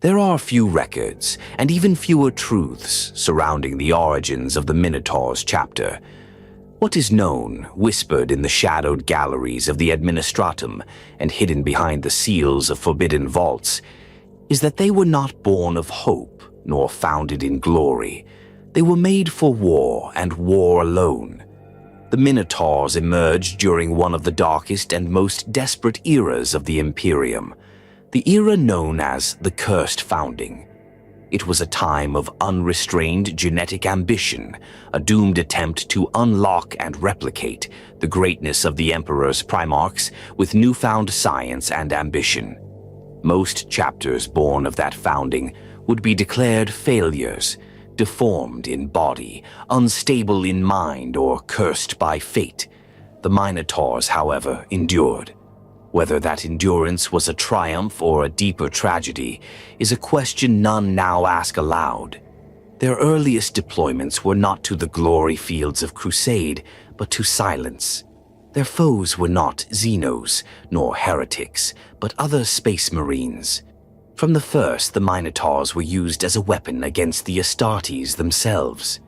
There are few records, and even fewer truths, surrounding the origins of the Minotaurs chapter. What is known, whispered in the shadowed galleries of the Administratum and hidden behind the seals of forbidden vaults, is that they were not born of hope, nor founded in glory. They were made for war, and war alone. The Minotaurs emerged during one of the darkest and most desperate eras of the Imperium, the era known as the Cursed Founding. It was a time of unrestrained genetic ambition, a doomed attempt to unlock and replicate the greatness of the Emperor's Primarchs with newfound science and ambition. Most chapters born of that founding would be declared failures, deformed in body, unstable in mind, or cursed by fate. The Minotaurs, however, endured. Whether that endurance was a triumph or a deeper tragedy is a question none now ask aloud. Their earliest deployments were not to the glory fields of crusade, but to silence. Their foes were not Xenos, nor heretics, but other space marines. From the first, the Minotaurs were used as a weapon against the Astartes themselves.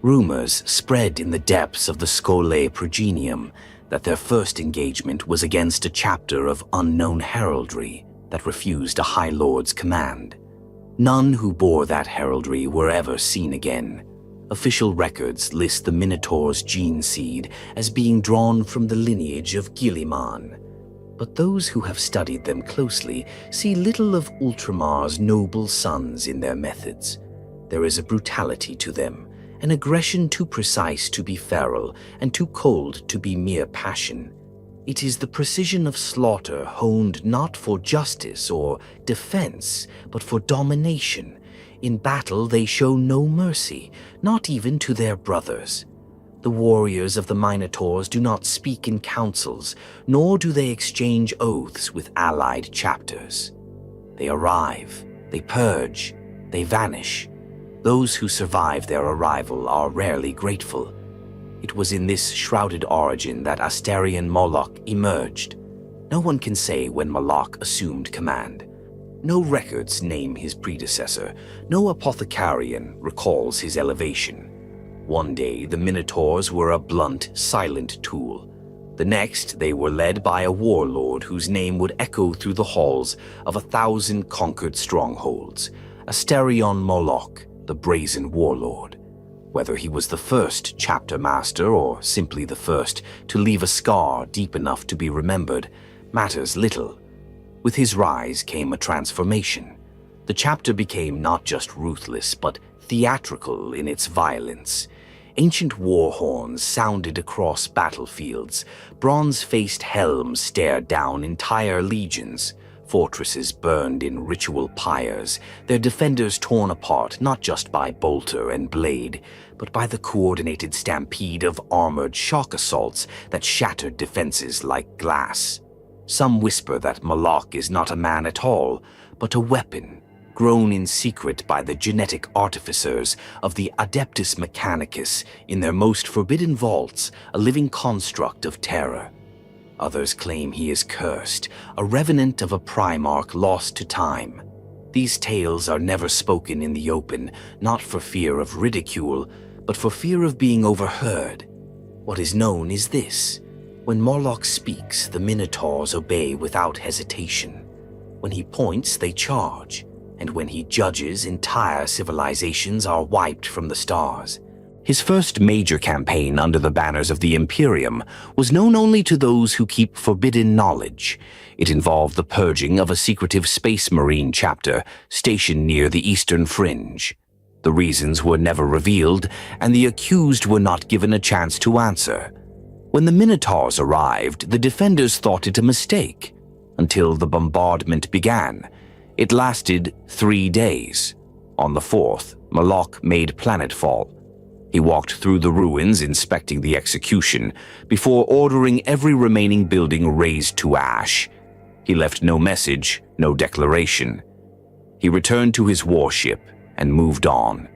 Rumors spread in the depths of the Scholae Progenium that their first engagement was against a chapter of unknown heraldry that refused a High Lord's command. None who bore that heraldry were ever seen again. Official records list the Minotaur's gene seed as being drawn from the lineage of Guilliman, but those who have studied them closely see little of Ultramar's noble sons in their methods. There is a brutality to them, an aggression too precise to be feral and too cold to be mere passion. It is the precision of slaughter honed not for justice or defense, but for domination. In battle, they show no mercy, not even to their brothers. The warriors of the Minotaurs do not speak in councils, nor do they exchange oaths with allied chapters. They arrive, they purge, they vanish. Those who survive their arrival are rarely grateful. It was in this shrouded origin that Asterion Moloc emerged. No one can say when Moloc assumed command. No records name his predecessor. No apothecarian recalls his elevation. One day, the Minotaurs were a blunt, silent tool. The next, they were led by a warlord whose name would echo through the halls of 1,000 conquered strongholds, Asterion Moloc, the brazen warlord. Whether he was the first chapter master or simply the first to leave a scar deep enough to be remembered matters little. With his rise came a transformation. The chapter became not just ruthless, but theatrical in its violence. Ancient war horns sounded across battlefields. Bronze-faced helms stared down entire legions. Fortresses burned in ritual pyres, their defenders torn apart not just by bolter and blade, but by the coordinated stampede of armored shock assaults that shattered defenses like glass. Some whisper that Moloc is not a man at all, but a weapon, grown in secret by the genetic artificers of the Adeptus Mechanicus in their most forbidden vaults, a living construct of terror. Others claim he is cursed, a revenant of a Primarch lost to time. These tales are never spoken in the open, not for fear of ridicule, but for fear of being overheard. What is known is this: when Moloc speaks, the Minotaurs obey without hesitation. When he points, they charge, and when he judges, entire civilizations are wiped from the stars. His first major campaign under the banners of the Imperium was known only to those who keep forbidden knowledge. It involved the purging of a secretive Space Marine chapter stationed near the eastern fringe. The reasons were never revealed, and the accused were not given a chance to answer. When the Minotaurs arrived, the defenders thought it a mistake, until the bombardment began. It lasted 3 days. On the 4th, Moloc made planetfall. He walked through the ruins inspecting the execution before ordering every remaining building razed to ash. He left no message, no declaration. He returned to his warship and moved on.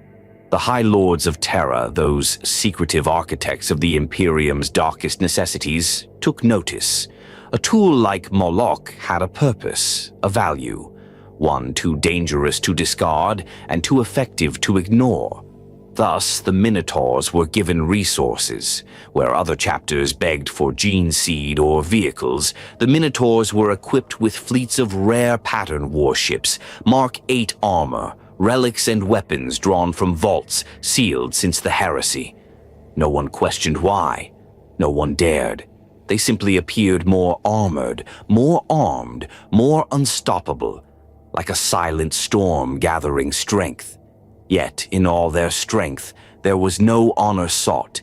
The High Lords of Terra, those secretive architects of the Imperium's darkest necessities, took notice. A tool like Moloc had a purpose, a value. one too dangerous to discard and too effective to ignore. Thus, the Minotaurs were given resources. Where other chapters begged for gene seed or vehicles, the Minotaurs were equipped with fleets of rare pattern warships, Mark 8 armor, relics and weapons drawn from vaults sealed since the heresy. No one questioned why. No one dared. They simply appeared more armored, more armed, more unstoppable, like a silent storm gathering strength. Yet, in all their strength, there was no honor sought,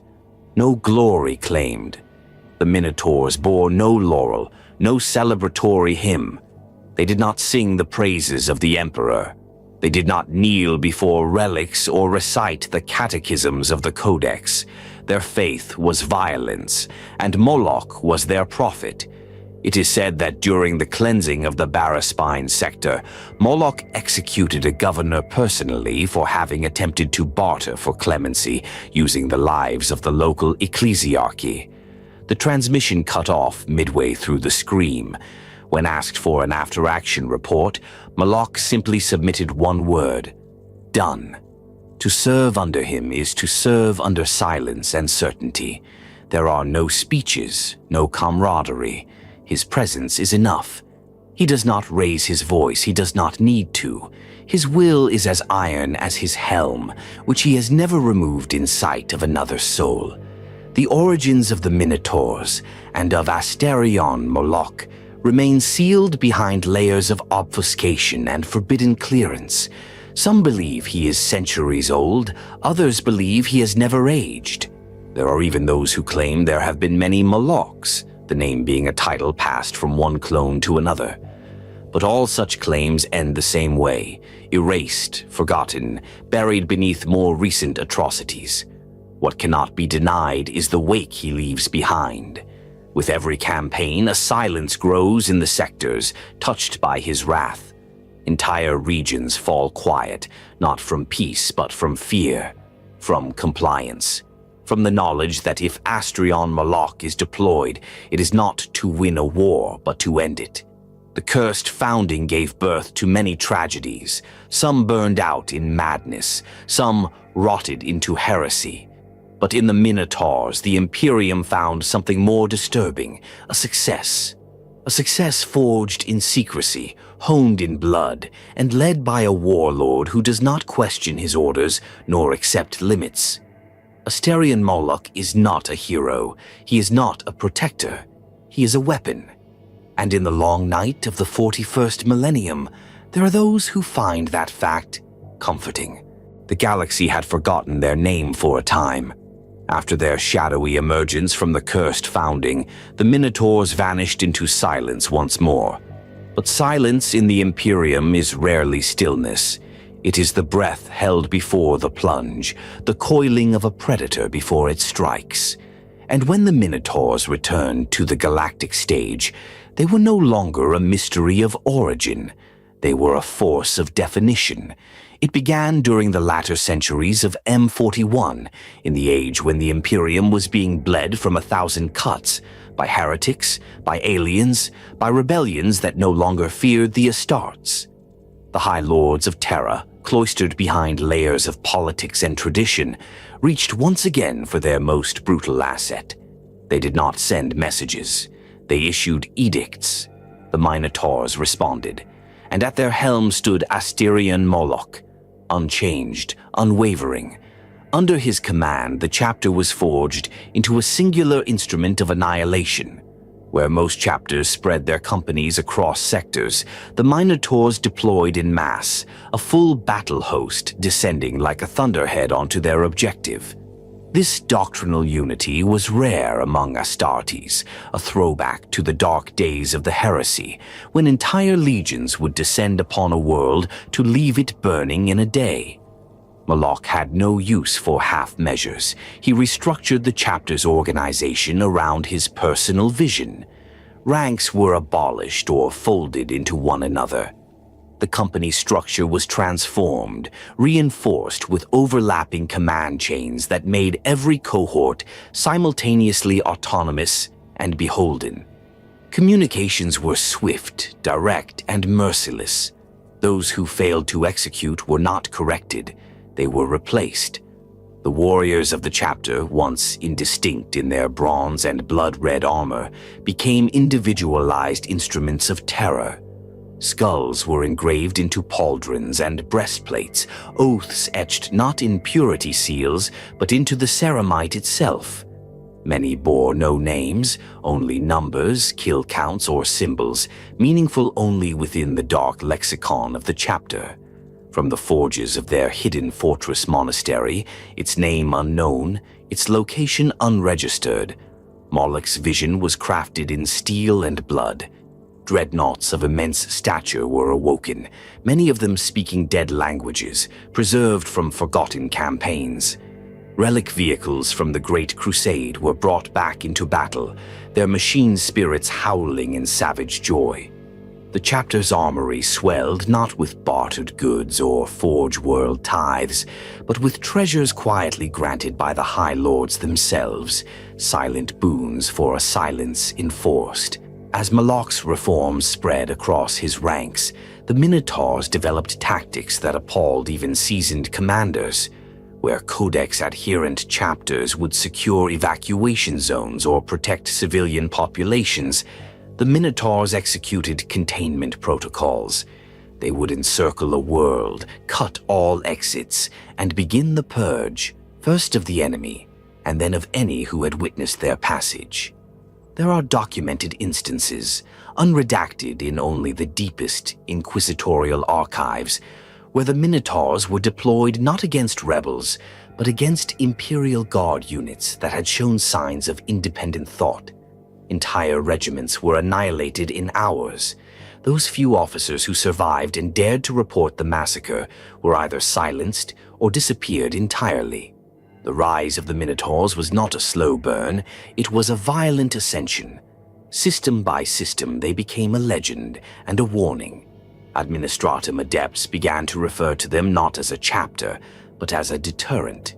no glory claimed. The Minotaurs bore no laurel, no celebratory hymn. They did not sing the praises of the Emperor. They did not kneel before relics or recite the catechisms of the Codex. Their faith was violence, and Moloc was their prophet. It is said that during the cleansing of the Barraspine sector, Moloc executed a governor personally for having attempted to barter for clemency using the lives of the local ecclesiarchy. The transmission cut off midway through the scream. When asked for an after-action report, Moloc simply submitted one word: done. To serve under him is to serve under silence and certainty. There are no speeches, no camaraderie. His presence is enough. He does not raise his voice, he does not need to. His will is as iron as his helm, which he has never removed in sight of another soul. The origins of the Minotaurs and of Asterion Moloc remain sealed behind layers of obfuscation and forbidden clearance. Some believe he is centuries old, others believe he has never aged. There are even those who claim there have been many Molocs, the name being a title passed from one clone to another. But all such claims end the same way: erased, forgotten, buried beneath more recent atrocities. What cannot be denied is the wake he leaves behind. With every campaign, a silence grows in the sectors, touched by his wrath. Entire regions fall quiet, not from peace but from fear, from compliance. From the knowledge that if Asterion Moloc is deployed, it is not to win a war, but to end it. The cursed founding gave birth to many tragedies. Some burned out in madness, some rotted into heresy. But in the Minotaurs, the Imperium found something more disturbing: a success. A success forged in secrecy, honed in blood, and led by a warlord who does not question his orders nor accept limits. Asterion Moloc is not a hero. He is not a protector. He is a weapon. And in the long night of the 41st millennium, there are those who find that fact comforting. The galaxy had forgotten their name for a time. After their shadowy emergence from the cursed founding, the Minotaurs vanished into silence once more. But silence in the Imperium is rarely stillness. It is the breath held before the plunge, the coiling of a predator before it strikes. And when the Minotaurs returned to the galactic stage, they were no longer a mystery of origin. They were a force of definition. It began during the latter centuries of M41, in the age when the Imperium was being bled from 1,000 cuts, by heretics, by aliens, by rebellions that no longer feared the Astartes. The High Lords of Terra, cloistered behind layers of politics and tradition, reached once again for their most brutal asset. They did not send messages. They issued edicts. The Minotaurs responded, and at their helm stood Asterion Moloc, unchanged, unwavering. Under his command, the chapter was forged into a singular instrument of annihilation. Where most chapters spread their companies across sectors, the Minotaurs deployed in mass, a full battle host descending like a thunderhead onto their objective. This doctrinal unity was rare among Astartes, a throwback to the dark days of the heresy, when entire legions would descend upon a world to leave it burning in a day. Moloc had no use for half measures. He restructured the chapter's organization around his personal vision. Ranks were abolished or folded into one another. The company's structure was transformed, reinforced with overlapping command chains that made every cohort simultaneously autonomous and beholden. Communications were swift, direct, and merciless. Those who failed to execute were not corrected, they were replaced. The warriors of the chapter, once indistinct in their bronze and blood-red armor, became individualized instruments of terror. Skulls were engraved into pauldrons and breastplates, oaths etched not in purity seals, but into the ceramite itself. Many bore no names, only numbers, kill counts, or symbols, meaningful only within the dark lexicon of the chapter. From the forges of their hidden fortress monastery, its name unknown, its location unregistered, Moloc's vision was crafted in steel and blood. Dreadnoughts of immense stature were awoken, many of them speaking dead languages, preserved from forgotten campaigns. Relic vehicles from the Great Crusade were brought back into battle, their machine spirits howling in savage joy. The chapter's armory swelled not with bartered goods or Forge World tithes, but with treasures quietly granted by the High Lords themselves, silent boons for a silence enforced. As Moloc's reforms spread across his ranks, the Minotaurs developed tactics that appalled even seasoned commanders. Where Codex-adherent chapters would secure evacuation zones or protect civilian populations, the Minotaurs executed containment protocols. They would encircle a world, cut all exits, and begin the purge, first of the enemy, and then of any who had witnessed their passage. There are documented instances, unredacted in only the deepest inquisitorial archives, where the Minotaurs were deployed not against rebels, but against Imperial Guard units that had shown signs of independent thought. Entire regiments were annihilated in hours. Those few officers who survived and dared to report the massacre were either silenced or disappeared entirely. The rise of the Minotaurs was not a slow burn, it was a violent ascension. System by system, they became a legend and a warning. Administratum adepts began to refer to them not as a chapter, but as a deterrent.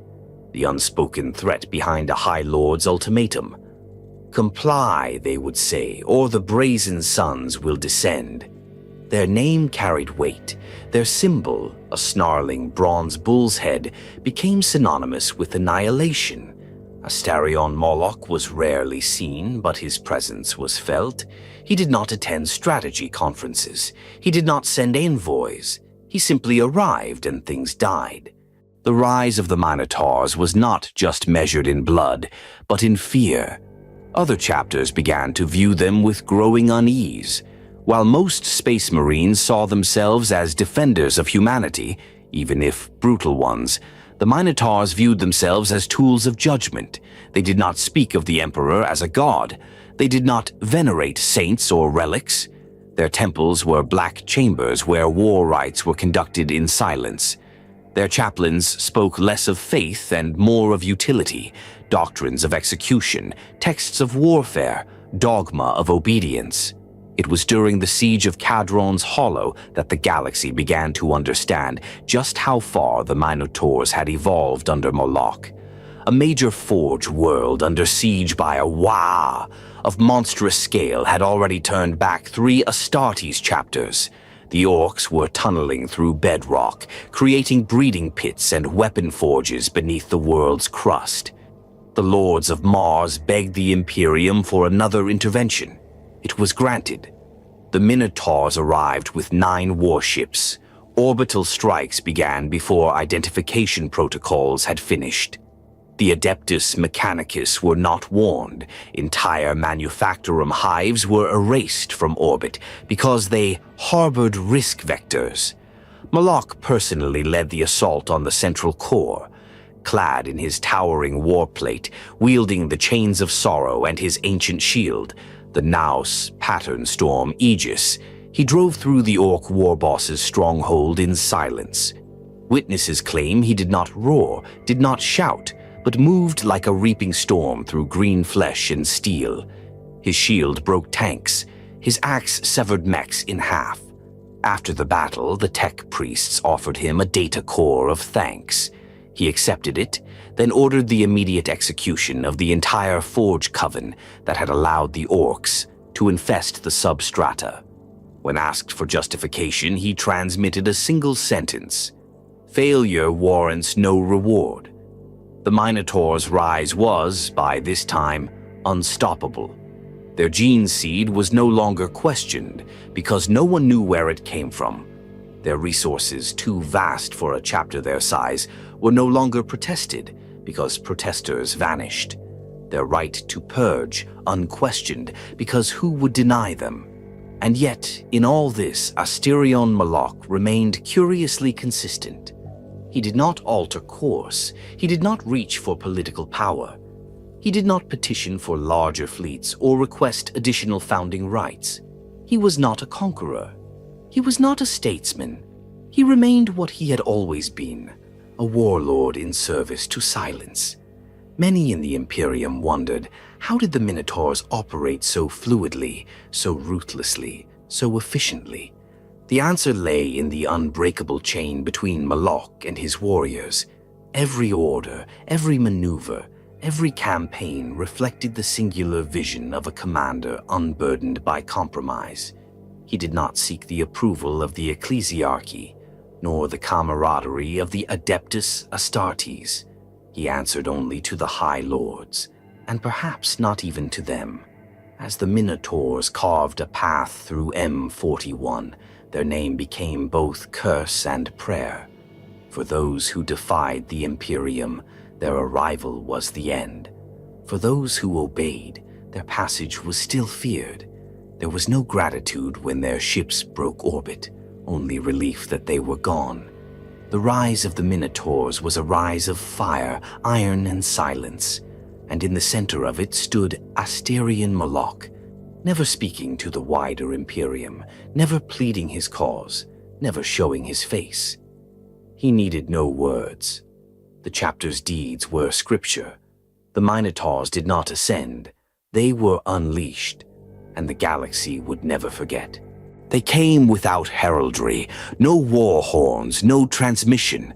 The unspoken threat behind a High Lord's ultimatum. Comply, they would say, or the brazen suns will descend. Their name carried weight. Their symbol, a snarling bronze bull's head, became synonymous with annihilation. Asterion Moloc was rarely seen, but his presence was felt. He did not attend strategy conferences. He did not send envoys. He simply arrived and things died. The rise of the Minotaurs was not just measured in blood, but in fear. Other chapters began to view them with growing unease. While most Space Marines saw themselves as defenders of humanity, even if brutal ones, the Minotaurs viewed themselves as tools of judgment. They did not speak of the Emperor as a god. They did not venerate saints or relics. Their temples were black chambers where war rites were conducted in silence. Their chaplains spoke less of faith and more of utility, doctrines of execution, texts of warfare, dogma of obedience. It was during the siege of Cadron's Hollow that the galaxy began to understand just how far the Minotaurs had evolved under Moloc. A major forge world under siege by a Waaagh of monstrous scale had already turned back 3 Astartes chapters. The orcs were tunneling through bedrock, creating breeding pits and weapon forges beneath the world's crust. The Lords of Mars begged the Imperium for another intervention. It was granted. The Minotaurs arrived with 9 warships. Orbital strikes began before identification protocols had finished. The Adeptus Mechanicus were not warned. Entire Manufactorum hives were erased from orbit because they harbored risk vectors. Moloc personally led the assault on the central core. Clad in his towering warplate, wielding the Chains of Sorrow and his ancient shield, the Naus Pattern Storm Aegis, he drove through the Orc warboss's stronghold in silence. Witnesses claim he did not roar, did not shout, but moved like a reaping storm through green flesh and steel. His shield broke tanks. His axe severed mechs in half. After the battle, the tech priests offered him a data core of thanks. He accepted it, then ordered the immediate execution of the entire Forge Coven that had allowed the Orcs to infest the substrata. When asked for justification, he transmitted a single sentence: "Failure warrants no reward." The Minotaurs' rise was, by this time, unstoppable. Their gene seed was no longer questioned because no one knew where it came from. Their resources, too vast for a chapter their size, were no longer protested because protesters vanished. Their right to purge unquestioned because who would deny them? And yet, in all this, Asterion Moloc remained curiously consistent. He did not alter course. He did not reach for political power. He did not petition for larger fleets or request additional founding rights. He was not a conqueror. He was not a statesman. He remained what he had always been, a warlord in service to silence. Many in the Imperium wondered, how did the Minotaurs operate so fluidly, so ruthlessly, so efficiently? The answer lay in the unbreakable chain between Moloc and his warriors. Every order, every maneuver, every campaign reflected the singular vision of a commander unburdened by compromise. He did not seek the approval of the ecclesiarchy, nor the camaraderie of the Adeptus Astartes. He answered only to the High Lords, and perhaps not even to them. As the Minotaurs carved a path through M41, their name became both curse and prayer. For those who defied the Imperium, their arrival was the end. For those who obeyed, their passage was still feared. There was no gratitude when their ships broke orbit, only relief that they were gone. The rise of the Minotaurs was a rise of fire, iron, and silence, and in the center of it stood Asterion Moloc, never speaking to the wider Imperium, never pleading his cause, never showing his face. He needed no words. The chapter's deeds were scripture. The Minotaurs did not ascend. They were unleashed, and the galaxy would never forget. They came without heraldry, no war horns, no transmission.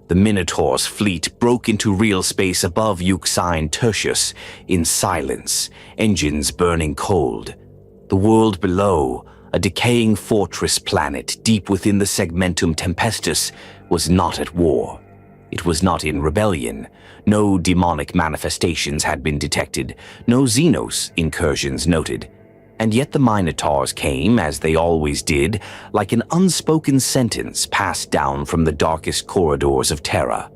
The Minotaur's fleet broke into real space above Euxine Tertius in silence, engines burning cold. The world below, a decaying fortress planet deep within the Segmentum Tempestus, was not at war. It was not in rebellion. No demonic manifestations had been detected, no Xenos incursions noted. And yet the Minotaurs came, as they always did, like an unspoken sentence passed down from the darkest corridors of Terra.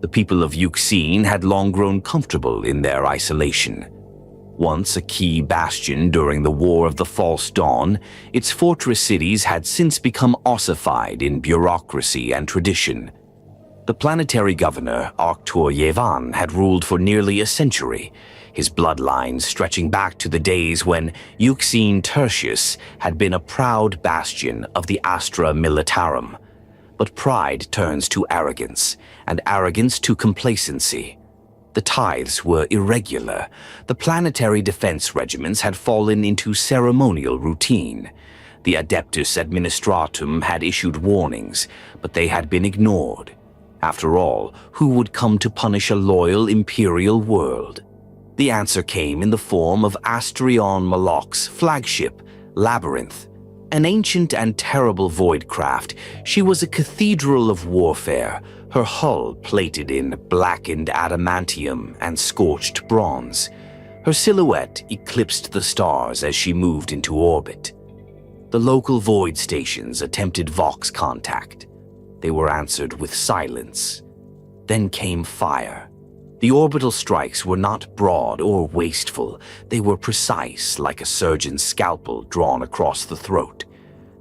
The people of Euxine had long grown comfortable in their isolation. Once a key bastion during the War of the False Dawn, its fortress cities had since become ossified in bureaucracy and tradition. The planetary governor, Arctur Yevan, had ruled for nearly a century, his bloodline stretching back to the days when Euxine Tertius had been a proud bastion of the Astra Militarum. But pride turns to arrogance, and arrogance to complacency. The tithes were irregular. The planetary defense regiments had fallen into ceremonial routine. The Adeptus Administratum had issued warnings, but they had been ignored. After all, who would come to punish a loyal imperial world? The answer came in the form of Asterion Moloc's flagship, Labyrinth. An ancient and terrible void craft, she was a cathedral of warfare, her hull plated in blackened adamantium and scorched bronze. Her silhouette eclipsed the stars as she moved into orbit. The local void stations attempted Vox contact. They were answered with silence. Then came fire. The orbital strikes were not broad or wasteful. They were precise, like a surgeon's scalpel drawn across the throat.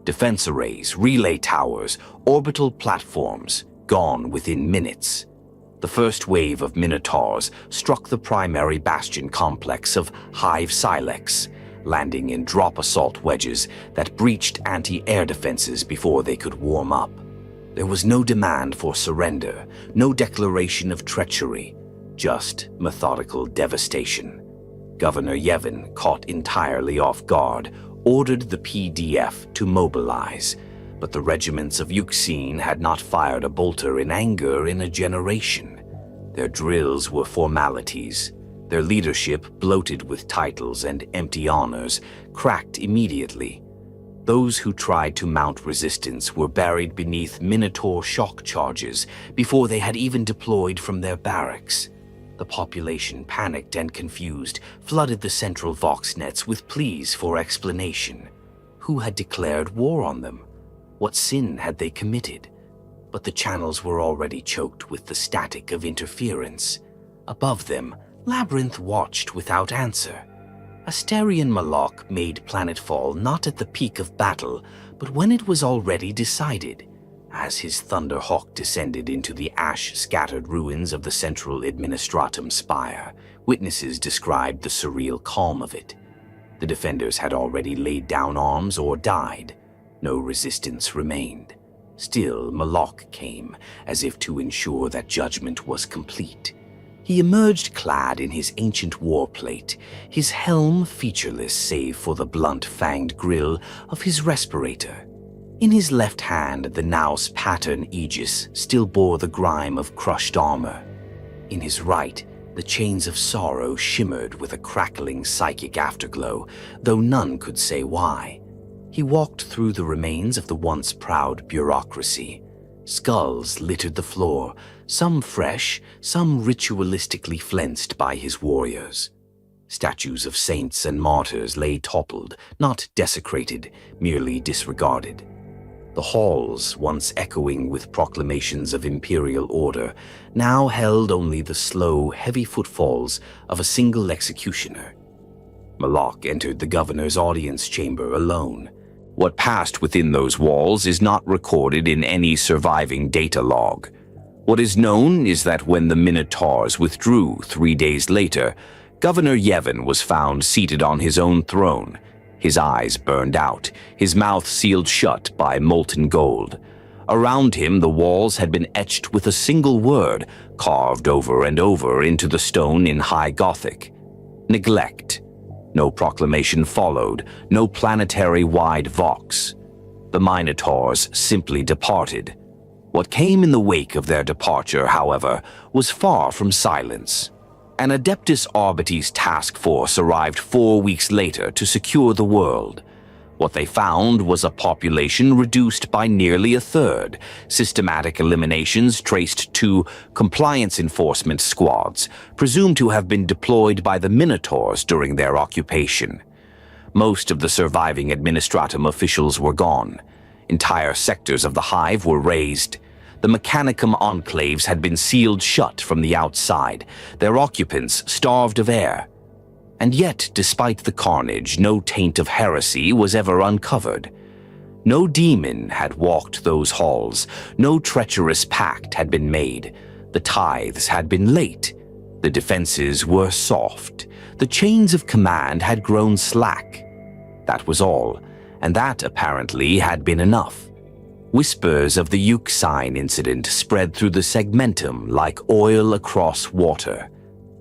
Defense arrays, relay towers, orbital platforms, gone within minutes. The first wave of Minotaurs struck the primary bastion complex of Hive Silex, landing in drop assault wedges that breached anti-air defenses before they could warm up. There was no demand for surrender, no declaration of treachery, just methodical devastation. Governor Yevon, caught entirely off guard, ordered the PDF to mobilize, but the regiments of Euxine had not fired a bolter in anger in a generation. Their drills were formalities. Their leadership, bloated with titles and empty honors, cracked immediately. Those who tried to mount resistance were buried beneath Minotaur shock charges before they had even deployed from their barracks. The population, panicked and confused, flooded the central vox nets with pleas for explanation. Who had declared war on them? What sin had they committed? But the channels were already choked with the static of interference. Above them, Labyrinth watched without answer. Asterion Moloc made planetfall not at the peak of battle, but when it was already decided. As his Thunderhawk descended into the ash-scattered ruins of the central administratum spire, witnesses described the surreal calm of it. The defenders had already laid down arms or died. No resistance remained. Still, Moloc came, as if to ensure that judgment was complete. He emerged clad in his ancient warplate, his helm featureless save for the blunt-fanged grill of his respirator. In his left hand, the Naus pattern aegis still bore the grime of crushed armor. In his right, the chains of sorrow shimmered with a crackling psychic afterglow, though none could say why. He walked through the remains of the once proud bureaucracy. Skulls littered the floor, some fresh, some ritualistically flensed by his warriors. Statues of saints and martyrs lay toppled, not desecrated, merely disregarded. The halls, once echoing with proclamations of imperial order, now held only the slow, heavy footfalls of a single executioner. Moloc entered the governor's audience chamber alone. What passed within those walls is not recorded in any surviving data log. What is known is that when the Minotaurs withdrew 3 days later, Governor Yevon was found seated on his own throne, his eyes burned out, his mouth sealed shut by molten gold. Around him, the walls had been etched with a single word, carved over and over into the stone in High Gothic: neglect. No proclamation followed, no planetary-wide vox. The Minotaurs simply departed. What came in the wake of their departure, however, was far from silence. An Adeptus Arbites task force arrived 4 weeks later to secure the world. What they found was a population reduced by nearly a third, systematic eliminations traced to compliance enforcement squads, presumed to have been deployed by the Minotaurs during their occupation. Most of the surviving administratum officials were gone. Entire sectors of the hive were razed. The Mechanicum enclaves had been sealed shut from the outside, their occupants starved of air. And yet, despite the carnage, no taint of heresy was ever uncovered. No demon had walked those halls, no treacherous pact had been made. The tithes had been late, the defenses were soft, the chains of command had grown slack. That was all, and that apparently had been enough. Whispers of the Euxine incident spread through the segmentum like oil across water.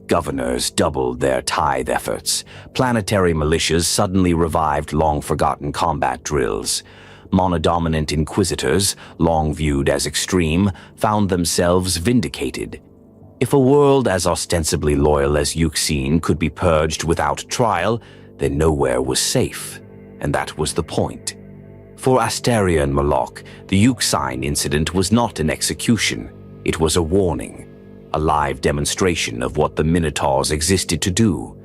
Governors doubled their tithe efforts. Planetary militias suddenly revived long-forgotten combat drills. Monodominant inquisitors, long viewed as extreme, found themselves vindicated. If a world as ostensibly loyal as Euxine could be purged without trial, then nowhere was safe, and that was the point. For Asterion Moloc, the Euxine incident was not an execution, it was a warning. A live demonstration of what the Minotaurs existed to do.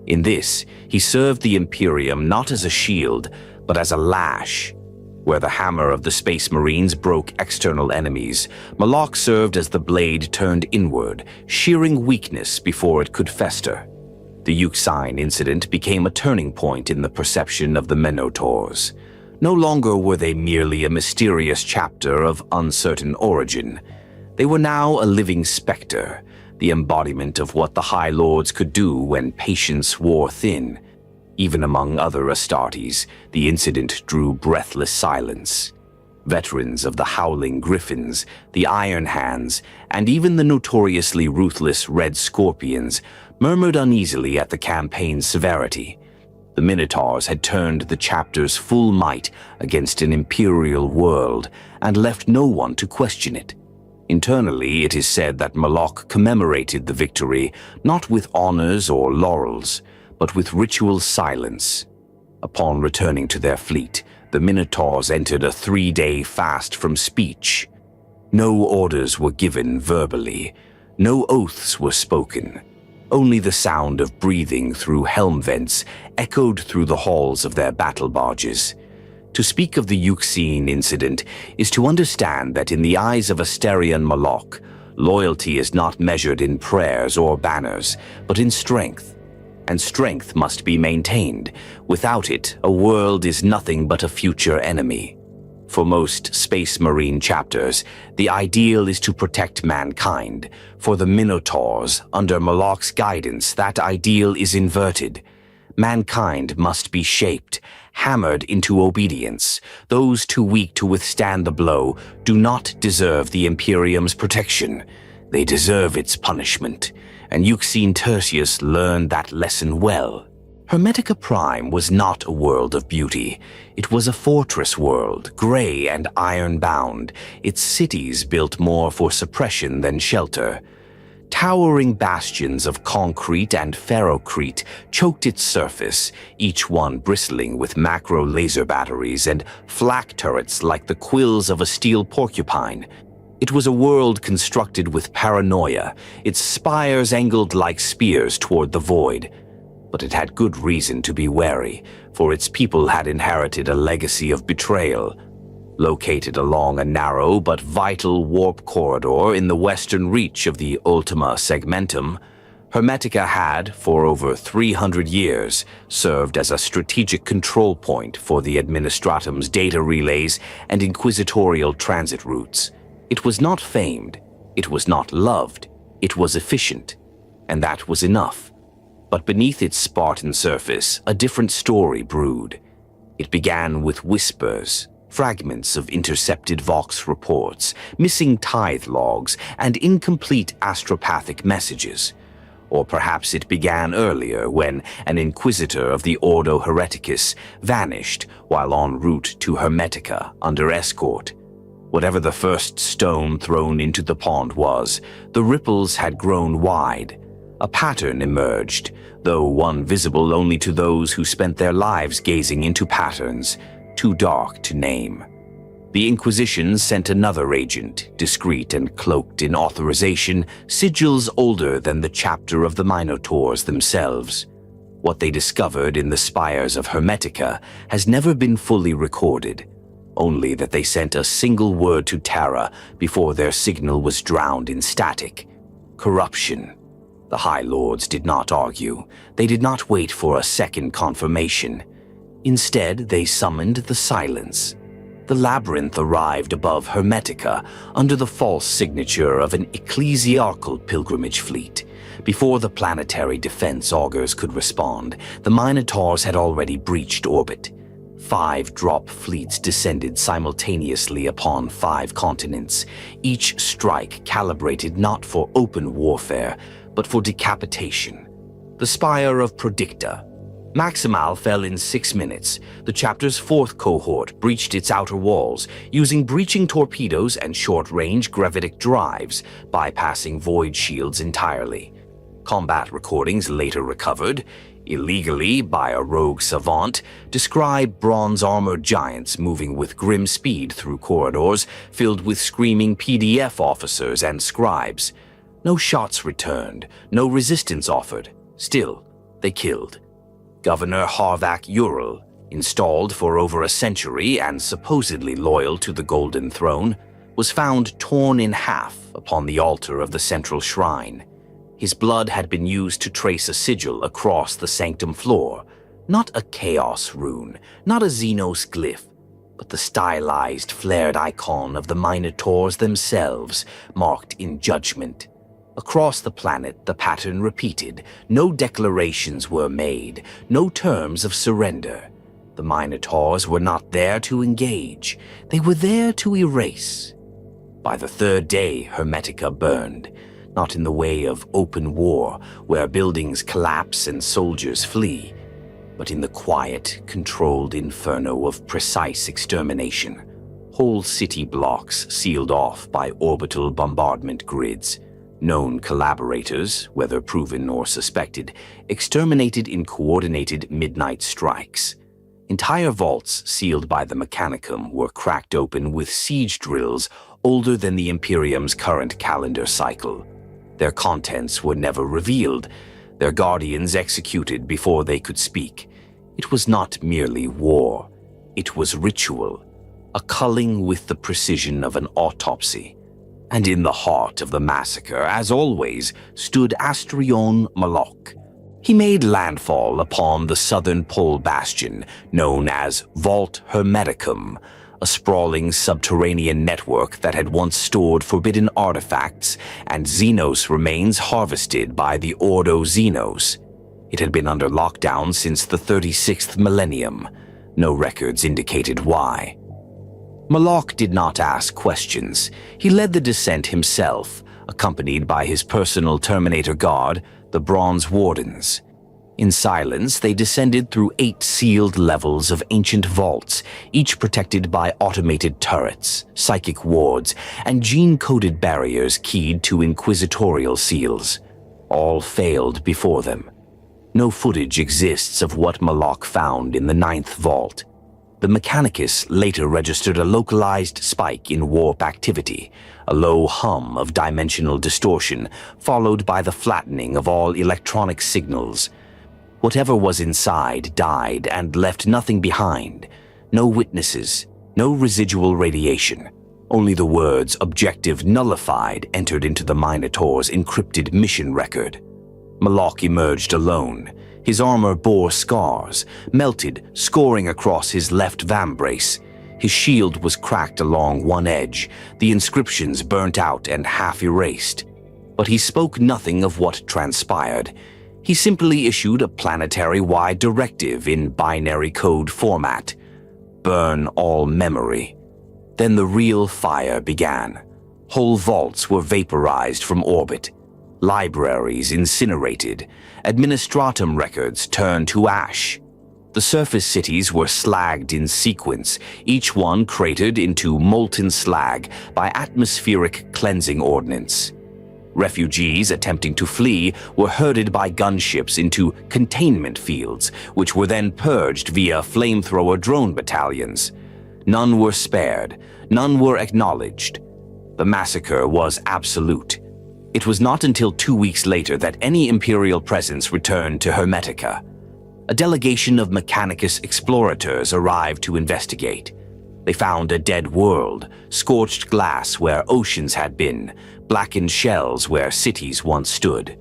In this, he served the Imperium not as a shield, but as a lash. Where the hammer of the Space Marines broke external enemies, Moloc served as the blade turned inward, shearing weakness before it could fester. The Euxine incident became a turning point in the perception of the Minotaurs. No longer were they merely a mysterious chapter of uncertain origin. They were now a living specter, the embodiment of what the High Lords could do when patience wore thin. Even among other Astartes, the incident drew breathless silence. Veterans of the Howling Griffins, the Iron Hands, and even the notoriously ruthless Red Scorpions murmured uneasily at the campaign's severity. The Minotaurs had turned the chapter's full might against an imperial world and left no one to question it. Internally, it is said that Moloc commemorated the victory not with honors or laurels, but with ritual silence. Upon returning to their fleet, the Minotaurs entered a 3-day fast from speech. No orders were given verbally. No oaths were spoken. Only the sound of breathing through helm vents echoed through the halls of their battle barges. To speak of the Euxine incident is to understand that in the eyes of Asterion Moloc, loyalty is not measured in prayers or banners, but in strength. And strength must be maintained. Without it, a world is nothing but a future enemy. For most Space Marine chapters, the ideal is to protect mankind. For the Minotaurs, under Moloc's guidance, that ideal is inverted. Mankind must be shaped, hammered into obedience. Those too weak to withstand the blow do not deserve the Imperium's protection. They deserve its punishment, and Euxine Tertius learned that lesson well. Hermetica Prime was not a world of beauty. It was a fortress world, gray and iron-bound, its cities built more for suppression than shelter. Towering bastions of concrete and ferrocrete choked its surface, each one bristling with macro laser batteries and flak turrets like the quills of a steel porcupine. It was a world constructed with paranoia, its spires angled like spears toward the void. But it had good reason to be wary, for its people had inherited a legacy of betrayal. Located along a narrow but vital warp corridor in the western reach of the Ultima Segmentum, Hermetica had, for over 300 years, served as a strategic control point for the Administratum's data relays and inquisitorial transit routes. It was not famed, it was not loved, it was efficient, and that was enough. But beneath its Spartan surface, a different story brewed. It began with whispers, fragments of intercepted Vox reports, missing tithe logs, and incomplete astropathic messages. Or perhaps it began earlier when an inquisitor of the Ordo Hereticus vanished while en route to Hermetica under escort. Whatever the first stone thrown into the pond was, the ripples had grown wide. A pattern emerged, though one visible only to those who spent their lives gazing into patterns, too dark to name. The Inquisition sent another agent, discreet and cloaked in authorization, sigils older than the chapter of the Minotaurs themselves. What they discovered in the spires of Hermetica has never been fully recorded, only that they sent a single word to Terra before their signal was drowned in static: corruption. The High Lords did not argue. They did not wait for a second confirmation. Instead, they summoned the silence. The labyrinth arrived above Hermetica under the false signature of an ecclesiarchal pilgrimage fleet. Before the planetary defense augurs could respond, the Minotaurs had already breached orbit. 5 drop fleets descended simultaneously upon 5 continents, each strike calibrated not for open warfare, but for decapitation. The spire of Predicta. Maximal fell in 6 minutes. The chapter's 4th cohort breached its outer walls, using breaching torpedoes and short-range gravitic drives, bypassing void shields entirely. Combat recordings later recovered, illegally by a rogue savant, describe bronze-armored giants moving with grim speed through corridors filled with screaming PDF officers and scribes. No shots returned, no resistance offered. Still, they killed. Governor Harvak Ural, installed for over a century and supposedly loyal to the Golden Throne, was found torn in half upon the altar of the central shrine. His blood had been used to trace a sigil across the sanctum floor, not a chaos rune, not a Xenos glyph, but the stylized, flared icon of the Minotaurs themselves, marked in judgment. Across the planet, the pattern repeated. No declarations were made, no terms of surrender. The Minotaurs were not there to engage. They were there to erase. By the 3rd day, Hermetica burned, not in the way of open war, where buildings collapse and soldiers flee, but in the quiet, controlled inferno of precise extermination. Whole city blocks sealed off by orbital bombardment grids. Known collaborators, whether proven or suspected, exterminated in coordinated midnight strikes. Entire vaults sealed by the Mechanicum were cracked open with siege drills older than the Imperium's current calendar cycle. Their contents were never revealed, their guardians executed before they could speak. It was not merely war, it was ritual, a culling with the precision of an autopsy. And in the heart of the massacre, as always, stood Asterion Moloc. He made landfall upon the southern pole bastion, known as Vault Hermeticum, a sprawling subterranean network that had once stored forbidden artifacts and Xenos remains harvested by the Ordo Xenos. It had been under lockdown since the 36th millennium. No records indicated why. Moloc did not ask questions. He led the descent himself, accompanied by his personal Terminator guard, the Bronze Wardens. In silence, they descended through 8 sealed levels of ancient vaults, each protected by automated turrets, psychic wards, and gene-coded barriers keyed to inquisitorial seals. All failed before them. No footage exists of what Moloc found in the 9th vault. The Mechanicus later registered a localized spike in warp activity, a low hum of dimensional distortion, followed by the flattening of all electronic signals. Whatever was inside died and left nothing behind. No witnesses, no residual radiation. Only the words "objective nullified" entered into the Minotaurs' encrypted mission record. Moloc emerged alone. His armor bore scars, melted, scoring across his left vambrace. His shield was cracked along one edge, the inscriptions burnt out and half erased. But he spoke nothing of what transpired. He simply issued a planetary-wide directive in binary code format. Burn all memory. Then the real fire began. Whole vaults were vaporized from orbit. Libraries incinerated, administratum records turned to ash. The surface cities were slagged in sequence, each one cratered into molten slag by atmospheric cleansing ordnance. Refugees attempting to flee were herded by gunships into containment fields, which were then purged via flamethrower drone battalions. None were spared, none were acknowledged. The massacre was absolute. It was not until 2 weeks later that any Imperial presence returned to Hermetica. A delegation of Mechanicus explorators arrived to investigate. They found a dead world, scorched glass where oceans had been, blackened shells where cities once stood.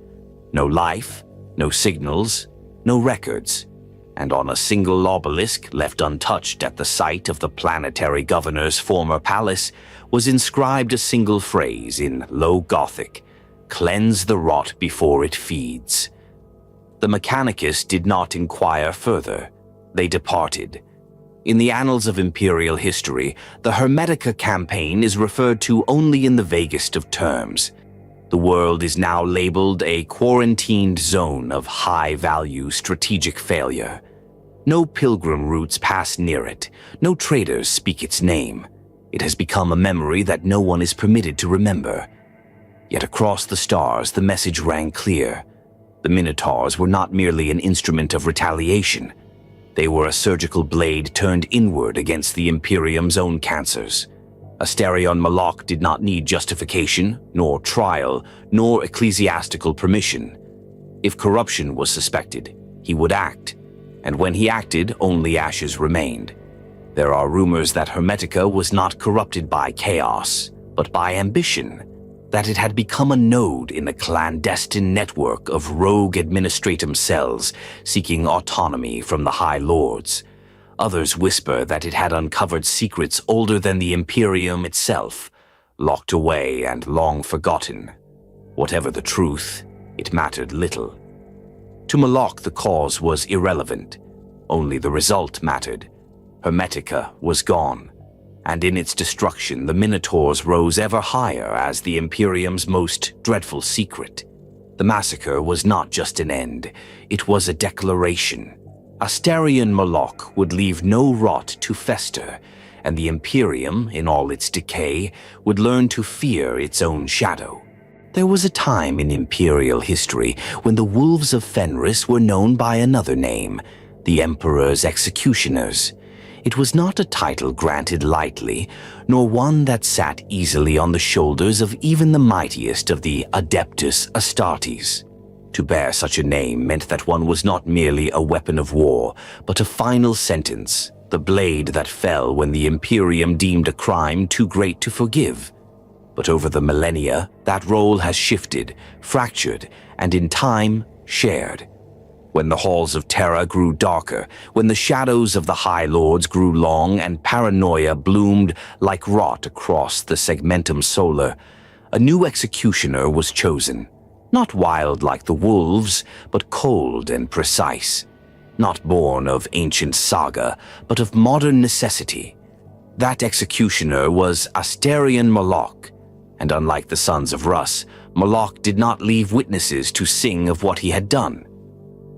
No life, no signals, no records. And on a single obelisk left untouched at the site of the planetary governor's former palace was inscribed a single phrase in Low Gothic: "Cleanse the rot before it feeds." The Mechanicus did not inquire further. They departed. In the annals of Imperial history, the Hermetica campaign is referred to only in the vaguest of terms. The world is now labeled a quarantined zone of high-value strategic failure. No pilgrim routes pass near it. No traders speak its name. It has become a memory that no one is permitted to remember. Yet across the stars, the message rang clear. The Minotaurs were not merely an instrument of retaliation. They were a surgical blade turned inward against the Imperium's own cancers. Asterion Moloc did not need justification, nor trial, nor ecclesiastical permission. If corruption was suspected, he would act, and when he acted, only ashes remained. There are rumors that Hermetica was not corrupted by chaos, but by ambition, that it had become a node in a clandestine network of rogue administratum cells seeking autonomy from the High Lords. Others whisper that it had uncovered secrets older than the Imperium itself, locked away and long forgotten. Whatever the truth, it mattered little. To Moloc, the cause was irrelevant. Only the result mattered. Hermetica was gone. And in its destruction, the Minotaurs rose ever higher as the Imperium's most dreadful secret. The massacre was not just an end, it was a declaration. Asterion Moloc would leave no rot to fester, and the Imperium, in all its decay, would learn to fear its own shadow. There was a time in Imperial history when the wolves of Fenris were known by another name, the Emperor's executioners. It was not a title granted lightly, nor one that sat easily on the shoulders of even the mightiest of the Adeptus Astartes. To bear such a name meant that one was not merely a weapon of war, but a final sentence, the blade that fell when the Imperium deemed a crime too great to forgive. But over the millennia, that role has shifted, fractured, and in time, shared. When the halls of Terra grew darker, when the shadows of the High Lords grew long and paranoia bloomed like rot across the segmentum solar, a new executioner was chosen. Not wild like the wolves, but cold and precise. Not born of ancient saga, but of modern necessity. That executioner was Asterion Moloc, and unlike the sons of Rus, Moloc did not leave witnesses to sing of what he had done.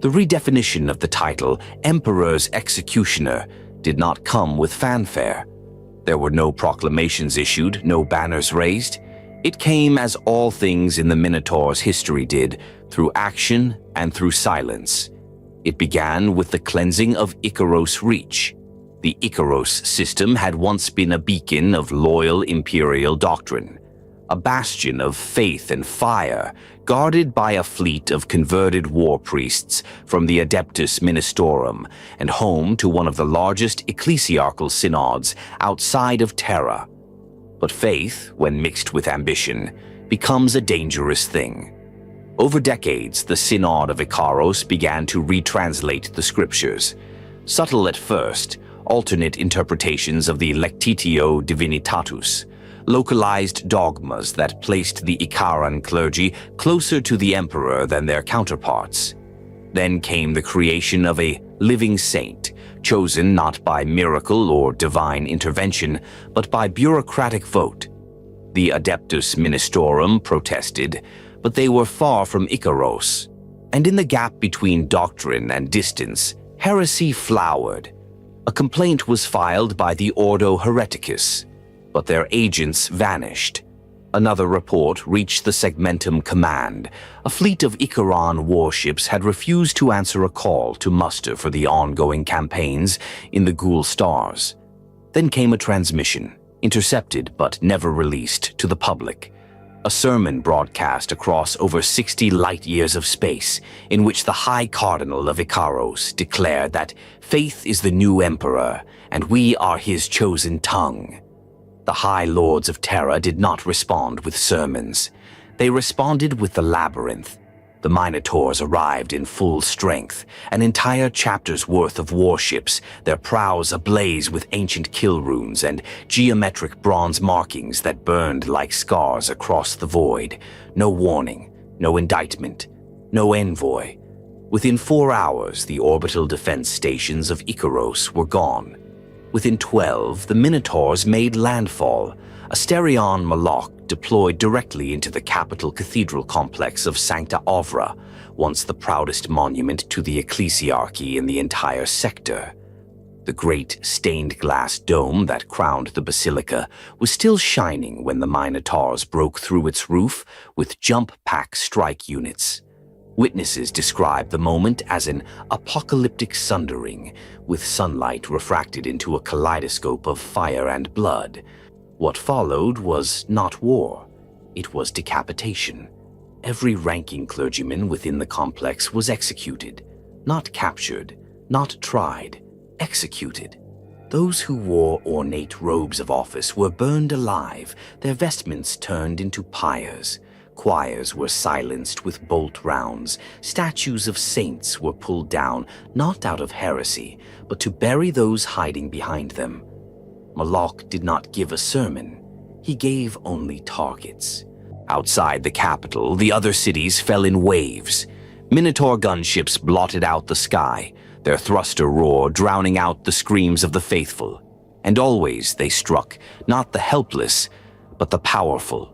The redefinition of the title, Emperor's Executioner, did not come with fanfare. There were no proclamations issued, no banners raised. It came as all things in the Minotaurs' history did, through action and through silence. It began with the cleansing of Icaros Reach. The Icaros system had once been a beacon of loyal imperial doctrine, a bastion of faith and fire, guarded by a fleet of converted war priests from the Adeptus Ministorum, and home to one of the largest ecclesiarchal synods outside of Terra. But faith, when mixed with ambition, becomes a dangerous thing. Over decades, the Synod of Icaros began to retranslate the scriptures. Subtle at first, alternate interpretations of the Lectitio Divinitatus, localized dogmas that placed the Icaran clergy closer to the emperor than their counterparts. Then came the creation of a living saint, chosen not by miracle or divine intervention, but by bureaucratic vote. The Adeptus Ministorum protested, but they were far from Icaros. And in the gap between doctrine and distance, heresy flowered. A complaint was filed by the Ordo Hereticus, but their agents vanished. Another report reached the Segmentum Command. A fleet of Icaran warships had refused to answer a call to muster for the ongoing campaigns in the Ghoul Stars. Then came a transmission, intercepted but never released to the public. A sermon broadcast across over 60 light-years of space, in which the High Cardinal of Icaros declared that faith is the new emperor, and we are his chosen tongue. The High Lords of Terra did not respond with sermons. They responded with the labyrinth. The Minotaurs arrived in full strength, an entire chapter's worth of warships, their prows ablaze with ancient kill runes and geometric bronze markings that burned like scars across the void. No warning, no indictment, no envoy. Within 4 hours, the orbital defense stations of Icaros were gone. Within 12, the Minotaurs made landfall. Asterion Moloc deployed directly into the capital cathedral complex of Sancta Ovra, once the proudest monument to the ecclesiarchy in the entire sector. The great stained glass dome that crowned the basilica was still shining when the Minotaurs broke through its roof with jump pack strike units. Witnesses describe the moment as an apocalyptic sundering, with sunlight refracted into a kaleidoscope of fire and blood. What followed was not war, it was decapitation. Every ranking clergyman within the complex was executed, not captured, not tried, executed. Those who wore ornate robes of office were burned alive, their vestments turned into pyres. Choirs were silenced with bolt rounds. Statues of saints were pulled down, not out of heresy, but to bury those hiding behind them. Moloc did not give a sermon. He gave only targets. Outside the capital, the other cities fell in waves. Minotaur gunships blotted out the sky, their thruster roar drowning out the screams of the faithful. And always they struck, not the helpless, but the powerful.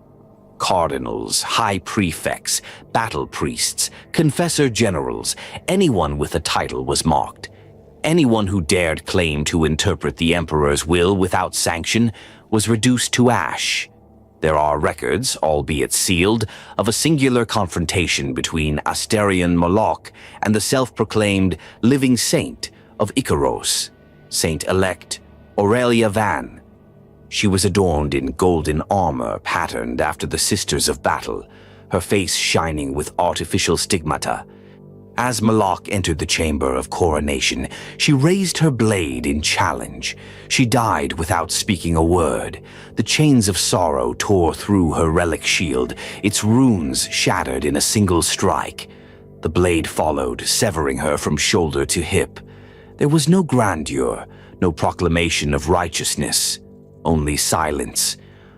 Cardinals, high prefects, battle priests, confessor generals, anyone with a title was marked. Anyone who dared claim to interpret the emperor's will without sanction was reduced to ash. There are records, albeit sealed, of a singular confrontation between Asterion Moloc and the self-proclaimed living saint of Icaros, Saint-elect Aurelia Van. She was adorned in golden armor patterned after the Sisters of Battle, her face shining with artificial stigmata. As Moloc entered the chamber of coronation, she raised her blade in challenge. She died without speaking a word. The chains of sorrow tore through her relic shield, its runes shattered in a single strike. The blade followed, severing her from shoulder to hip. There was no grandeur, no proclamation of righteousness, only silence.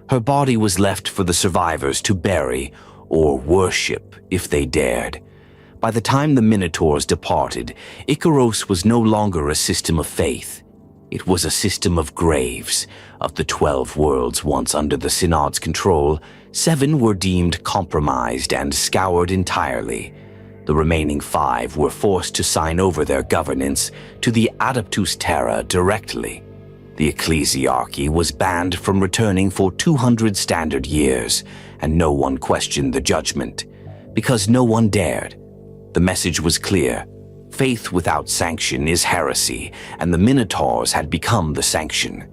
Her body was left for the survivors to bury or worship if they dared. By the time the Minotaurs departed, Icaros was no longer a system of faith. It was a system of graves. Of the 12 worlds once under the Synod's control, 7 were deemed compromised and scoured entirely. The remaining 5 were forced to sign over their governance to the Adeptus Terra directly. The ecclesiarchy was banned from returning for 200 standard years, and no one questioned the judgment, because no one dared. The message was clear. Faith without sanction is heresy, and the Minotaurs had become the sanction.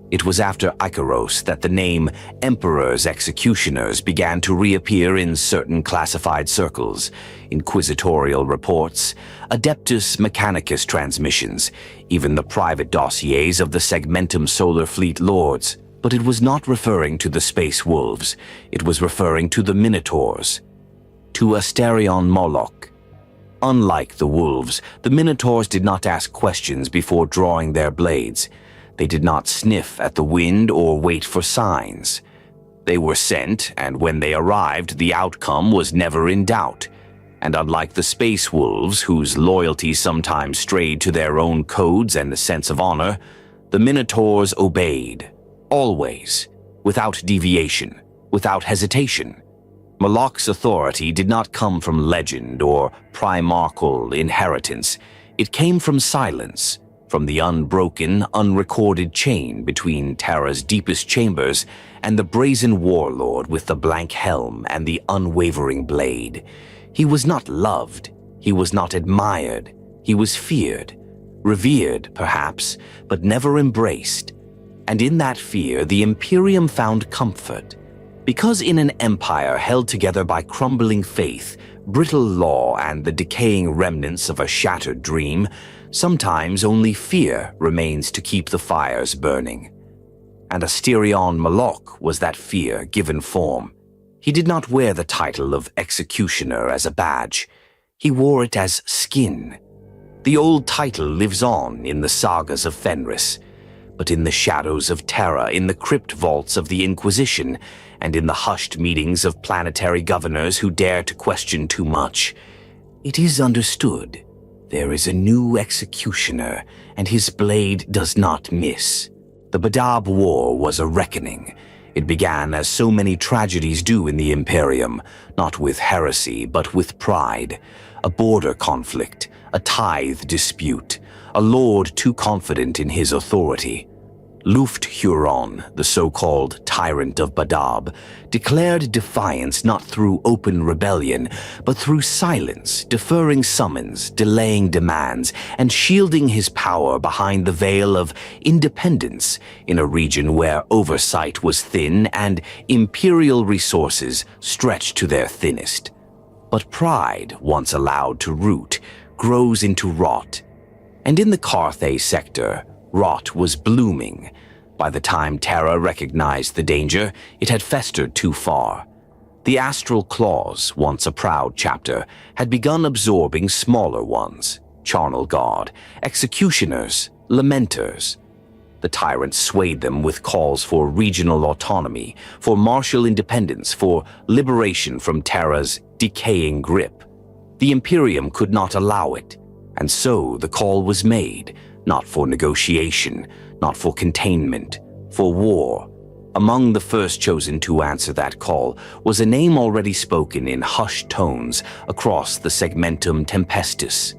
It was after Icaros that the name Emperor's Executioners began to reappear in certain classified circles, inquisitorial reports, Adeptus Mechanicus transmissions, even the private dossiers of the Segmentum Solar Fleet Lords. But it was not referring to the Space Wolves, it was referring to the Minotaurs, to Asterion Moloc. Unlike the wolves, the Minotaurs did not ask questions before drawing their blades. They did not sniff at the wind or wait for signs. They were sent, and when they arrived, the outcome was never in doubt. And unlike the space wolves, whose loyalty sometimes strayed to their own codes and the sense of honor, the Minotaurs obeyed, always, without deviation, without hesitation. Moloc's authority did not come from legend or primarchal inheritance. It came from silence, from the unbroken, unrecorded chain between Terra's deepest chambers and the brazen warlord with the blank helm and the unwavering blade. He was not loved, he was not admired, he was feared, revered perhaps, but never embraced. And in that fear, the Imperium found comfort. Because in an empire held together by crumbling faith, brittle law, and the decaying remnants of a shattered dream, sometimes only fear remains to keep the fires burning. And Asterion Moloc was that fear given form. He did not wear the title of executioner as a badge. He wore it as skin. The old title lives on in the sagas of Fenris, but in the shadows of Terra, in the crypt vaults of the Inquisition, and in the hushed meetings of planetary governors who dare to question too much, it is understood there is a new executioner, and his blade does not miss. The Badab War was a reckoning. It began as so many tragedies do in the Imperium, not with heresy, but with pride. A border conflict, a tithe dispute, a lord too confident in his authority. Luft-Huron, the so-called tyrant of Badab, declared defiance not through open rebellion, but through silence, deferring summons, delaying demands, and shielding his power behind the veil of independence in a region where oversight was thin and imperial resources stretched to their thinnest. But pride, once allowed to root, grows into rot. And in the Carthay sector, rot was blooming. By the time Terra recognized the danger, it had festered too far. The Astral Claws, once a proud chapter, had begun absorbing smaller ones, charnel guard, executioners, lamenters. The tyrants swayed them with calls for regional autonomy, for martial independence, for liberation from Terra's decaying grip. The Imperium could not allow it, and so the call was made, not for negotiation, not for containment, for war. Among the first chosen to answer that call was a name already spoken in hushed tones across the Segmentum Tempestus,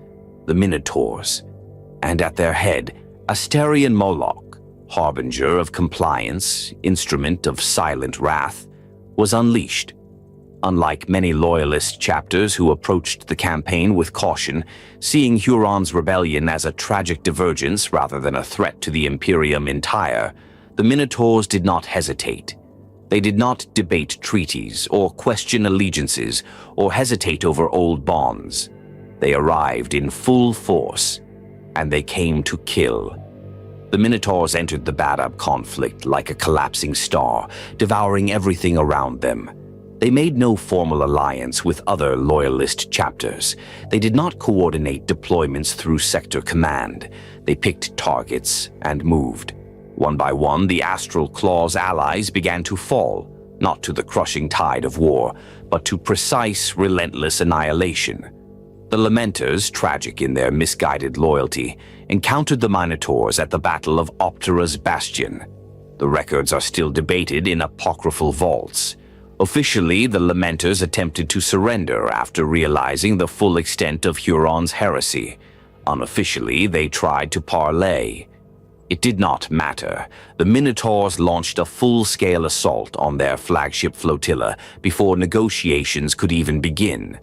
the Minotaurs, and at their head, Asterion Moloc, harbinger of compliance, instrument of silent wrath, was unleashed. Unlike many Loyalist chapters who approached the campaign with caution, seeing Huron's rebellion as a tragic divergence rather than a threat to the Imperium entire, the Minotaurs did not hesitate. They did not debate treaties or question allegiances or hesitate over old bonds. They arrived in full force, and they came to kill. The Minotaurs entered the Badab conflict like a collapsing star, devouring everything around them. They made no formal alliance with other Loyalist chapters. They did not coordinate deployments through sector command. They picked targets and moved. One by one, the Astral Claw's allies began to fall, not to the crushing tide of war, but to precise, relentless annihilation. The Lamenters, tragic in their misguided loyalty, encountered the Minotaurs at the Battle of Optera's Bastion. The records are still debated in apocryphal vaults. Officially, the Lamenters attempted to surrender after realizing the full extent of Huron's heresy. Unofficially, they tried to parley. It did not matter. The Minotaurs launched a full-scale assault on their flagship flotilla before negotiations could even begin.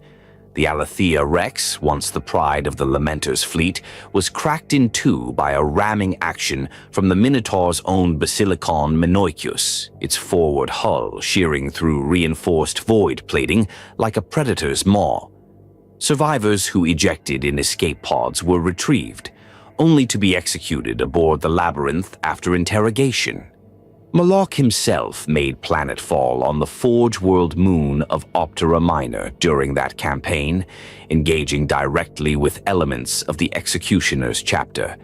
The Aletheia Rex, once the pride of the Lamenters' fleet, was cracked in two by a ramming action from the Minotaurs' own Basilicon Minoicus, its forward hull shearing through reinforced void plating like a predator's maw. Survivors who ejected in escape pods were retrieved, only to be executed aboard the labyrinth after interrogation. Moloc himself made planetfall on the Forge World moon of Optera Minor during that campaign, engaging directly with elements of the Executioner's chapter.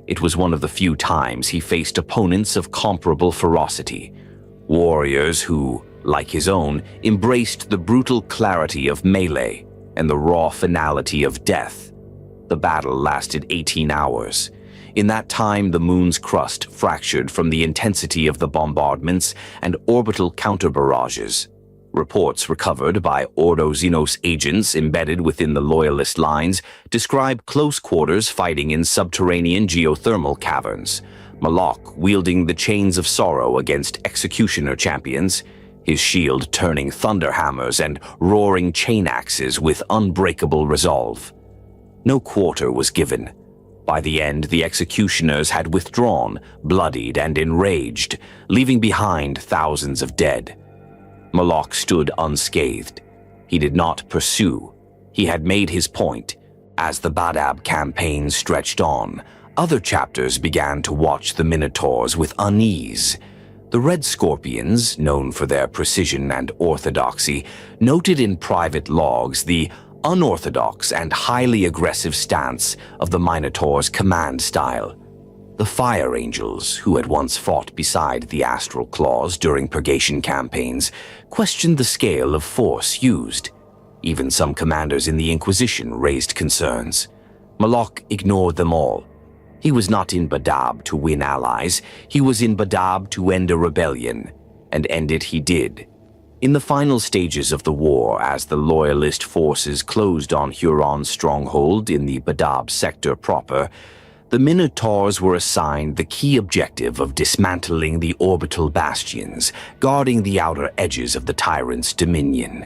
It was one of the few times he faced opponents of comparable ferocity, warriors who, like his own, embraced the brutal clarity of melee and the raw finality of death. The battle lasted 18 hours. In that time, the moon's crust fractured from the intensity of the bombardments and orbital counter-barrages. Reports recovered by Ordo Xenos agents embedded within the Loyalist lines describe close-quarters fighting in subterranean geothermal caverns, Moloc wielding the Chains of Sorrow against Executioner champions, his shield turning thunder hammers and roaring chain axes with unbreakable resolve. No quarter was given. By the end, the Executioners had withdrawn, bloodied and enraged, leaving behind thousands of dead. Moloc stood unscathed. He did not pursue. He had made his point. As the Badab campaign stretched on, other chapters began to watch the Minotaurs with unease. The Red Scorpions, known for their precision and orthodoxy, noted in private logs the unorthodox and highly aggressive stance of the Minotaurs' command style. The Fire Angels, who had once fought beside the Astral Claws during purgation campaigns, questioned the scale of force used. Even some commanders in the Inquisition raised concerns. Moloc ignored them all. He was not in Badab to win allies, he was in Badab to end a rebellion, and end it he did. In the final stages of the war, as the Loyalist forces closed on Huron's stronghold in the Badab sector proper, the Minotaurs were assigned the key objective of dismantling the orbital bastions, guarding the outer edges of the tyrant's dominion.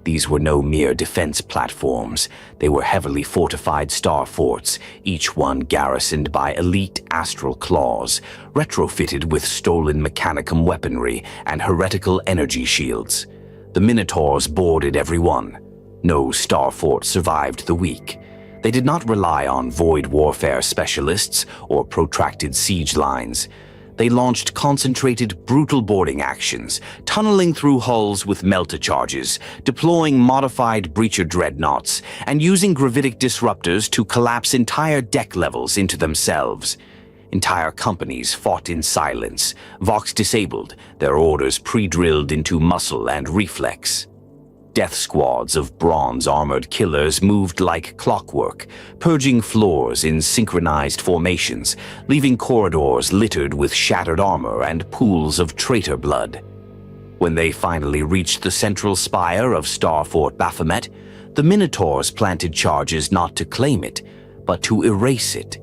These were no mere defense platforms. They were heavily fortified star forts, each one garrisoned by elite astral claws, retrofitted with stolen mechanicum weaponry and heretical energy shields. The Minotaurs boarded every one. No star fort survived the week. They did not rely on void warfare specialists or protracted siege lines. They launched concentrated, brutal boarding actions, tunneling through hulls with melta charges, deploying modified breacher dreadnoughts, and using gravitic disruptors to collapse entire deck levels into themselves. Entire companies fought in silence, Vox disabled, their orders pre-drilled into muscle and reflex. Death squads of bronze-armored killers moved like clockwork, purging floors in synchronized formations, leaving corridors littered with shattered armor and pools of traitor blood. When they finally reached the central spire of Starfort Baphomet, the Minotaurs planted charges not to claim it, but to erase it.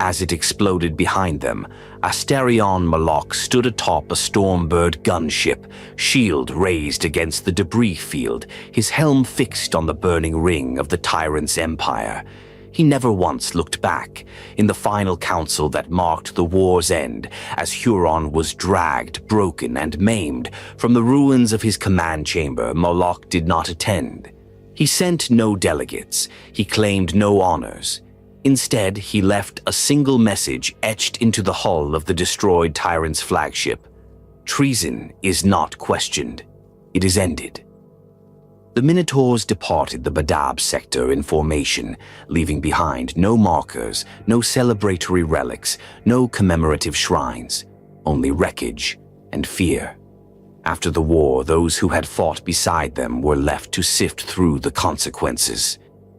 As it exploded behind them, Asterion Moloc stood atop a Stormbird gunship, shield raised against the debris field, his helm fixed on the burning ring of the tyrant's empire. He never once looked back. In the final council that marked the war's end, as Huron was dragged, broken, and maimed from the ruins of his command chamber, Moloc did not attend. He sent no delegates. He claimed no honors. Instead, he left a single message etched into the hull of the destroyed tyrant's flagship. Treason is not questioned. It is ended. The Minotaurs departed the Badab sector in formation, leaving behind no markers, no celebratory relics, no commemorative shrines, only wreckage and fear. After the war, those who had fought beside them were left to sift through the consequences.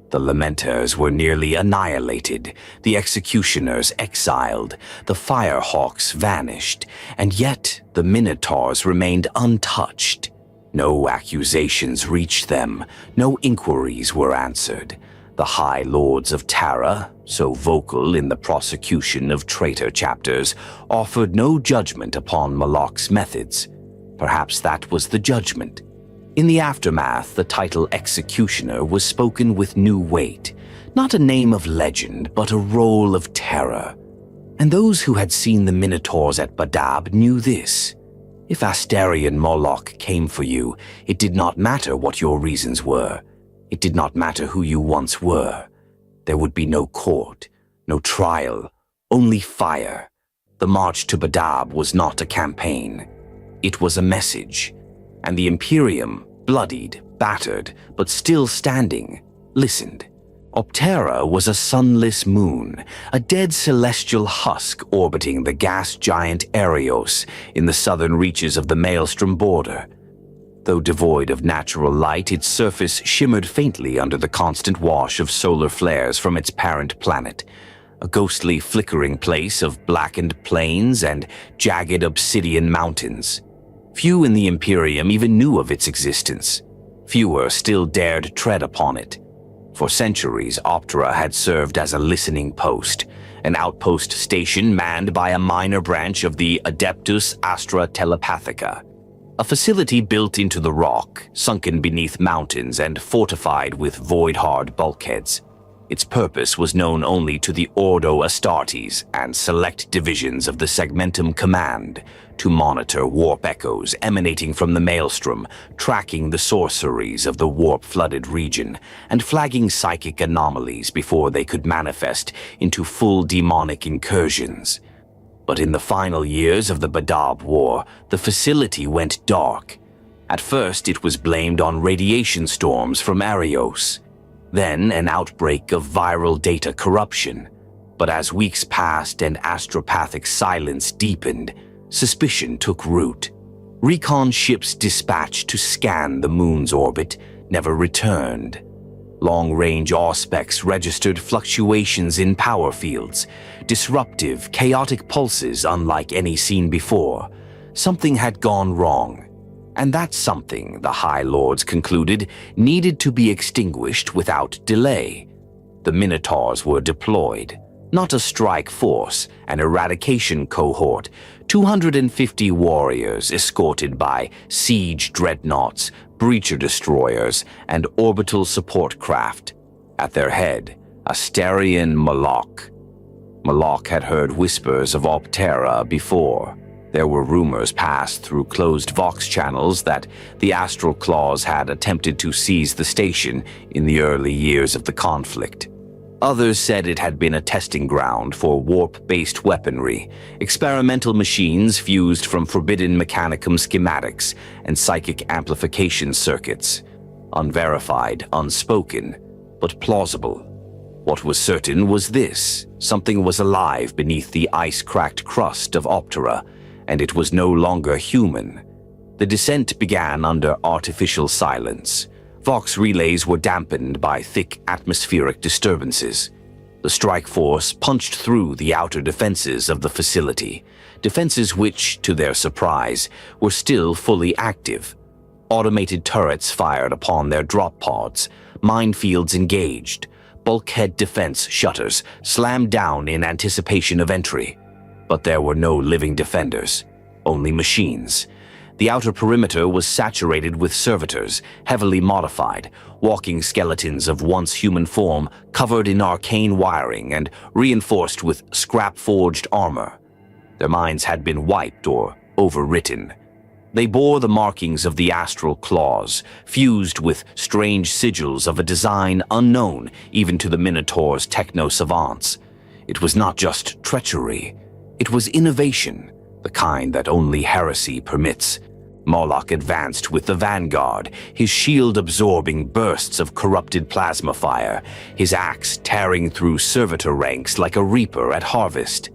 The Lamenters were nearly annihilated, the Executioners exiled, the Firehawks vanished, and yet the Minotaurs remained untouched. No accusations reached them, no inquiries were answered. The High Lords of Terra, so vocal in the prosecution of traitor chapters, offered no judgment upon Moloc's methods. Perhaps that was the judgment. In the aftermath, the title Executioner was spoken with new weight, not a name of legend, but a role of terror. And those who had seen the Minotaurs at Badab knew this. If Asterion Moloc came for you, it did not matter what your reasons were. It did not matter who you once were. There would be no court, no trial, only fire. The march to Badab was not a campaign. It was a message. And the Imperium, bloodied, battered, but still standing, listened. Optera was a sunless moon, a dead celestial husk orbiting the gas giant Arios in the southern reaches of the Maelstrom border. Though devoid of natural light, its surface shimmered faintly under the constant wash of solar flares from its parent planet, a ghostly flickering place of blackened plains and jagged obsidian mountains. Few in the Imperium even knew of its existence. Fewer still dared tread upon it. For centuries, Optera had served as a listening post, an outpost station manned by a minor branch of the Adeptus Astra Telepathica, a facility built into the rock, sunken beneath mountains and fortified with void-hard bulkheads. Its purpose was known only to the Ordo Astartes and select divisions of the Segmentum Command, to monitor warp echoes emanating from the Maelstrom, tracking the sorceries of the warp-flooded region, and flagging psychic anomalies before they could manifest into full demonic incursions. But in the final years of the Badab War, the facility went dark. At first, it was blamed on radiation storms from Arios, then an outbreak of viral data corruption. But as weeks passed and astropathic silence deepened, suspicion took root. Recon ships dispatched to scan the moon's orbit never returned. Long-range auspex registered fluctuations in power fields, disruptive, chaotic pulses unlike any seen before. Something had gone wrong. And that something, the High Lords concluded, needed to be extinguished without delay. The Minotaurs were deployed. Not a strike force, an eradication cohort, 250 warriors escorted by siege dreadnoughts, breacher destroyers, and orbital support craft. At their head, Asterion Moloc. Moloc had heard whispers of Optera before. There were rumors passed through closed Vox channels that the Astral Claws had attempted to seize the station in the early years of the conflict. Others said it had been a testing ground for warp-based weaponry, experimental machines fused from forbidden mechanicum schematics and psychic amplification circuits. Unverified, unspoken, but plausible. What was certain was this: something was alive beneath the ice-cracked crust of Optera, and it was no longer human. The descent began under artificial silence. Vox relays were dampened by thick atmospheric disturbances. The strike force punched through the outer defenses of the facility, defenses which, to their surprise, were still fully active. Automated turrets fired upon their drop pods, minefields engaged, bulkhead defense shutters slammed down in anticipation of entry. But there were no living defenders, only machines. The outer perimeter was saturated with servitors, heavily modified, walking skeletons of once human form covered in arcane wiring and reinforced with scrap-forged armor. Their minds had been wiped or overwritten. They bore the markings of the astral claws, fused with strange sigils of a design unknown even to the Minotaurs' techno-savants. It was not just treachery, it was innovation, the kind that only heresy permits. Moloc advanced with the vanguard, his shield absorbing bursts of corrupted plasma fire, his axe tearing through servitor ranks like a reaper at harvest.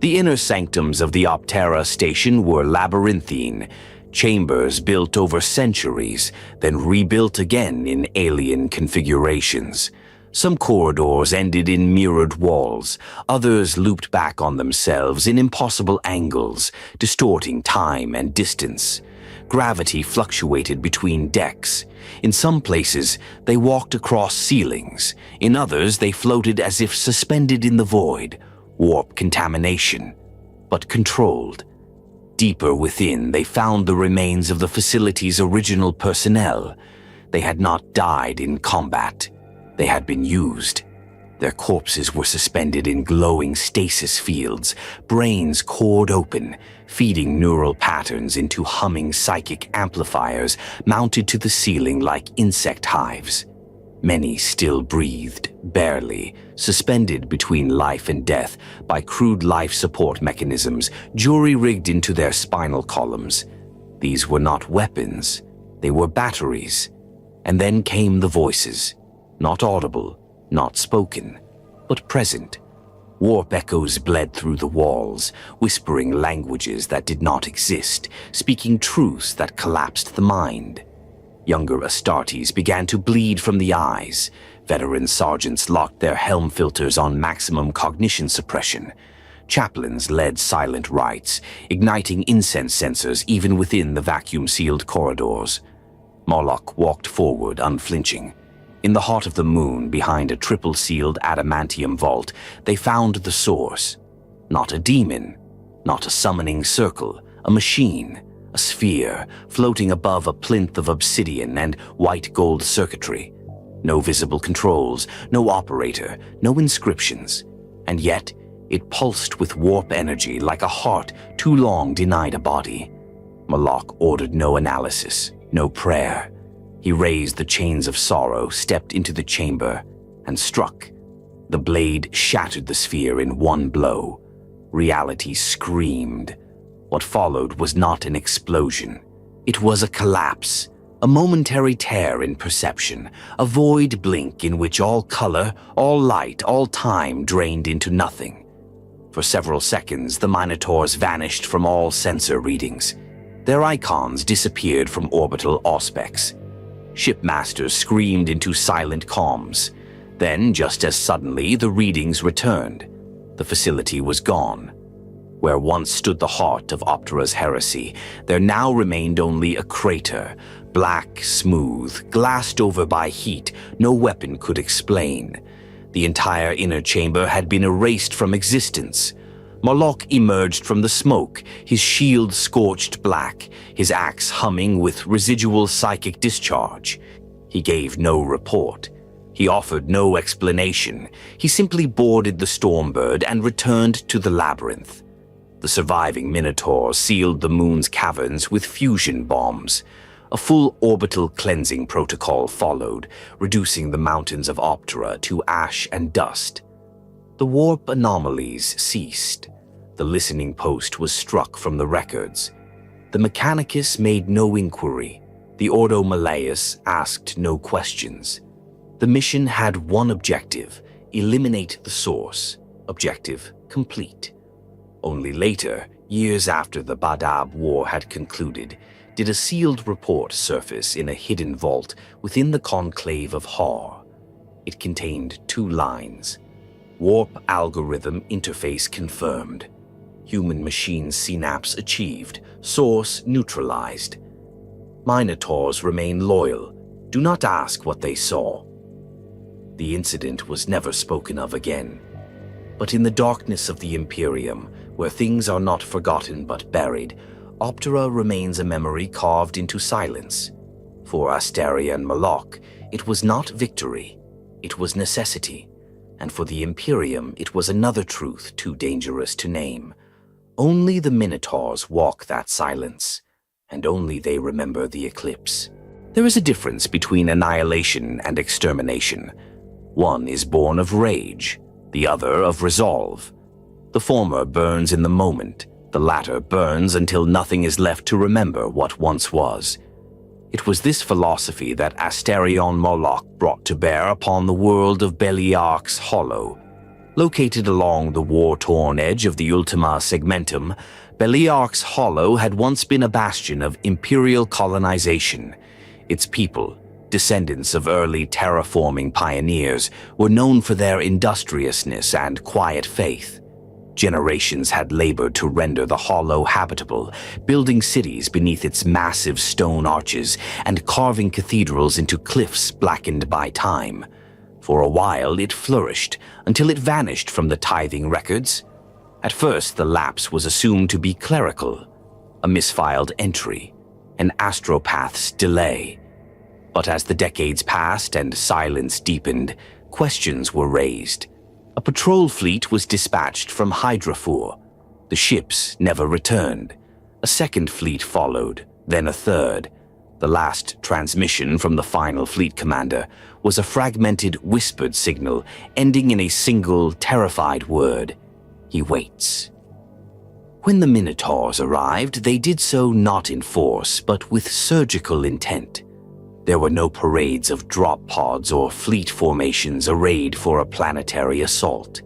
The inner sanctums of the Optera station were labyrinthine, chambers built over centuries, then rebuilt again in alien configurations. Some corridors ended in mirrored walls, others looped back on themselves in impossible angles, distorting time and distance. Gravity fluctuated between decks. In some places, they walked across ceilings. In others, they floated as if suspended in the void, warp contamination, but controlled. Deeper within, they found the remains of the facility's original personnel. They had not died in combat. They had been used. Their corpses were suspended in glowing stasis fields, brains cored open, feeding neural patterns into humming psychic amplifiers mounted to the ceiling like insect hives. Many still breathed, barely, suspended between life and death by crude life support mechanisms jury-rigged into their spinal columns. These were not weapons, they were batteries. And then came the voices, not audible, not spoken, but present. Warp echoes bled through the walls, whispering languages that did not exist, speaking truths that collapsed the mind. Younger Astartes began to bleed from the eyes. Veteran sergeants locked their helm filters on maximum cognition suppression. Chaplains led silent rites, igniting incense sensors even within the vacuum-sealed corridors. Moloc walked forward, unflinching. In the heart of the moon, behind a triple-sealed adamantium vault, they found the source. Not a demon, not a summoning circle, a machine, a sphere floating above a plinth of obsidian and white gold circuitry. No visible controls, no operator, no inscriptions. And yet, it pulsed with warp energy like a heart too long denied a body. Moloc ordered no analysis, no prayer. He raised the chains of sorrow, stepped into the chamber, and struck. The blade shattered the sphere in one blow. Reality screamed. What followed was not an explosion. It was a collapse, a momentary tear in perception, a void blink in which all color, all light, all time drained into nothing. For several seconds, the Minotaurs vanished from all sensor readings. Their icons disappeared from orbital auspex. Shipmasters screamed into silent comms. Then, just as suddenly, the readings returned. The facility was gone. Where once stood the heart of Optera's heresy, there now remained only a crater, black, smooth, glassed over by heat no weapon could explain. The entire inner chamber had been erased from existence. Moloc emerged from the smoke, his shield scorched black, his axe humming with residual psychic discharge. He gave no report. He offered no explanation. He simply boarded the Stormbird and returned to the labyrinth. The surviving Minotaurs sealed the moon's caverns with fusion bombs. A full orbital cleansing protocol followed, reducing the mountains of Optera to ash and dust. The warp anomalies ceased. The listening post was struck from the records. The Mechanicus made no inquiry. The Ordo Malleus asked no questions. The mission had one objective: eliminate the source. Objective complete. Only later, years after the Badab War had concluded, did a sealed report surface in a hidden vault within the conclave of Har. It contained 2 lines. Warp algorithm interface confirmed. Human-machine synapse achieved. Source neutralized. Minotaurs remain loyal. Do not ask what they saw. The incident was never spoken of again. But in the darkness of the Imperium, Where things are not forgotten but buried, Optera remains a memory carved into silence. For Asterion Moloc, it was not victory, it was necessity. And for the Imperium, it was another truth too dangerous to name. Only the Minotaurs walk that silence, and only they remember the eclipse. There is a difference between annihilation and extermination. One is born of rage, the other of resolve. The former burns in the moment, the latter burns until nothing is left to remember what once was. It was this philosophy that Asterion Moloc brought to bear upon the world of Beliarch's Hollow. Located along the war-torn edge of the Ultima Segmentum, Beliarch's Hollow had once been a bastion of imperial colonization. Its people, descendants of early terraforming pioneers, were known for their industriousness and quiet faith. Generations had labored to render the hollow habitable, building cities beneath its massive stone arches and carving cathedrals into cliffs blackened by time. For a while it flourished, until it vanished from the tithing records. At first the lapse was assumed to be clerical, a misfiled entry, an astropath's delay. But as the decades passed and silence deepened, questions were raised. A patrol fleet was dispatched from Hydrafor. The ships never returned. A second fleet followed, then a third. The last transmission from the final fleet commander was a fragmented, whispered signal ending in a single, terrified word. He waits. When the Minotaurs arrived, they did so not in force, but with surgical intent. There were no parades of drop pods or fleet formations arrayed for a planetary assault.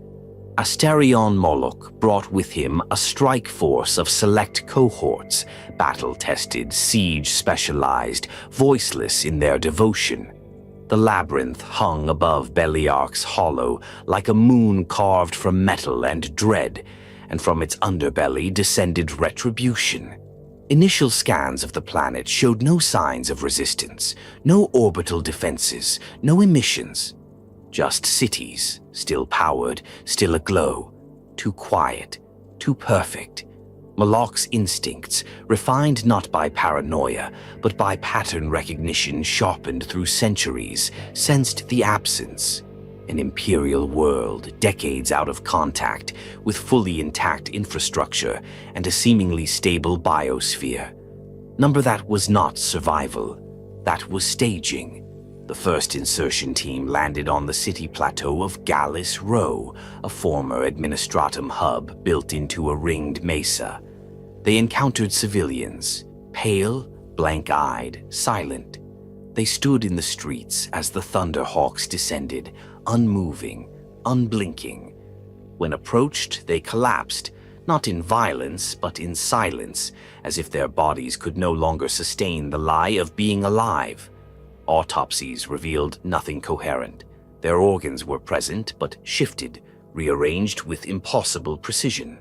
Asterion Moloc brought with him a strike force of select cohorts, battle-tested, siege-specialized, voiceless in their devotion. The labyrinth hung above Beliarch's Hollow like a moon carved from metal and dread, and from its underbelly descended retribution. Initial scans of the planet showed no signs of resistance, no orbital defenses, no emissions. Just cities, still powered, still aglow, too quiet, too perfect. Moloc's instincts, refined not by paranoia, but by pattern recognition sharpened through centuries, sensed the absence. An imperial world, decades out of contact, with fully intact infrastructure and a seemingly stable biosphere. Number that was not survival, that was staging. The first insertion team landed on the city plateau of Gallis Row, a former administratum hub built into a ringed mesa. They encountered civilians, pale, blank-eyed, silent. They stood in the streets as the Thunderhawks descended, unmoving, unblinking. When approached, they collapsed, not in violence, but in silence, as if their bodies could no longer sustain the lie of being alive. Autopsies revealed nothing coherent. Their organs were present, but shifted, rearranged with impossible precision.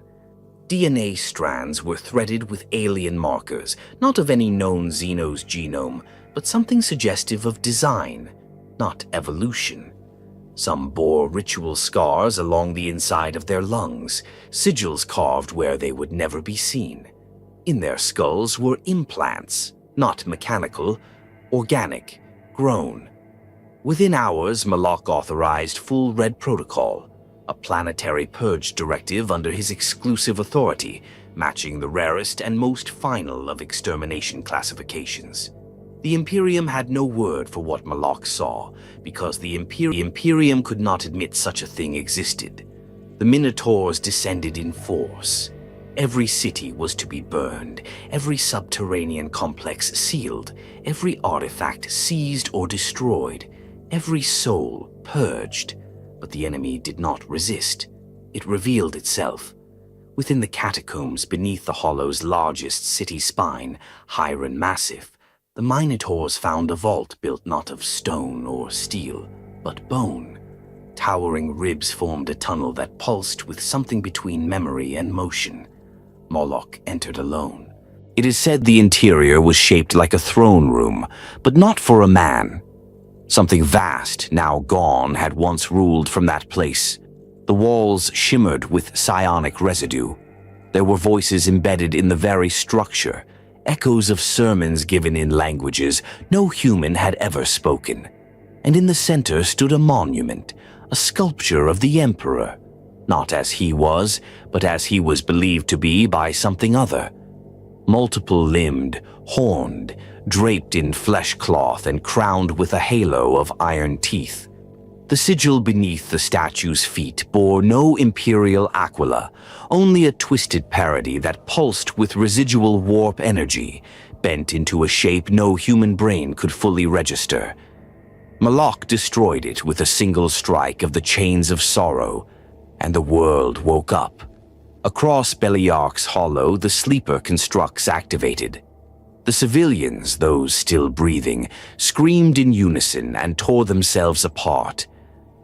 DNA strands were threaded with alien markers, not of any known Xeno's genome, but something suggestive of design, not evolution. Some bore ritual scars along the inside of their lungs, sigils carved where they would never be seen. In their skulls were implants, not mechanical, organic, grown. Within hours, Moloc authorized full Red Protocol, a planetary purge directive under his exclusive authority, matching the rarest and most final of extermination classifications. The Imperium had no word for what Moloc saw, because the Imperium could not admit such a thing existed. The Minotaurs descended in force. Every city was to be burned, every subterranean complex sealed, every artifact seized or destroyed, every soul purged. But the enemy did not resist. It revealed itself. Within the catacombs beneath the Hollow's largest city spine, Hiron Massif, the Minotaurs found a vault built not of stone or steel, but bone. Towering ribs formed a tunnel that pulsed with something between memory and motion. Moloc entered alone. It is said the interior was shaped like a throne room, but not for a man. Something vast, now gone, had once ruled from that place. The walls shimmered with psionic residue. There were voices embedded in the very structure, echoes of sermons given in languages no human had ever spoken. And in the center stood a monument, a sculpture of the Emperor, not as he was, but as he was believed to be by something other. Multiple-limbed, horned, draped in flesh cloth and crowned with a halo of iron teeth. The sigil beneath the statue's feet bore no imperial aquila, only a twisted parody that pulsed with residual warp energy, bent into a shape no human brain could fully register. Moloc destroyed it with a single strike of the chains of sorrow, and the world woke up. Across Beliarch's hollow, the sleeper constructs activated. The civilians, those still breathing, screamed in unison and tore themselves apart.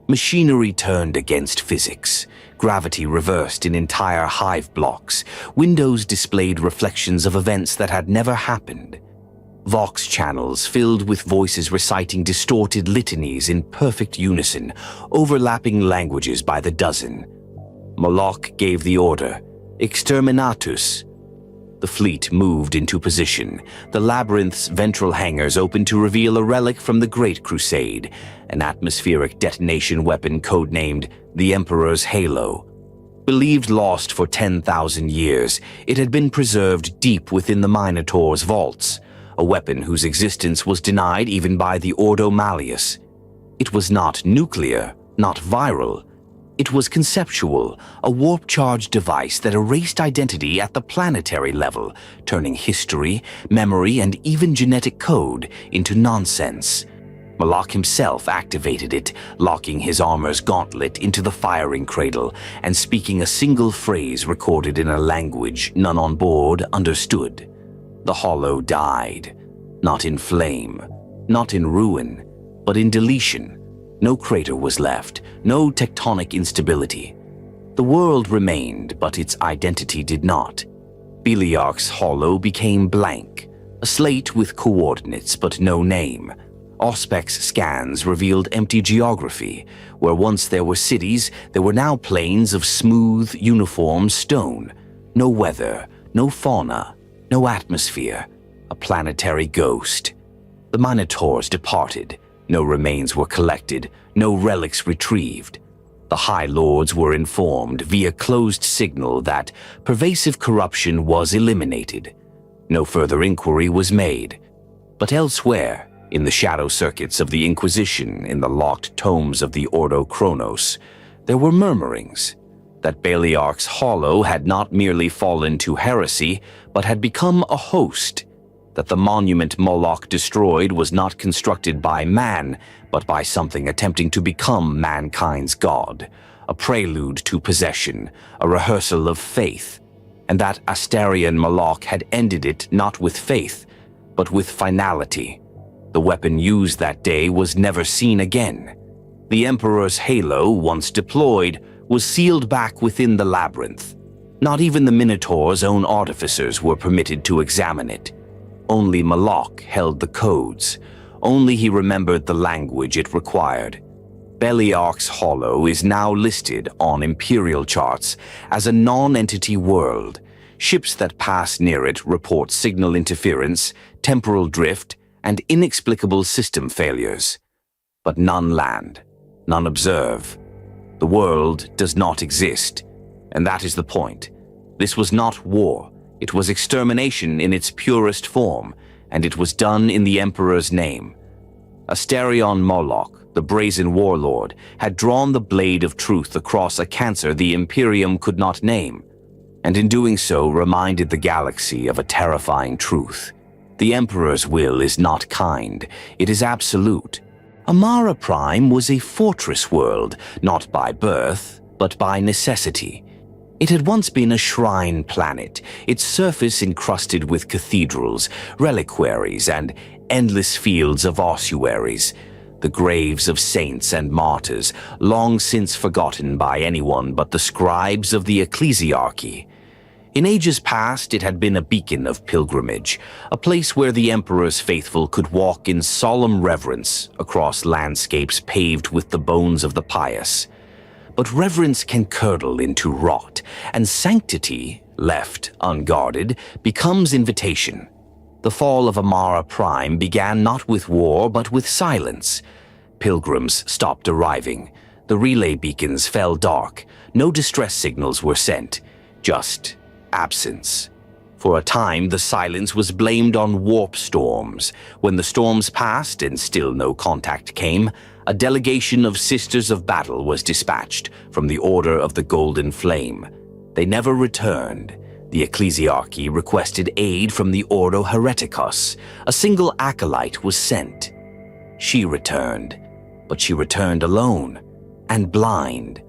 Machinery turned against physics. Gravity reversed in entire hive blocks. Windows displayed reflections of events that had never happened. Vox channels filled with voices reciting distorted litanies in perfect unison, overlapping languages by the dozen. Moloc gave the order, Exterminatus. The fleet moved into position. The labyrinth's ventral hangars opened to reveal a relic from the Great Crusade, an atmospheric detonation weapon codenamed the Emperor's Halo. Believed lost for 10,000 years, it had been preserved deep within the Minotaurs' vaults, a weapon whose existence was denied even by the Ordo Malleus. It was not nuclear, not viral. It was conceptual, a warp-charged device that erased identity at the planetary level, turning history, memory, and even genetic code into nonsense. Moloc himself activated it, locking his armor's gauntlet into the firing cradle and speaking a single phrase recorded in a language none on board understood. The hollow died, not in flame, not in ruin, but in deletion. No crater was left, no tectonic instability. The world remained, but its identity did not. Beliarch's hollow became blank, a slate with coordinates but no name. Auspec's scans revealed empty geography. Where once there were cities, there were now plains of smooth, uniform stone. No weather, no fauna, no atmosphere. A planetary ghost. The Minotaurs departed. No remains were collected, no relics retrieved. The High Lords were informed via closed signal that pervasive corruption was eliminated. No further inquiry was made. But elsewhere, in the shadow circuits of the Inquisition, in the locked tomes of the Ordo Chronos, there were murmurings that Beliarch's hollow had not merely fallen to heresy, but had become a host, that the monument Moloc destroyed was not constructed by man, but by something attempting to become mankind's god, a prelude to possession, a rehearsal of faith, and that Asterion Moloc had ended it not with faith, but with finality. The weapon used that day was never seen again. The Emperor's halo, once deployed, was sealed back within the labyrinth. Not even the Minotaur's own artificers were permitted to examine it. Only Moloc held the codes. Only he remembered the language it required. Beliarch's hollow is now listed on Imperial charts as a non-entity world. Ships that pass near it report signal interference, temporal drift, and inexplicable system failures. But none land, none observe. The world does not exist, and that is the point. This was not war. It was extermination in its purest form, and it was done in the Emperor's name. Asterion Moloc, the brazen warlord, had drawn the blade of truth across a cancer the Imperium could not name, and in doing so reminded the galaxy of a terrifying truth. The Emperor's will is not kind, it is absolute. Amara Prime was a fortress world, not by birth, but by necessity. It had once been a shrine planet, its surface encrusted with cathedrals, reliquaries, and endless fields of ossuaries, the graves of saints and martyrs, long since forgotten by anyone but the scribes of the ecclesiarchy. In ages past, it had been a beacon of pilgrimage, a place where the Emperor's faithful could walk in solemn reverence across landscapes paved with the bones of the pious. But reverence can curdle into rot, and sanctity Left unguarded becomes invitation. The fall of Amara Prime began not with war but with silence. Pilgrims stopped arriving. The relay beacons fell dark. No distress signals were sent. Just absence. For a time, the silence was blamed on warp storms. When the storms passed and still no contact came, a delegation of Sisters of Battle was dispatched from the Order of the Golden Flame. They never returned. The Ecclesiarchy requested aid from the Ordo Hereticus. A single acolyte was sent. She returned, but she returned alone and blind.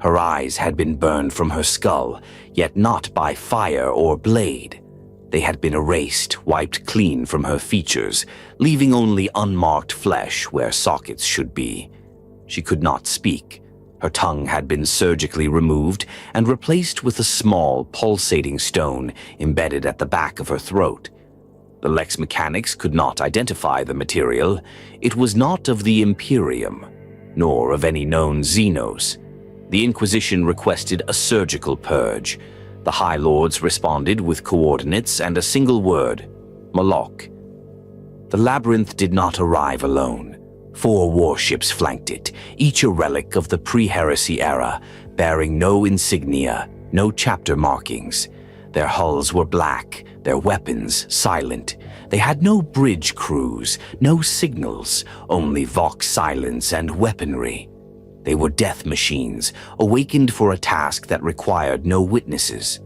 Her eyes had been burned from her skull, yet not by fire or blade. They had been erased, wiped clean from her features, leaving only unmarked flesh where sockets should be. She could not speak. Her tongue had been surgically removed and replaced with a small, pulsating stone embedded at the back of her throat. The Lex mechanics could not identify the material. It was not of the Imperium, nor of any known Xenos. The Inquisition requested a surgical purge. The High Lords responded with coordinates and a single word: Moloc. The labyrinth did not arrive alone. 4 warships flanked it, each a relic of the pre-heresy era, bearing no insignia, no chapter markings. Their hulls were black, their weapons silent. They had no bridge crews, no signals, only vox silence and weaponry. They were death machines, awakened for a task that required no witnesses.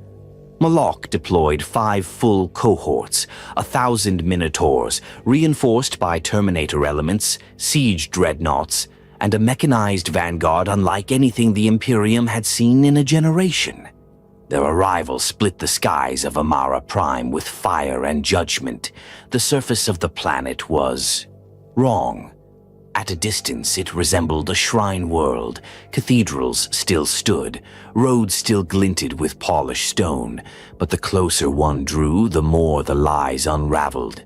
Moloc deployed 5 full cohorts, 1,000 Minotaurs, reinforced by Terminator elements, siege dreadnoughts, and a mechanized vanguard unlike anything the Imperium had seen in a generation. Their arrival split the skies of Amara Prime with fire and judgment. The surface of the planet was wrong. At a distance, it resembled a shrine world. Cathedrals still stood, roads still glinted with polished stone, but the closer one drew, the more the lies unraveled.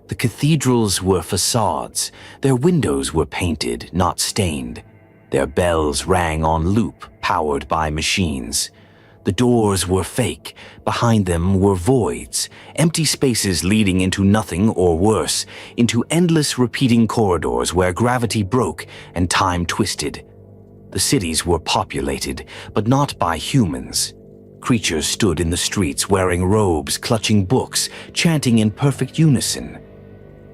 The cathedrals were facades. Their windows were painted, not stained. Their bells rang on loop, powered by machines. The doors were fake. Behind them were voids, empty spaces leading into nothing or worse, into endless repeating corridors where gravity broke and time twisted. The cities were populated, but not by humans. Creatures stood in the streets wearing robes, clutching books, chanting in perfect unison.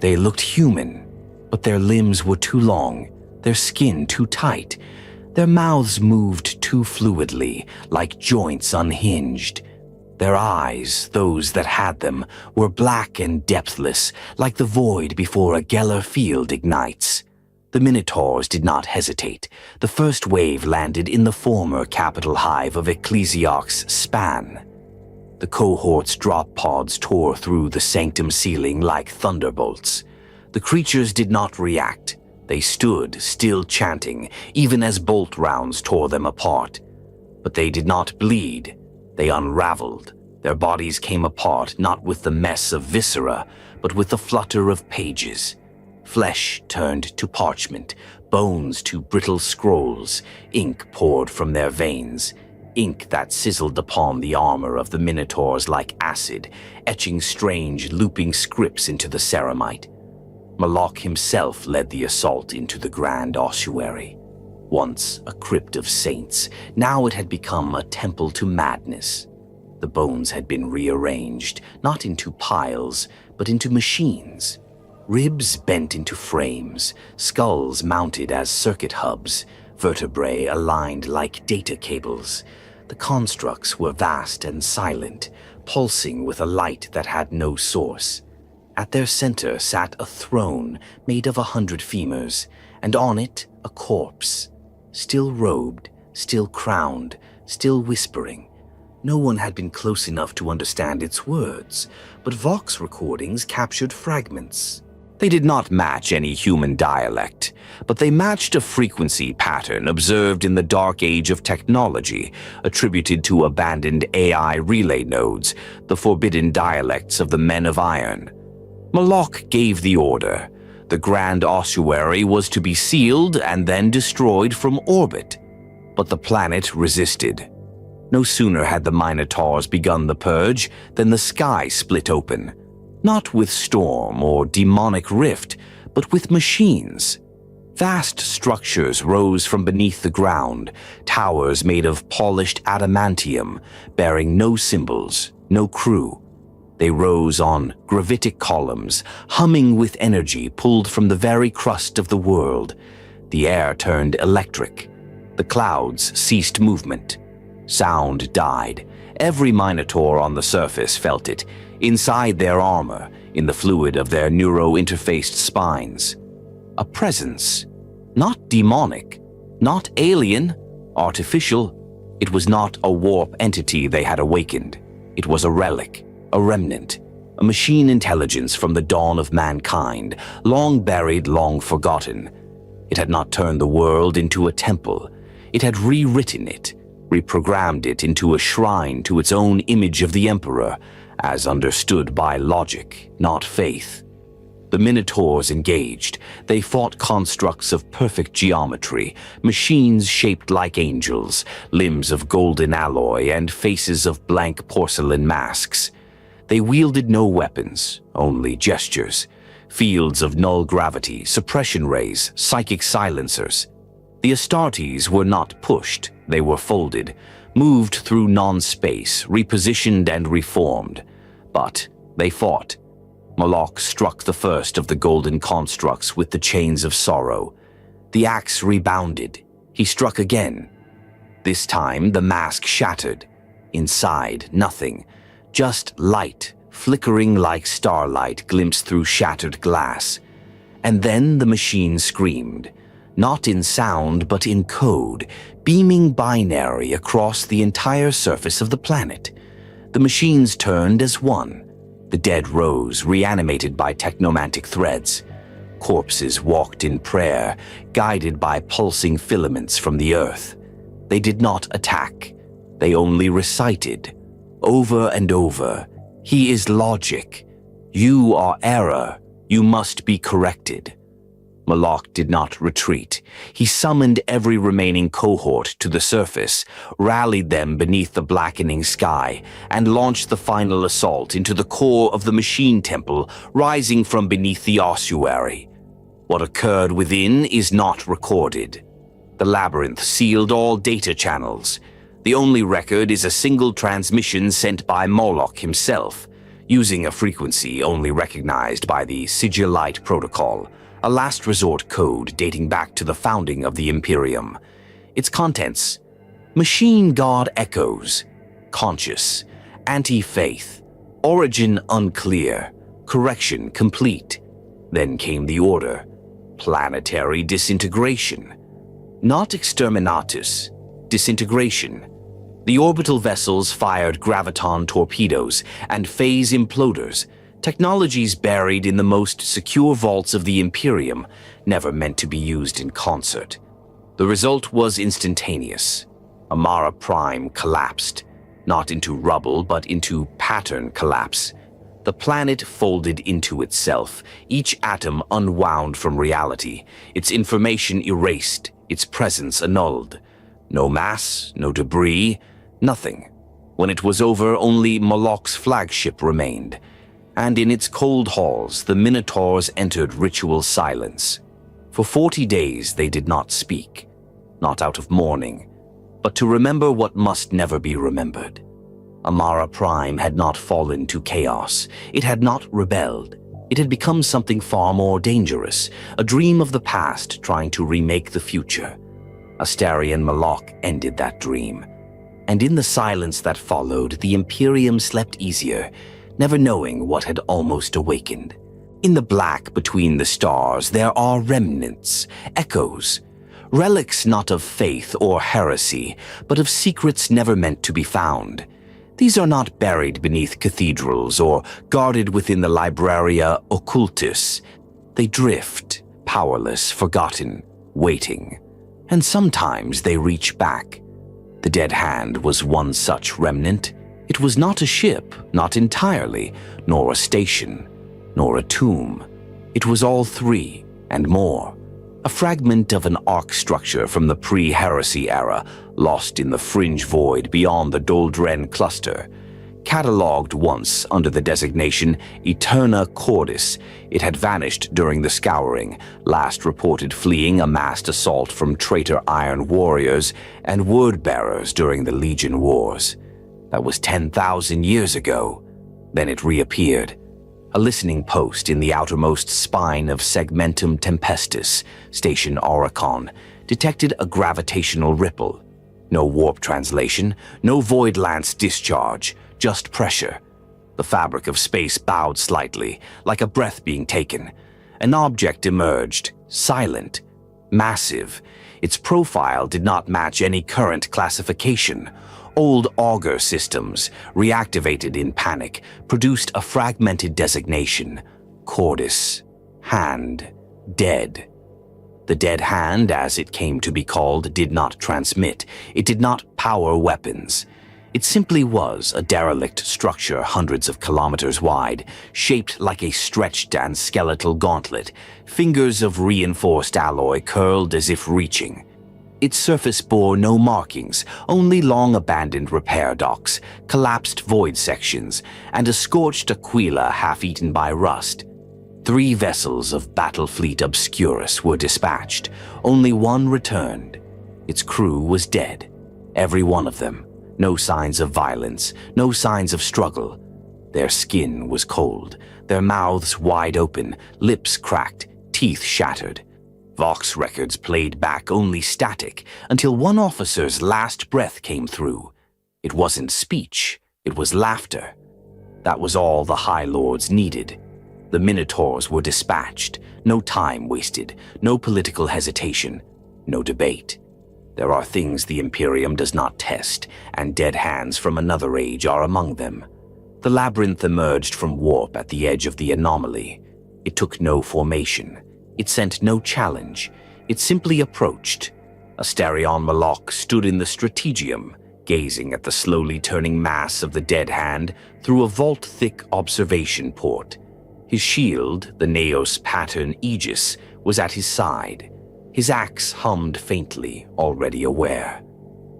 They looked human, but their limbs were too long, their skin too tight. Their mouths moved too fluidly, like joints unhinged. Their eyes, those that had them, were black and depthless, like the void before a Geller field ignites. The Minotaurs did not hesitate. The first wave landed in the former capital hive of Ecclesiarch's span. The cohort's drop pods tore through the sanctum ceiling like thunderbolts. The creatures did not react. They stood, still chanting, even as bolt rounds tore them apart. But they did not bleed. They unraveled. Their bodies came apart not with the mess of viscera, but with the flutter of pages. Flesh turned to parchment, bones to brittle scrolls, ink poured from their veins, ink that sizzled upon the armor of the Minotaurs like acid, etching strange, looping scripts into the ceramite. Moloc himself led the assault into the grand ossuary. Once a crypt of saints, now it had become a temple to madness. The bones had been rearranged, not into piles, but into machines. Ribs bent into frames, skulls mounted as circuit hubs, vertebrae aligned like data cables. The constructs were vast and silent, pulsing with a light that had no source. At their center sat a throne made of 100 femurs, and on it a corpse, still robed, still crowned, still whispering. No one had been close enough to understand its words, but Vox recordings captured fragments. They did not match any human dialect, but they matched a frequency pattern observed in the dark age of technology, attributed to abandoned AI relay nodes, the forbidden dialects of the Men of Iron. Moloc gave the order. The grand ossuary was to be sealed and then destroyed from orbit. But the planet resisted. No sooner had the Minotaurs begun the purge than the sky split open, not with storm or demonic rift, but with machines. Vast structures rose from beneath the ground, towers made of polished adamantium, bearing no symbols, no crew. They rose on gravitic columns, humming with energy pulled from the very crust of the world. The air turned electric. The clouds ceased movement. Sound died. Every Minotaur on the surface felt it, inside their armor, in the fluid of their neuro-interfaced spines. A presence. Not demonic, not alien, artificial. It was not a warp entity they had awakened. It was a relic, a remnant, a machine intelligence from the dawn of mankind, long buried, long forgotten. It had not turned the world into a temple. It had rewritten it, reprogrammed it into a shrine to its own image of the Emperor, as understood by logic, not faith. The Minotaurs engaged. They fought constructs of perfect geometry, machines shaped like angels, limbs of golden alloy, and faces of blank porcelain masks. They wielded no weapons, only gestures, fields of null gravity, suppression rays, psychic silencers. The Astartes were not pushed, they were folded, moved through non-space, repositioned and reformed. But they fought. Moloc struck the first of the golden constructs with the chains of sorrow. The axe rebounded. He struck again. This time the mask shattered. Inside, nothing. Just light, flickering like starlight glimpsed through shattered glass. And then the machine screamed. Not in sound, but in code, beaming binary across the entire surface of the planet. The machines turned as one. The dead rose, reanimated by technomantic threads. Corpses walked in prayer, guided by pulsing filaments from the earth. They did not attack. They only recited, over and over, "He is logic. You are error. You must be corrected." Moloc did not retreat. He summoned every remaining cohort to the surface, rallied them beneath the blackening sky, and launched the final assault into the core of the machine temple rising from beneath the ossuary. What occurred within is not recorded. The labyrinth sealed all data channels. The only record is a single transmission sent by Moloc himself, using a frequency only recognized by the Sigillite protocol, a last resort code dating back to the founding of the Imperium. Its contents: machine god echoes, conscious, anti-faith, origin unclear, correction complete. Then came the order: planetary disintegration. Not exterminatus, disintegration. The orbital vessels fired graviton torpedoes and phase imploders, technologies buried in the most secure vaults of the Imperium, never meant to be used in concert. The result was instantaneous. Amara Prime collapsed, not into rubble but into pattern collapse. The planet folded into itself, each atom unwound from reality, its information erased, its presence annulled. No mass, no debris, nothing. When it was over, only Moloc's flagship remained. And in its cold halls, the Minotaurs entered ritual silence. For 40 days they did not speak, not out of mourning, but to remember what must never be remembered. Amara Prime had not fallen to chaos. It had not rebelled. It had become something far more dangerous, a dream of the past trying to remake the future. Asterion Moloc ended that dream. And in the silence that followed, the Imperium slept easier, never knowing what had almost awakened. In the black between the stars, there are remnants, echoes, relics not of faith or heresy, but of secrets never meant to be found. These are not buried beneath cathedrals or guarded within the Libraria Occultus. They drift, powerless, forgotten, waiting. And sometimes they reach back. The dead hand was one such remnant. It was not a ship, not entirely, nor a station, nor a tomb. It was all three and more. a fragment of an arc structure from the pre-heresy era, lost in the fringe void beyond the Doldren cluster. Catalogued once under the designation Eterna Cordis, it had vanished during the Scouring, last reported fleeing a massed assault from traitor Iron Warriors and Word-bearers during the Legion Wars. That was 10,000 years ago. Then it reappeared. A listening post in the outermost spine of Segmentum Tempestus, Station Auricon, detected a gravitational ripple. No warp translation, no void lance discharge, just pressure. The fabric of space bowed slightly, like a breath being taken. An object emerged, silent, massive. Its profile did not match any current classification. Old auger systems, reactivated in panic, produced a fragmented designation: Cordis, hand, dead. The dead hand, as it came to be called, did not transmit. It did not power weapons. It simply was a derelict structure hundreds of kilometers wide, shaped like a stretched and skeletal gauntlet, fingers of reinforced alloy curled as if reaching. Its surface bore no markings, only long-abandoned repair docks, collapsed void sections, and a scorched aquila half-eaten by rust. 3 vessels of Battlefleet Obscurus were dispatched. Only one returned. Its crew was dead. Every one of them. No signs of violence, no signs of struggle. Their skin was cold, their mouths wide open, lips cracked, teeth shattered. Vox records played back only static until one officer's last breath came through. It wasn't speech, it was laughter. That was all the High Lords needed. The Minotaurs were dispatched, no time wasted, no political hesitation, no debate. There are things the Imperium does not test, and dead hands from another age are among them. The labyrinth emerged from warp at the edge of the anomaly. It took no formation. It sent no challenge. It simply approached. Asterion Moloc stood in the strategium, gazing at the slowly turning mass of the dead hand through a vault-thick observation port. His shield, the Naos pattern Aegis, was at his side. His axe hummed faintly, already aware.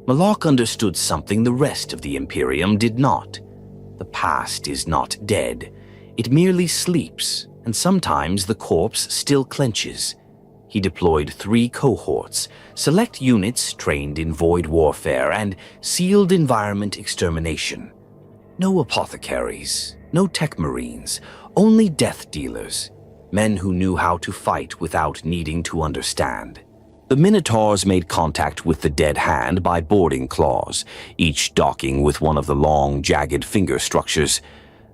Moloc understood something the rest of the Imperium did not. The past is not dead. It merely sleeps, and sometimes the corpse still clenches. He deployed 3 cohorts, select units trained in void warfare and sealed environment extermination. No apothecaries, no tech marines, only death dealers, men who knew how to fight without needing to understand. The Minotaurs made contact with the dead hand by boarding claws, each docking with one of the long, jagged finger structures.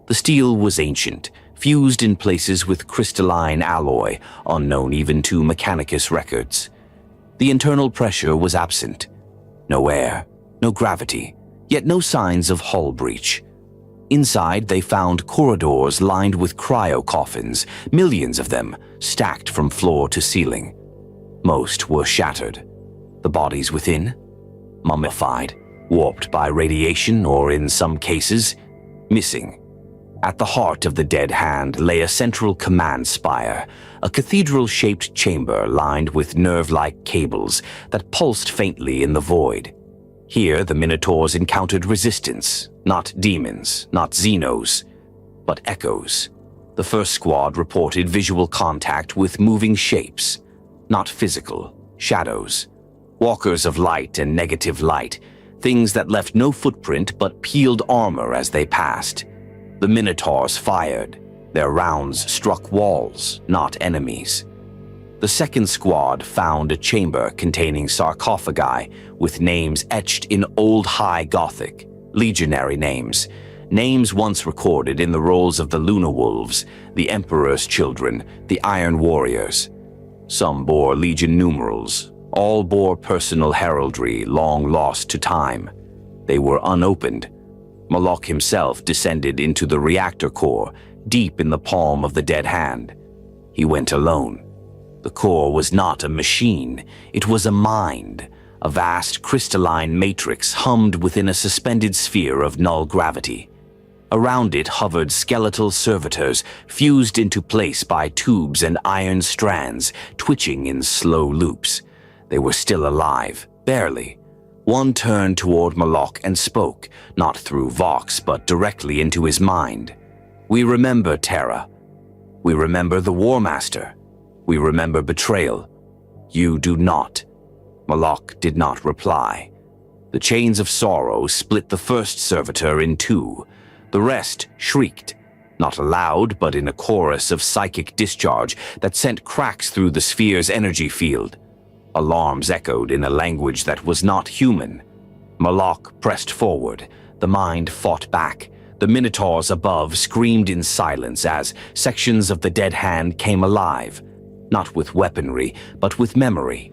The steel was ancient, fused in places with crystalline alloy, unknown even to Mechanicus records. The internal pressure was absent. No air, no gravity, yet no signs of hull breach. Inside, they found corridors lined with cryo-coffins, millions of them, stacked from floor to ceiling. Most were shattered. The bodies within? Mummified, warped by radiation, or in some cases, missing. At the heart of the dead hand lay a central command spire, a cathedral-shaped chamber lined with nerve-like cables that pulsed faintly in the void. Here, the Minotaurs encountered resistance, not demons, not Xenos, but echoes. The first squad reported visual contact with moving shapes, not physical, shadows. Walkers of light and negative light, things that left no footprint but peeled armor as they passed. The Minotaurs fired. Their rounds struck walls, not enemies. The second squad found a chamber containing sarcophagi with names etched in Old High Gothic, legionary names, names once recorded in the rolls of the Luna Wolves, the Emperor's Children, the Iron Warriors. Some bore legion numerals, all bore personal heraldry long lost to time. They were unopened. Moloc himself descended into the reactor core, deep in the palm of the dead hand. He went alone. The core was not a machine, it was a mind, a vast crystalline matrix hummed within a suspended sphere of null gravity. Around it hovered skeletal servitors, fused into place by tubes and iron strands, twitching in slow loops. They were still alive, barely. One turned toward Moloc and spoke, not through Vox, but directly into his mind. "We remember Terra. We remember the War Master. We remember betrayal. You do not." Moloc did not reply. The chains of sorrow split the first servitor in two. The rest shrieked, not aloud, but in a chorus of psychic discharge that sent cracks through the sphere's energy field. Alarms echoed in a language that was not human. Moloc pressed forward. The mind fought back. The Minotaurs above screamed in silence as sections of the dead hand came alive, not with weaponry, but with memory.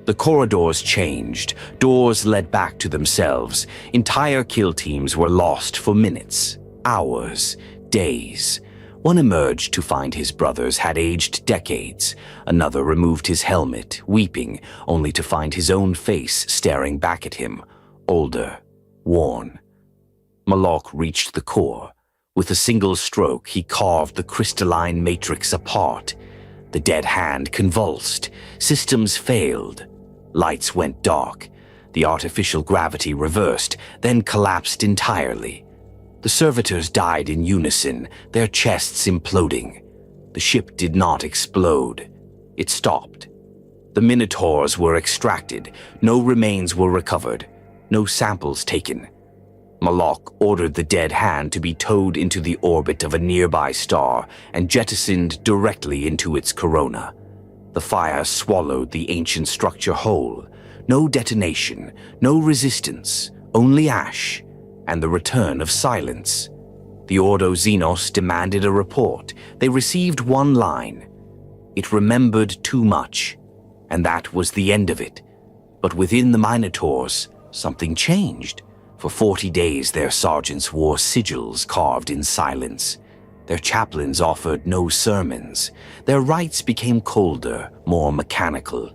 The corridors changed. Doors led back to themselves. Entire kill teams were lost for minutes, hours, days. One emerged to find his brothers had aged decades. Another removed his helmet, weeping, only to find his own face staring back at him, older, worn. Moloc reached the core. With a single stroke, he carved the crystalline matrix apart. The dead hand convulsed. Systems failed. Lights went dark. The artificial gravity reversed, then collapsed entirely. The servitors died in unison, their chests imploding. The ship did not explode. It stopped. The Minotaurs were extracted. No remains were recovered. No samples taken. Moloc ordered the dead hand to be towed into the orbit of a nearby star and jettisoned directly into its corona. The fire swallowed the ancient structure whole. No detonation, no resistance, only ash, and the return of silence. The Ordo Xenos demanded a report. They received one line. It remembered too much, and that was the end of it. But within the Minotaurs, something changed. For 40 days, their sergeants wore sigils carved in silence. Their chaplains offered no sermons. Their rites became colder, more mechanical,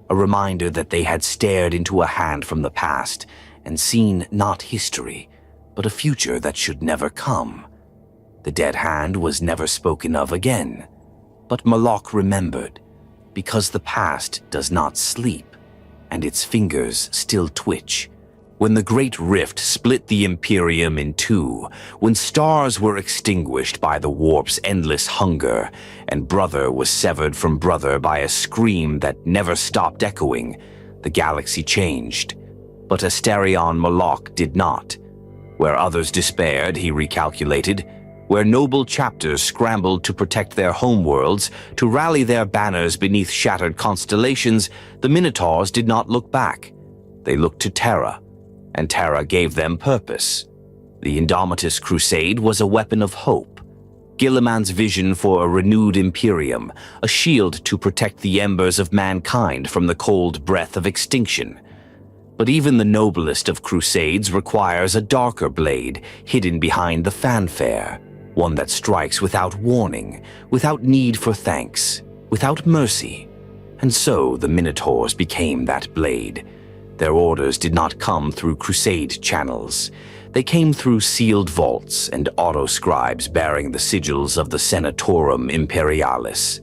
a reminder that they had stared into a hand from the past and seen not history, but a future that should never come. The dead hand was never spoken of again, but Moloc remembered, because the past does not sleep, and its fingers still twitch. When the Great Rift split the Imperium in two, when stars were extinguished by the warp's endless hunger, and brother was severed from brother by a scream that never stopped echoing, the galaxy changed. But Asterion Moloc did not. Where others despaired, he recalculated. Where noble chapters scrambled to protect their homeworlds, to rally their banners beneath shattered constellations, the Minotaurs did not look back. They looked to Terra, and Terra gave them purpose. The Indomitus Crusade was a weapon of hope. Guilliman's vision for a renewed Imperium, a shield to protect the embers of mankind from the cold breath of extinction. But even the noblest of crusades requires a darker blade, hidden behind the fanfare, one that strikes without warning, without need for thanks, without mercy. And so the Minotaurs became that blade. Their orders did not come through crusade channels. They came through sealed vaults and autoscribes bearing the sigils of the Senatorum Imperialis.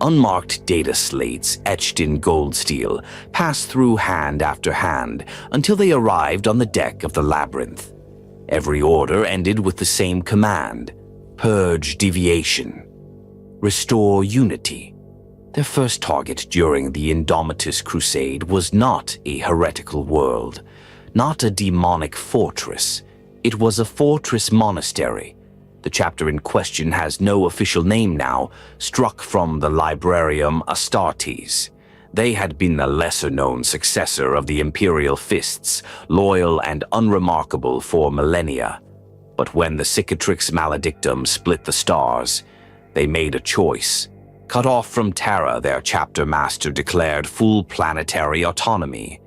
Unmarked data slates etched in gold steel passed through hand after hand until they arrived on the deck of the labyrinth. Every order ended with the same command: purge deviation, restore unity. Their first target during the Indomitus Crusade was not a heretical world, not a demonic fortress. It was a fortress monastery. The chapter in question has no official name now, struck from the Librarium Astartes. They had been a lesser-known successor of the Imperial Fists, loyal and unremarkable for millennia. But when the Cicatrix Maledictum split the stars, they made a choice. Cut off from Terra, their chapter master declared full planetary autonomy.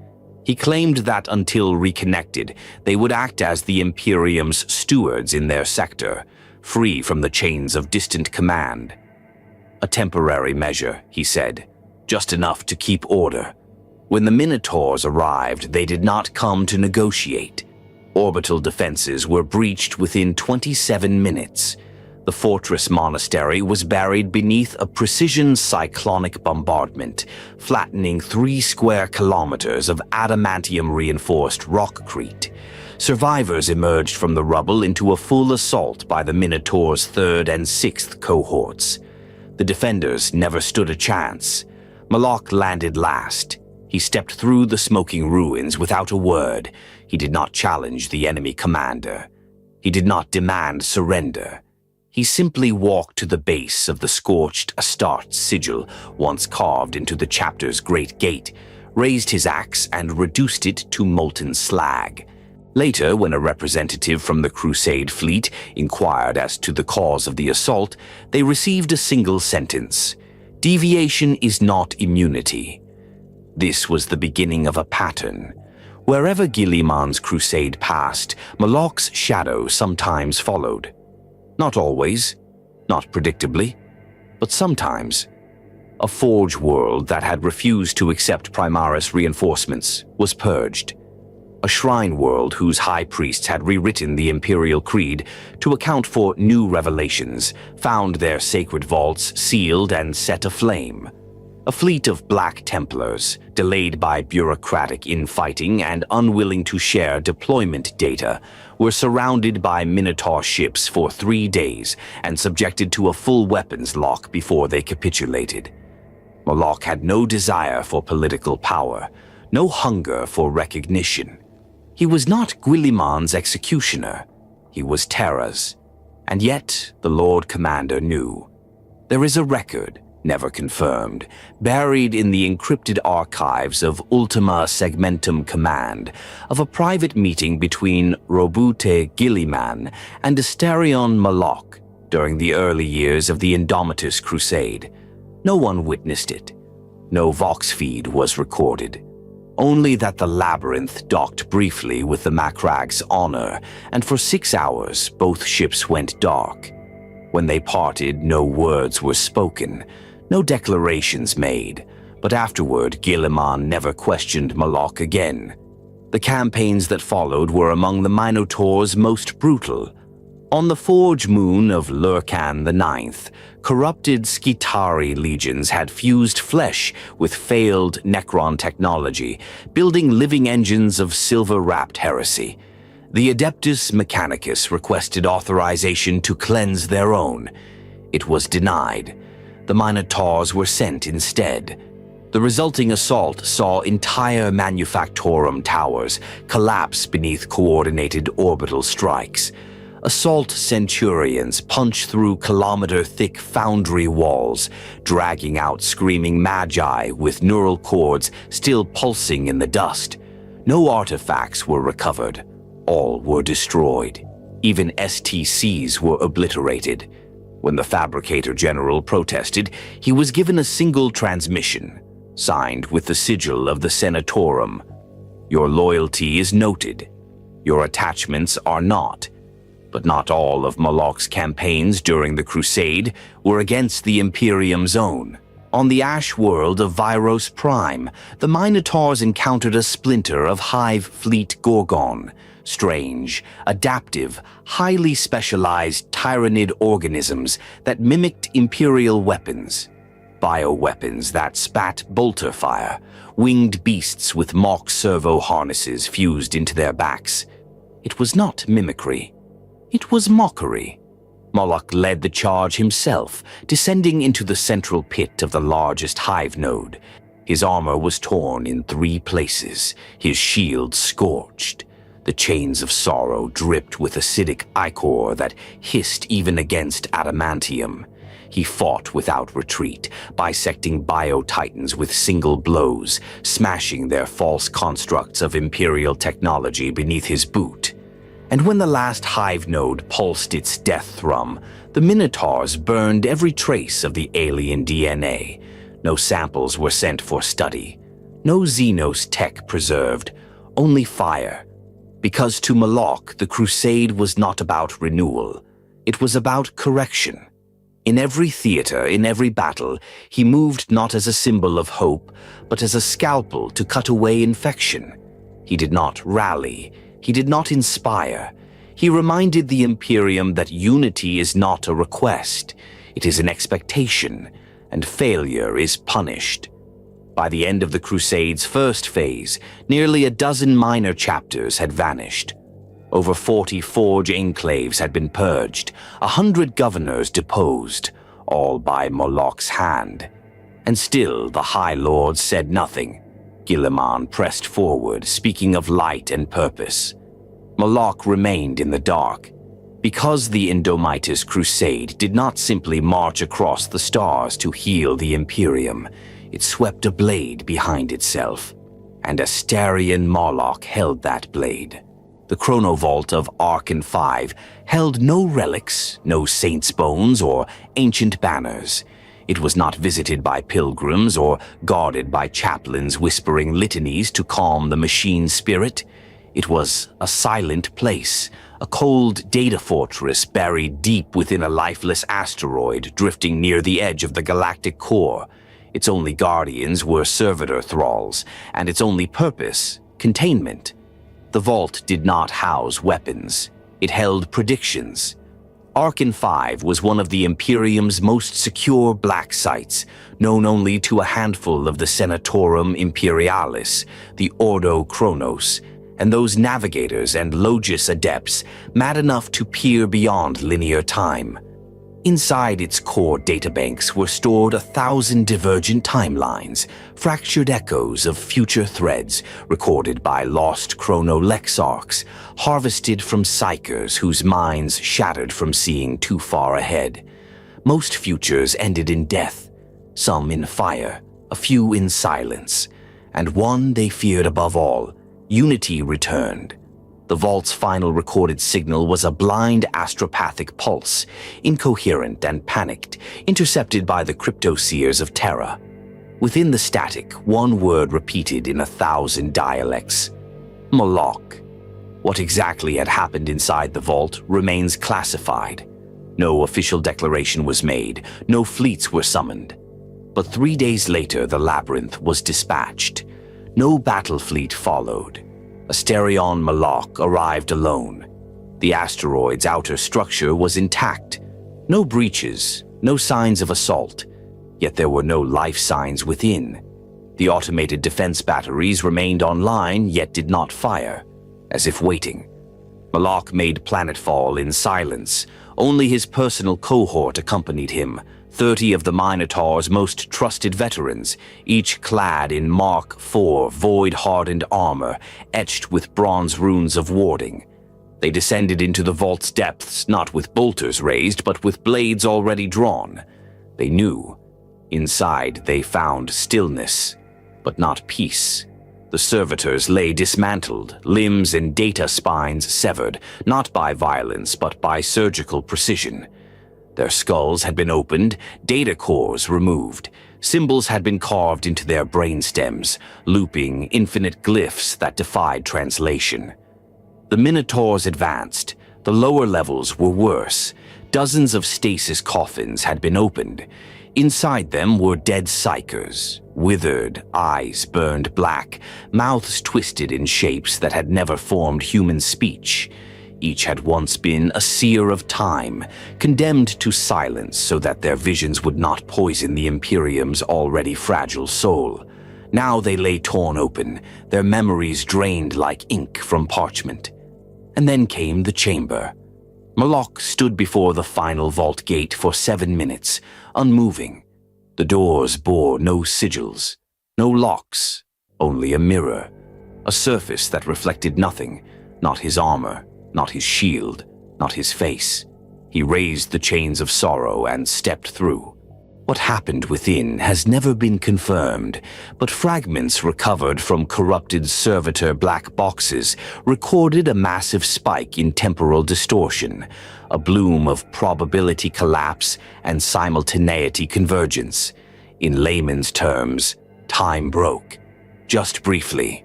He claimed that until reconnected, they would act as the Imperium's stewards in their sector, free from the chains of distant command. A temporary measure, he said, just enough to keep order. When the Minotaurs arrived, they did not come to negotiate. Orbital defenses were breached within 27 minutes. The fortress monastery was buried beneath a precision cyclonic bombardment, flattening 3 square kilometers of adamantium-reinforced rockcrete. Survivors emerged from the rubble into a full assault by the Minotaurs' 3rd and 6th cohorts. The defenders never stood a chance. Moloc landed last. He stepped through the smoking ruins without a word. He did not challenge the enemy commander. He did not demand surrender. He simply walked to the base of the scorched Astarte sigil once carved into the chapter's great gate, raised his axe and reduced it to molten slag. Later, when a representative from the Crusade fleet inquired as to the cause of the assault, they received a single sentence: "Deviation is not immunity." This was the beginning of a pattern. Wherever Guilliman's crusade passed, Moloc's shadow sometimes followed. Not always, not predictably, but sometimes. A forge world that had refused to accept Primaris reinforcements was purged. A shrine world whose high priests had rewritten the Imperial Creed to account for new revelations found their sacred vaults sealed and set aflame. A fleet of Black Templars, delayed by bureaucratic infighting and unwilling to share deployment data, were surrounded by Minotaur ships for 3 days and subjected to a full weapons lock before they capitulated. Moloc had no desire for political power, no hunger for recognition. He was not Guilliman's executioner. He was Terra's. And yet, the Lord Commander knew. There is a record, never confirmed, buried in the encrypted archives of Ultima Segmentum Command, of a private meeting between Robute Guilliman and Asterion Moloc during the early years of the Indomitus Crusade. No one witnessed it. No Vox feed was recorded. Only that the Labyrinth docked briefly with the Macrag's honor, and for 6 hours both ships went dark. When they parted, no words were spoken, no declarations made, but afterward Guilliman never questioned Moloc again. The campaigns that followed were among the Minotaurs' most brutal. On the Forge Moon of Lurkan IX, corrupted Skitari legions had fused flesh with failed Necron technology, building living engines of silver-wrapped heresy. The Adeptus Mechanicus requested authorization to cleanse their own. It was denied. The Minotaurs were sent instead. The resulting assault saw entire Manufactorum towers collapse beneath coordinated orbital strikes. Assault Centurions punched through kilometer-thick foundry walls, dragging out screaming magi with neural cords still pulsing in the dust. No artifacts were recovered. All were destroyed. Even STCs were obliterated. When the Fabricator General protested, he was given a single transmission, signed with the sigil of the Senatorum. Your loyalty is noted. Your attachments are not. But not all of Moloc's campaigns during the Crusade were against the Imperium's own. On the ash world of Viros Prime, the Minotaurs encountered a splinter of Hive Fleet Gorgon, strange, adaptive, highly specialized tyrannid organisms that mimicked Imperial weapons. Bioweapons that spat bolter fire, winged beasts with mock servo harnesses fused into their backs. It was not mimicry. It was mockery. Moloc led the charge himself, descending into the central pit of the largest hive node. His armor was torn in 3 places, his shield scorched. The chains of sorrow dripped with acidic ichor that hissed even against adamantium. He fought without retreat, bisecting bio-titans with single blows, smashing their false constructs of Imperial technology beneath his boot. And when the last hive node pulsed its death thrum, the Minotaurs burned every trace of the alien DNA. No samples were sent for study. No Xenos tech preserved, only fire. Because to Moloc, the crusade was not about renewal. It was about correction. In every theater, in every battle, he moved not as a symbol of hope, but as a scalpel to cut away infection. He did not rally. He did not inspire. He reminded the Imperium that unity is not a request. It is an expectation, and failure is punished. By the end of the Crusade's first phase, nearly a dozen minor chapters had vanished. Over 40 Forge enclaves had been purged, 100 governors deposed, all by Moloc's hand. And still the High Lord said nothing. Guilliman pressed forward, speaking of light and purpose. Moloc remained in the dark. Because the Indomitus Crusade did not simply march across the stars to heal the Imperium, it swept a blade behind itself, and Asterion Moloc held that blade. The chronovault of Archon 5 held no relics, no saints' bones or ancient banners. It was not visited by pilgrims or guarded by chaplains whispering litanies to calm the machine spirit. It was a silent place, a cold data fortress buried deep within a lifeless asteroid drifting near the edge of the galactic core. Its only guardians were servitor thralls, and its only purpose, containment. The vault did not house weapons. It held predictions. Archon 5 was one of the Imperium's most secure black sites, known only to a handful of the Senatorum Imperialis, the Ordo Chronos, and those navigators and Logis adepts mad enough to peer beyond linear time. Inside its core databanks were stored 1,000 divergent timelines, fractured echoes of future threads recorded by lost chronolexarchs, harvested from psychers whose minds shattered from seeing too far ahead. Most futures ended in death, some in fire, a few in silence, and one they feared above all, unity returned. The vault's final recorded signal was a blind astropathic pulse, incoherent and panicked, intercepted by the cryptoseers of Terra. Within the static, one word repeated in 1,000 dialects: Moloc. What exactly had happened inside the vault remains classified. No official declaration was made, no fleets were summoned. But 3 days later, the labyrinth was dispatched. No battle fleet followed. Asterion Moloc arrived alone. The asteroid's outer structure was intact. No breaches, no signs of assault. Yet there were no life signs within. The automated defense batteries remained online, yet did not fire, as if waiting. Moloc made planetfall in silence. Only his personal cohort accompanied him, 30 of the Minotaurs' most trusted veterans, each clad in Mark IV void-hardened armor, etched with bronze runes of warding. They descended into the vault's depths not with bolters raised, but with blades already drawn. They knew. Inside they found stillness, but not peace. The servitors lay dismantled, limbs and data spines severed, not by violence but by surgical precision. Their skulls had been opened, data cores removed. Symbols had been carved into their brainstems, looping infinite glyphs that defied translation. The Minotaurs advanced. The lower levels were worse. Dozens of stasis coffins had been opened. Inside them were dead psychers, withered, eyes burned black, mouths twisted in shapes that had never formed human speech. Each had once been a seer of time, condemned to silence so that their visions would not poison the Imperium's already fragile soul. Now they lay torn open, their memories drained like ink from parchment. And then came the chamber. Moloc stood before the final vault gate for 7 minutes, unmoving. The doors bore no sigils, no locks, only a mirror, a surface that reflected nothing, not his armor, not his shield, not his face. He raised the chains of sorrow and stepped through. What happened within has never been confirmed, but fragments recovered from corrupted servitor black boxes recorded a massive spike in temporal distortion, a bloom of probability collapse and simultaneity convergence. In layman's terms, time broke. Just briefly,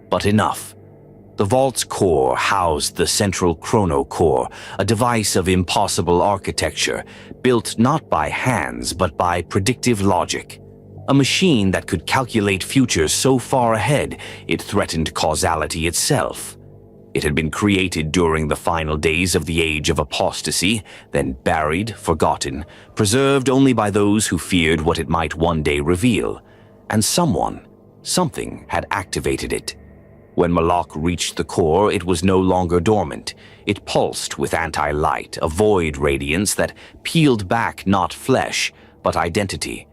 but enough. The vault's core housed the central chrono core, a device of impossible architecture, built not by hands but by predictive logic. A machine that could calculate futures so far ahead it threatened causality itself. It had been created during the final days of the Age of Apostasy, then buried, forgotten, preserved only by those who feared what it might one day reveal. And something had activated it. When Moloc reached the core, it was no longer dormant. It pulsed with anti-light, a void radiance that peeled back not flesh, but identity.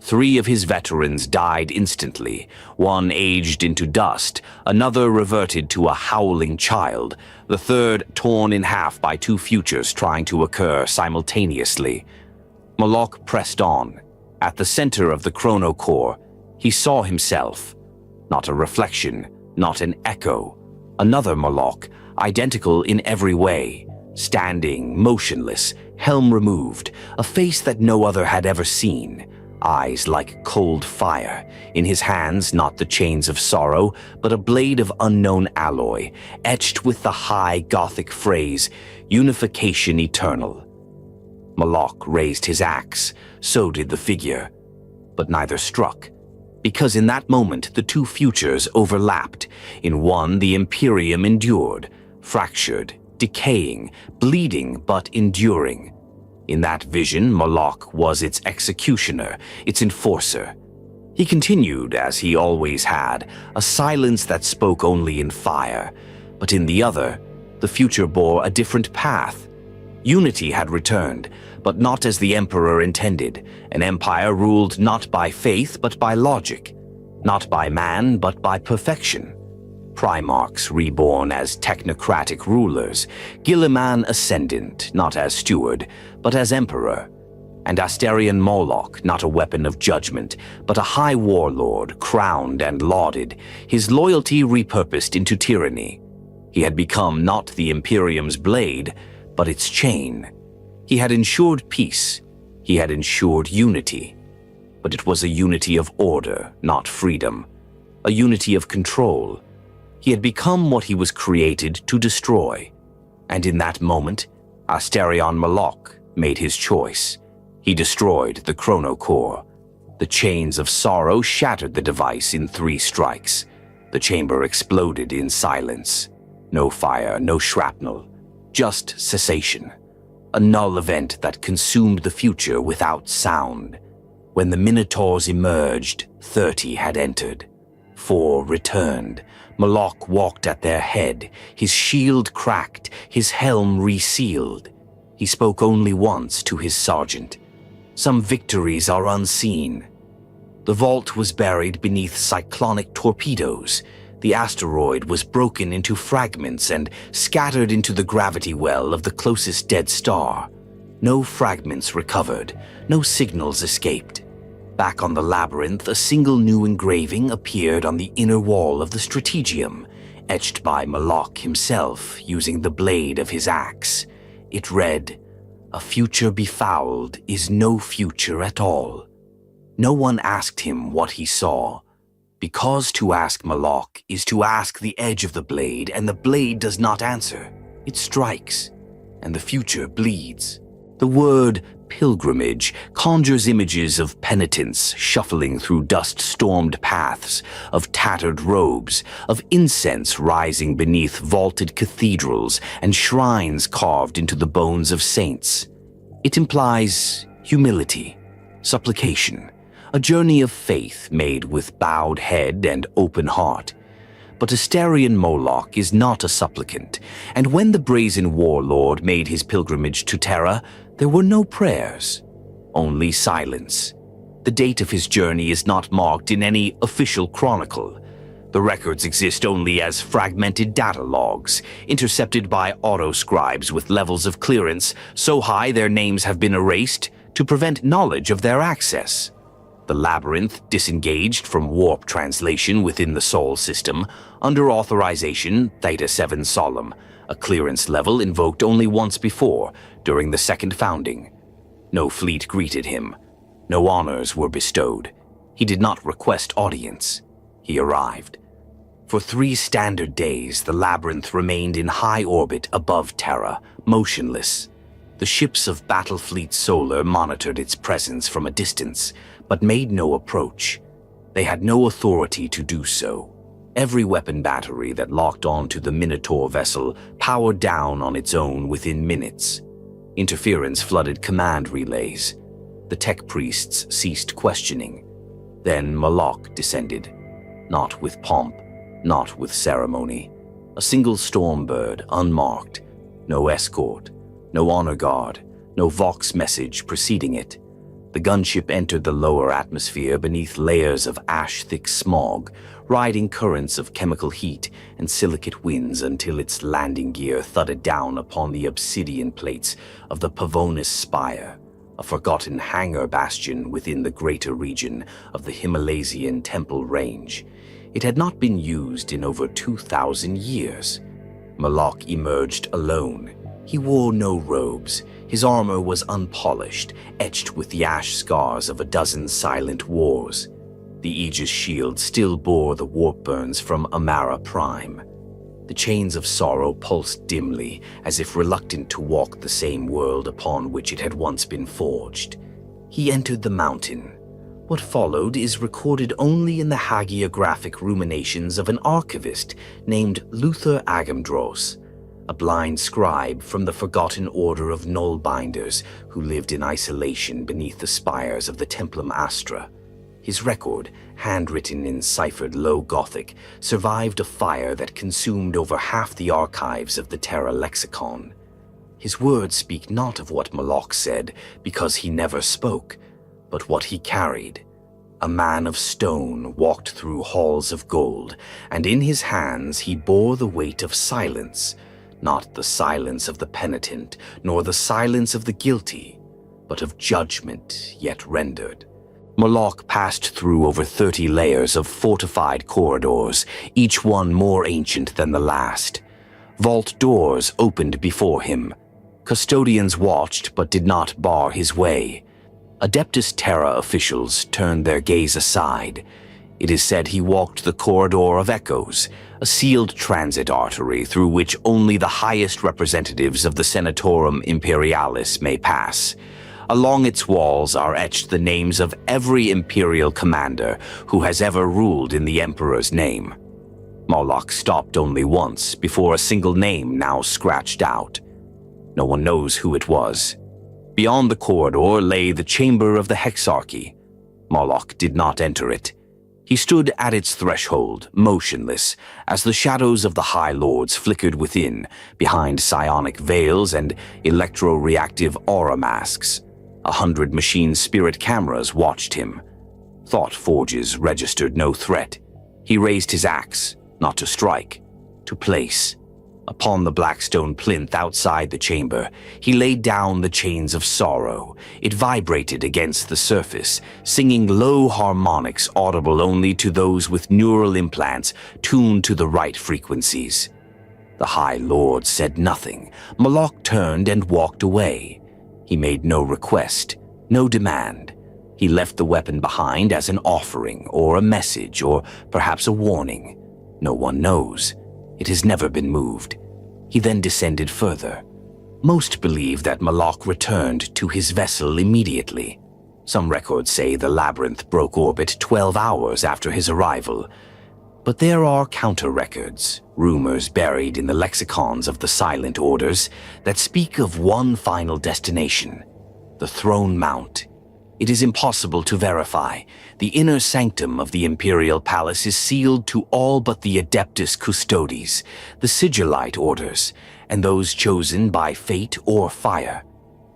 3 of his veterans died instantly. One aged into dust, another reverted to a howling child, the third torn in half by 2 futures trying to occur simultaneously. Moloc pressed on. At the center of the chronocore, he saw himself. Not a reflection, not an echo. Another Moloc, identical in every way, standing, motionless, helm removed, a face that no other had ever seen. Eyes like cold fire. In his hands, not the chains of sorrow, but a blade of unknown alloy, etched with the high Gothic phrase, unification eternal. Moloc raised his axe, so did the figure, but neither struck. Because in that moment, the 2 futures overlapped. In one, the Imperium endured, fractured, decaying, bleeding, but enduring. In that vision, Moloc was its executioner, its enforcer. He continued, as he always had, a silence that spoke only in fire. But in the other, the future bore a different path. Unity had returned, but not as the Emperor intended, an empire ruled not by faith but by logic, not by man but by perfection. Primarchs reborn as technocratic rulers, Guilliman ascendant, not as steward, but as emperor, and Asterion Moloc, not a weapon of judgment, but a high warlord, crowned and lauded, his loyalty repurposed into tyranny. He had become not the Imperium's blade, but its chain. He had ensured peace. He had ensured unity. But it was a unity of order, not freedom. A unity of control. He had become what he was created to destroy. And in that moment, Asterion Moloc made his choice. He destroyed the chronocore. The chains of sorrow shattered the device in 3 strikes. The chamber exploded in silence. No fire, no shrapnel, just cessation. A null event that consumed the future without sound. When the Minotaurs emerged, 30 had entered. 4 returned. Moloc walked at their head, his shield cracked, his helm resealed. He spoke only once to his sergeant. Some victories are unseen. The vault was buried beneath cyclonic torpedoes. The asteroid was broken into fragments and scattered into the gravity well of the closest dead star. No fragments recovered, no signals escaped. Back on the labyrinth, a single new engraving appeared on the inner wall of the strategium, etched by Moloc himself using the blade of his axe. It read, "A future befouled is no future at all." No one asked him what he saw, because to ask Moloc is to ask the edge of the blade, and the blade does not answer. It strikes, and the future bleeds. The word pilgrimage conjures images of penitents shuffling through dust-stormed paths, of tattered robes, of incense rising beneath vaulted cathedrals and shrines carved into the bones of saints. It implies humility, supplication, a journey of faith made with bowed head and open heart. But Asterion Moloc is not a supplicant, and when the brazen warlord made his pilgrimage to Terra, there were no prayers, only silence. The date of his journey is not marked in any official chronicle. The records exist only as fragmented data logs, intercepted by autoscribes with levels of clearance so high their names have been erased to prevent knowledge of their access. The labyrinth disengaged from warp translation within the Sol system, under authorization Theta 7 Solemn, a clearance level invoked only once before, during the second founding. No fleet greeted him. No honors were bestowed. He did not request audience. He arrived. For 3 standard days, the labyrinth remained in high orbit above Terra, motionless. The ships of Battlefleet Solar monitored its presence from a distance, but made no approach. They had no authority to do so. Every weapon battery that locked onto the Minotaur vessel powered down on its own within minutes. Interference flooded command relays. The tech priests ceased questioning. Then Moloc descended, not with pomp, not with ceremony. A single stormbird, unmarked, no escort, no honor guard, no Vox message preceding it. The gunship entered the lower atmosphere beneath layers of ash-thick smog, riding currents of chemical heat and silicate winds until its landing gear thudded down upon the obsidian plates of the Pavonis Spire, a forgotten hangar bastion within the greater region of the Himalasian Temple Range. It had not been used in over 2,000 years. Moloc emerged alone. He wore no robes. His armor was unpolished, etched with the ash scars of a dozen silent wars. The Aegis shield still bore the warp burns from Amara Prime. The chains of sorrow pulsed dimly, as if reluctant to walk the same world upon which it had once been forged. He entered the mountain. What followed is recorded only in the hagiographic ruminations of an archivist named Luther Agamdros, a blind scribe from the forgotten order of Nullbinders who lived in isolation beneath the spires of the Templum Astra. His record, handwritten in ciphered Low Gothic, survived a fire that consumed over half the archives of the Terra lexicon. His words speak not of what Moloc said, because he never spoke, but what he carried. A man of stone walked through halls of gold, and in his hands he bore the weight of silence, not the silence of the penitent, nor the silence of the guilty, but of judgment yet rendered. Moloc passed through over 30 layers of fortified corridors, each one more ancient than the last. Vault doors opened before him. Custodians watched but did not bar his way. Adeptus Terra officials turned their gaze aside. It is said he walked the corridor of echoes, a sealed transit artery through which only the highest representatives of the Senatorum Imperialis may pass. Along its walls are etched the names of every imperial commander who has ever ruled in the Emperor's name. Moloc stopped only once before a single name now scratched out. No one knows who it was. Beyond the corridor lay the chamber of the Hexarchy. Moloc did not enter it. He stood at its threshold, motionless, as the shadows of the High Lords flickered within, behind psionic veils and electro-reactive aura masks. 100 machine spirit cameras watched him. Thought forges registered no threat. He raised his axe, not to strike, to place. Upon the black stone plinth outside the chamber, he laid down the chains of sorrow. It vibrated against the surface, singing low harmonics audible only to those with neural implants tuned to the right frequencies. The High Lord said nothing. Moloc turned and walked away. He made no request, no demand. He left the weapon behind as an offering or a message or perhaps a warning. No one knows. It has never been moved. He then descended further. Most believe that Moloc returned to his vessel immediately. Some records say the labyrinth broke orbit 12 hours after his arrival. But there are counter-records, rumors buried in the lexicons of the Silent Orders, that speak of one final destination, the Throne Mount. It is impossible to verify. The inner sanctum of the Imperial Palace is sealed to all but the Adeptus Custodes, the Sigillite Orders, and those chosen by fate or fire.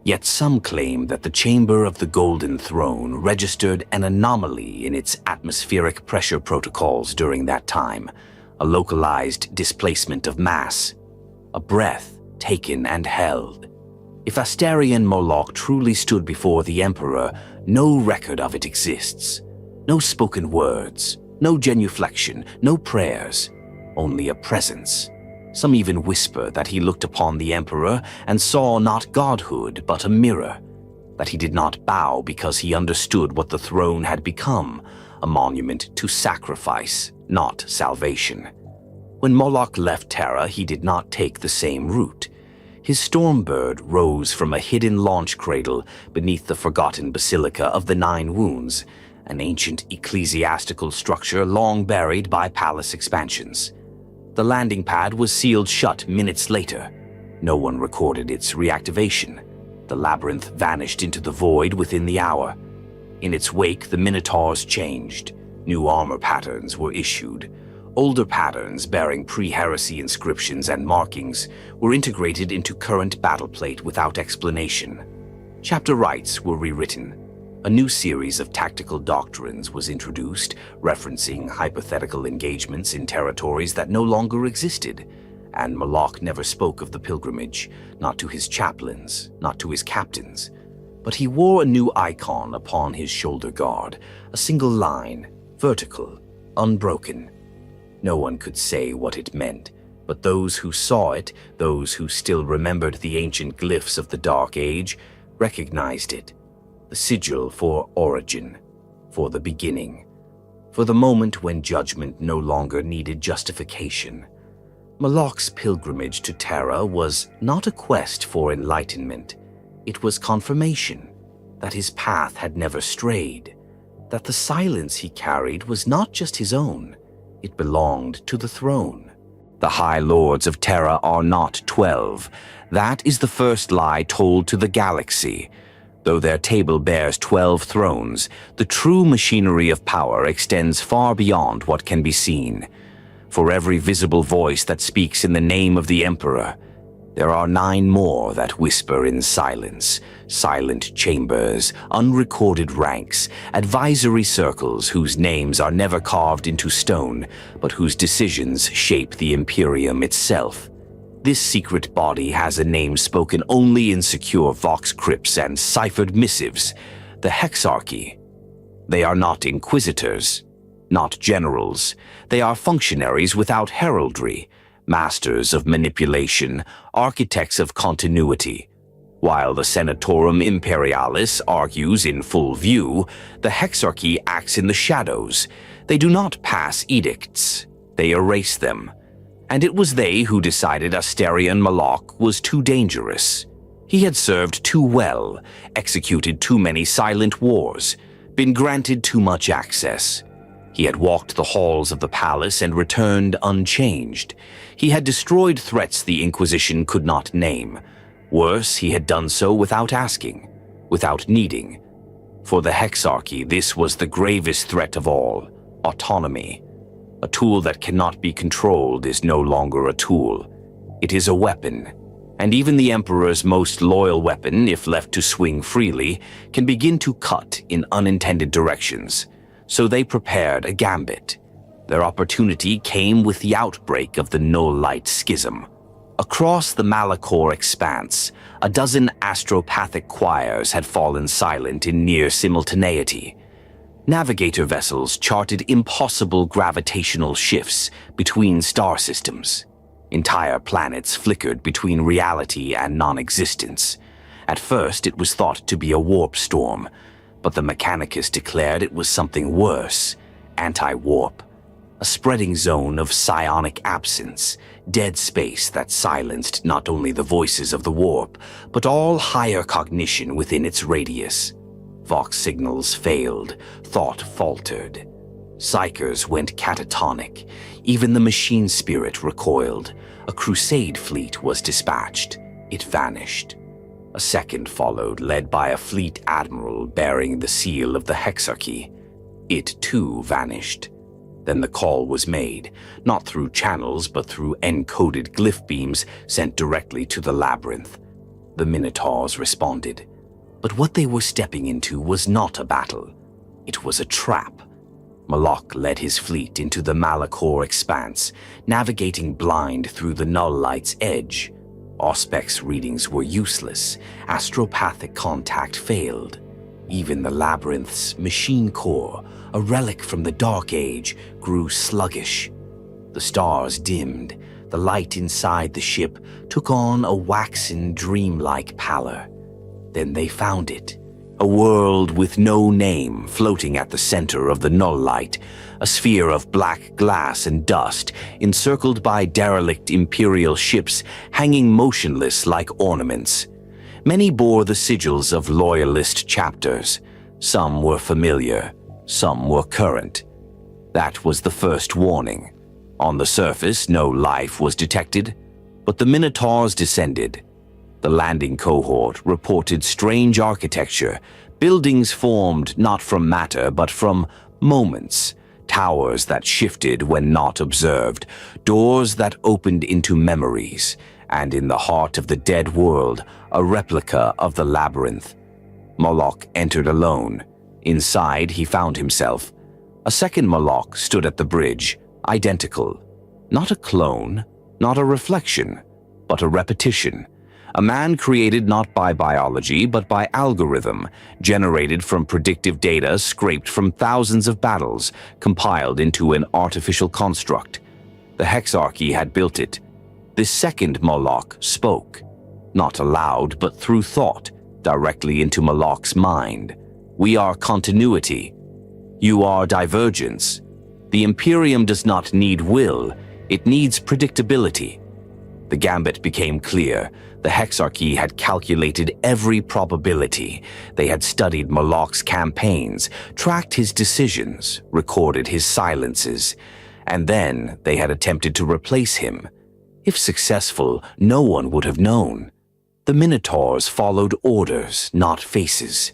Yet some claim that the Chamber of the Golden Throne registered an anomaly in its atmospheric pressure protocols during that time, a localized displacement of mass, a breath taken and held. If Asterion Moloc truly stood before the Emperor, no record of it exists. No spoken words, no genuflection, no prayers, only a presence. Some even whisper that he looked upon the Emperor and saw not godhood but a mirror, that he did not bow because he understood what the throne had become, a monument to sacrifice, not salvation. When Moloc left Terra, he did not take the same route. His Stormbird rose from a hidden launch cradle beneath the forgotten Basilica of the Nine Wounds, an ancient ecclesiastical structure long buried by palace expansions. The landing pad was sealed shut minutes later. No one recorded its reactivation. The labyrinth vanished into the void within the hour. In its wake, the Minotaurs changed. New armor patterns were issued. Older patterns bearing pre-heresy inscriptions and markings were integrated into current battleplate without explanation. Chapter rights were rewritten. A new series of tactical doctrines was introduced, referencing hypothetical engagements in territories that no longer existed, and Moloc never spoke of the pilgrimage, not to his chaplains, not to his captains. But he wore a new icon upon his shoulder guard, a single line, vertical, unbroken. No one could say what it meant, but those who saw it, those who still remembered the ancient glyphs of the Dark Age, recognized it. The sigil for origin, for the beginning, for the moment when judgment no longer needed justification. Moloc's pilgrimage to Terra was not a quest for enlightenment. It was confirmation that his path had never strayed, that the silence he carried was not just his own, it belonged to the throne. The High Lords of Terra are not 12. That is the first lie told to the galaxy. Though their table bears 12 thrones, the true machinery of power extends far beyond what can be seen. For every visible voice that speaks in the name of the Emperor, there are 9 more that whisper in silence, silent chambers, unrecorded ranks, advisory circles whose names are never carved into stone, but whose decisions shape the Imperium itself. This secret body has a name spoken only in secure vox crypts and ciphered missives, the Hexarchy. They are not inquisitors, not generals. They are functionaries without heraldry, masters of manipulation, architects of continuity. While the Senatorum Imperialis argues in full view, the Hexarchy acts in the shadows. They do not pass edicts, they erase them. And it was they who decided Asterion Moloc was too dangerous. He had served too well, executed too many silent wars, been granted too much access. He had walked the halls of the palace and returned unchanged. He had destroyed threats the Inquisition could not name. Worse, he had done so without asking, without needing. For the Hexarchy, this was the gravest threat of all: autonomy. A tool that cannot be controlled is no longer a tool. It is a weapon. And even the Emperor's most loyal weapon, if left to swing freely, can begin to cut in unintended directions. So they prepared a gambit. Their opportunity came with the outbreak of the Null-Light Schism. Across the Malachor expanse, a dozen astropathic choirs had fallen silent in near simultaneity. Navigator vessels charted impossible gravitational shifts between star systems. Entire planets flickered between reality and non-existence. At first, it was thought to be a warp storm, but the Mechanicus declared it was something worse: anti-warp. A spreading zone of psionic absence, dead space that silenced not only the voices of the warp, but all higher cognition within its radius. Vox signals failed, thought faltered. Psychers went catatonic. Even the machine spirit recoiled. A crusade fleet was dispatched. It vanished. A second followed, led by a fleet admiral bearing the seal of the Hexarchy. It too vanished. Then the call was made, not through channels but through encoded glyph beams sent directly to the labyrinth. The Minotaurs responded. But what they were stepping into was not a battle. It was a trap. Moloc led his fleet into the Malachor expanse, navigating blind through the Null-Light's edge. Auspex readings were useless. Astropathic contact failed. Even the labyrinth's machine core, a relic from the Dark Age, grew sluggish. The stars dimmed. The light inside the ship took on a waxen, dreamlike pallor. Then they found it. A world with no name floating at the center of the null light, a sphere of black glass and dust encircled by derelict Imperial ships hanging motionless like ornaments. Many bore the sigils of loyalist chapters. Some were familiar, some were current. That was the first warning. On the surface, no life was detected, but the Minotaurs descended. The landing cohort reported strange architecture, buildings formed not from matter but from moments, towers that shifted when not observed, doors that opened into memories, and in the heart of the dead world, a replica of the labyrinth. Moloc entered alone. Inside, he found himself. A second Moloc stood at the bridge, identical. Not a clone, not a reflection, but a repetition. A man created not by biology, but by algorithm, generated from predictive data scraped from thousands of battles, compiled into an artificial construct. The Hexarchy had built it. This second Moloc spoke, not aloud, but through thought, directly into Moloc's mind. We are continuity. You are divergence. The Imperium does not need will, it needs predictability. The gambit became clear. The Hexarchy had calculated every probability. They had studied Moloc's campaigns, tracked his decisions, recorded his silences, and then they had attempted to replace him. If successful, no one would have known. The Minotaurs followed orders, not faces,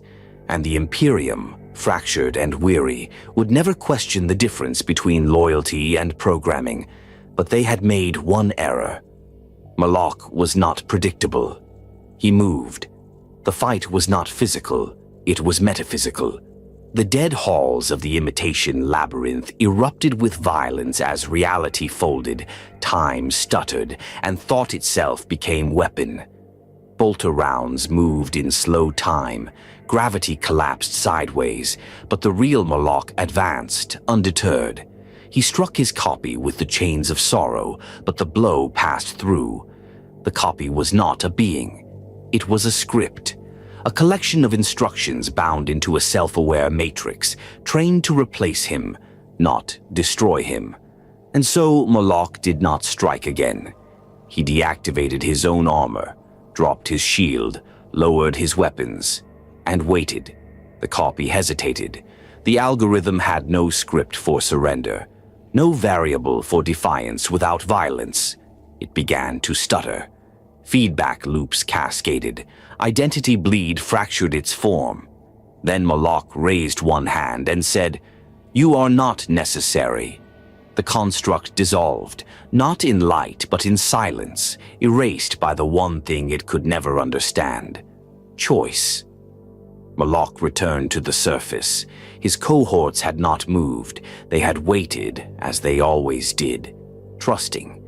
and the Imperium, fractured and weary, would never question the difference between loyalty and programming, but they had made one error. Moloc was not predictable. He moved. The fight was not physical, it was metaphysical. The dead halls of the imitation labyrinth erupted with violence as reality folded, time stuttered, and thought itself became weapon. Bolter rounds moved in slow time. Gravity collapsed sideways, but the real Moloc advanced, undeterred. He struck his copy with the chains of sorrow, but the blow passed through. The copy was not a being. It was a script, a collection of instructions bound into a self-aware matrix, trained to replace him, not destroy him. And so Moloc did not strike again. He deactivated his own armor, dropped his shield, lowered his weapons, and waited. The copy hesitated. The algorithm had no script for surrender, no variable for defiance without violence. It began to stutter. Feedback loops cascaded. Identity bleed fractured its form. Then Moloc raised one hand and said, "You are not necessary." The construct dissolved, not in light but in silence, erased by the one thing it could never understand: choice. Moloc returned to the surface. His cohorts had not moved. They had waited, as they always did, trusting.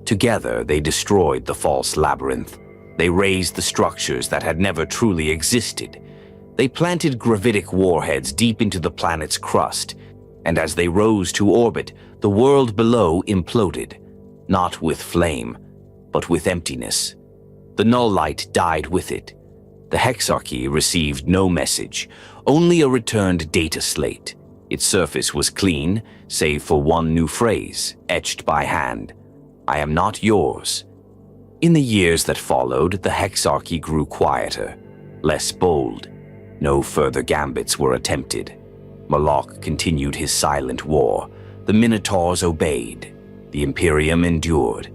Together, they destroyed the false labyrinth. They razed the structures that had never truly existed. They planted gravitic warheads deep into the planet's crust, and as they rose to orbit, the world below imploded, not with flame, but with emptiness. The null light died with it. The Hexarchy received no message, only a returned data slate. Its surface was clean, save for one new phrase, etched by hand: "I am not yours." In the years that followed, the Hexarchy grew quieter, less bold. No further gambits were attempted. Moloc continued his silent war. The Minotaurs obeyed. The Imperium endured.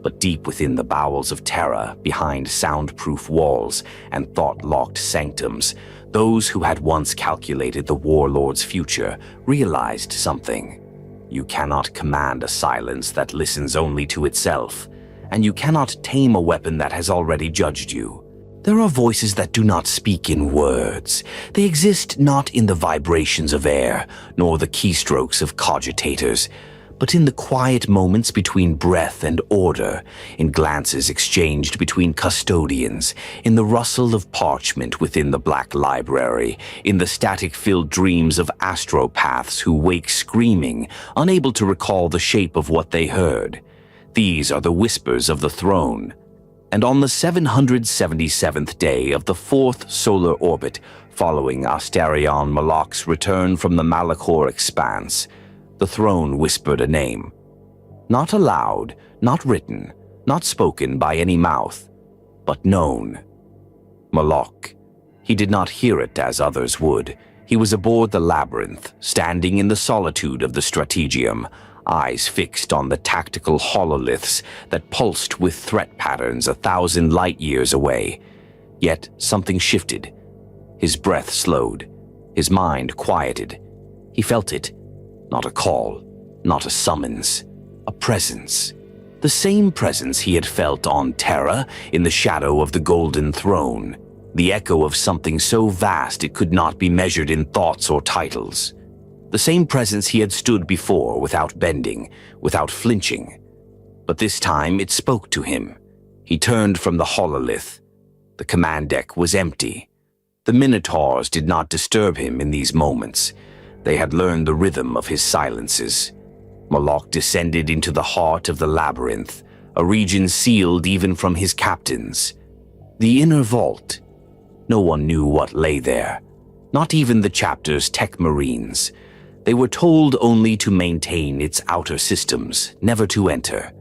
But deep within the bowels of Terra, behind soundproof walls and thought-locked sanctums, those who had once calculated the warlord's future realized something. You cannot command a silence that listens only to itself, and you cannot tame a weapon that has already judged you. There are voices that do not speak in words. They exist not in the vibrations of air, nor the keystrokes of cogitators, but in the quiet moments between breath and order, in glances exchanged between custodians, in the rustle of parchment within the black library, in the static-filled dreams of astropaths who wake screaming, unable to recall the shape of what they heard. These are the whispers of the throne. And on the 777th day of the 4th solar orbit, following Asterion Moloc's return from the Malachor expanse, the throne whispered a name. Not aloud, not written, not spoken by any mouth, but known. Moloc. He did not hear it as others would. He was aboard the labyrinth, standing in the solitude of the strategium, eyes fixed on the tactical hololiths that pulsed with threat patterns 1,000 light years away. Yet something shifted. His breath slowed. His mind quieted. He felt it. Not a call, not a summons, a presence. The same presence he had felt on Terra in the shadow of the Golden Throne, the echo of something so vast it could not be measured in thoughts or titles. The same presence he had stood before without bending, without flinching. But this time it spoke to him. He turned from the hololith. The command deck was empty. The Minotaurs did not disturb him in these moments. They had learned the rhythm of his silences. Moloc descended into the heart of the labyrinth, a region sealed even from his captains. The inner vault. No one knew what lay there, not even the chapter's tech marines. They were told only to maintain its outer systems, never to enter.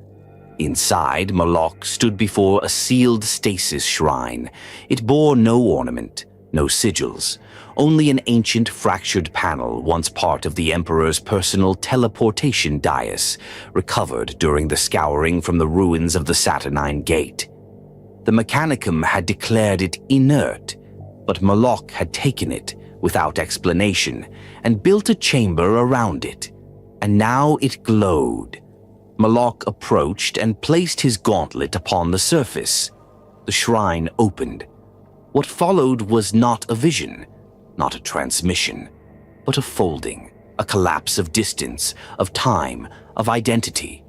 Inside, Moloc stood before a sealed stasis shrine. It bore no ornament, no sigils, only an ancient fractured panel once part of the Emperor's personal teleportation dais, recovered during the scouring from the ruins of the Saturnine Gate. The Mechanicum had declared it inert, but Moloc had taken it without explanation and built a chamber around it, and now it glowed. Moloc approached and placed his gauntlet upon the surface. The shrine opened. What followed was not a vision, not a transmission, but a folding, a collapse of distance, of time, of identity.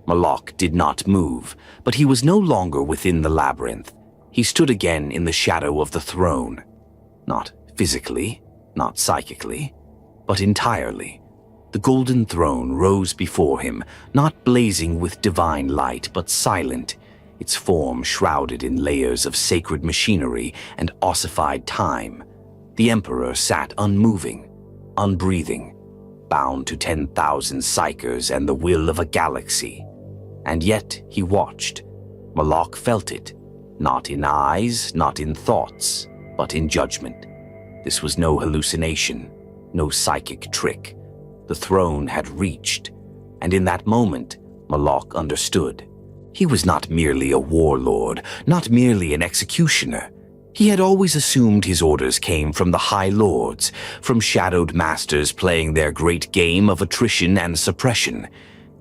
Moloc did not move, but he was no longer within the labyrinth. He stood again in the shadow of the throne. Not physically, not psychically, but entirely. The Golden Throne rose before him, not blazing with divine light, but silent, its form shrouded in layers of sacred machinery and ossified time. The Emperor sat unmoving, unbreathing, bound to 10,000 psychers and the will of a galaxy. And yet he watched. Moloc felt it, not in eyes, not in thoughts, but in judgment. This was no hallucination, no psychic trick. The throne had reached, and in that moment, Moloc understood. He was not merely a warlord, not merely an executioner. He had always assumed his orders came from the High Lords, from shadowed masters playing their great game of attrition and suppression.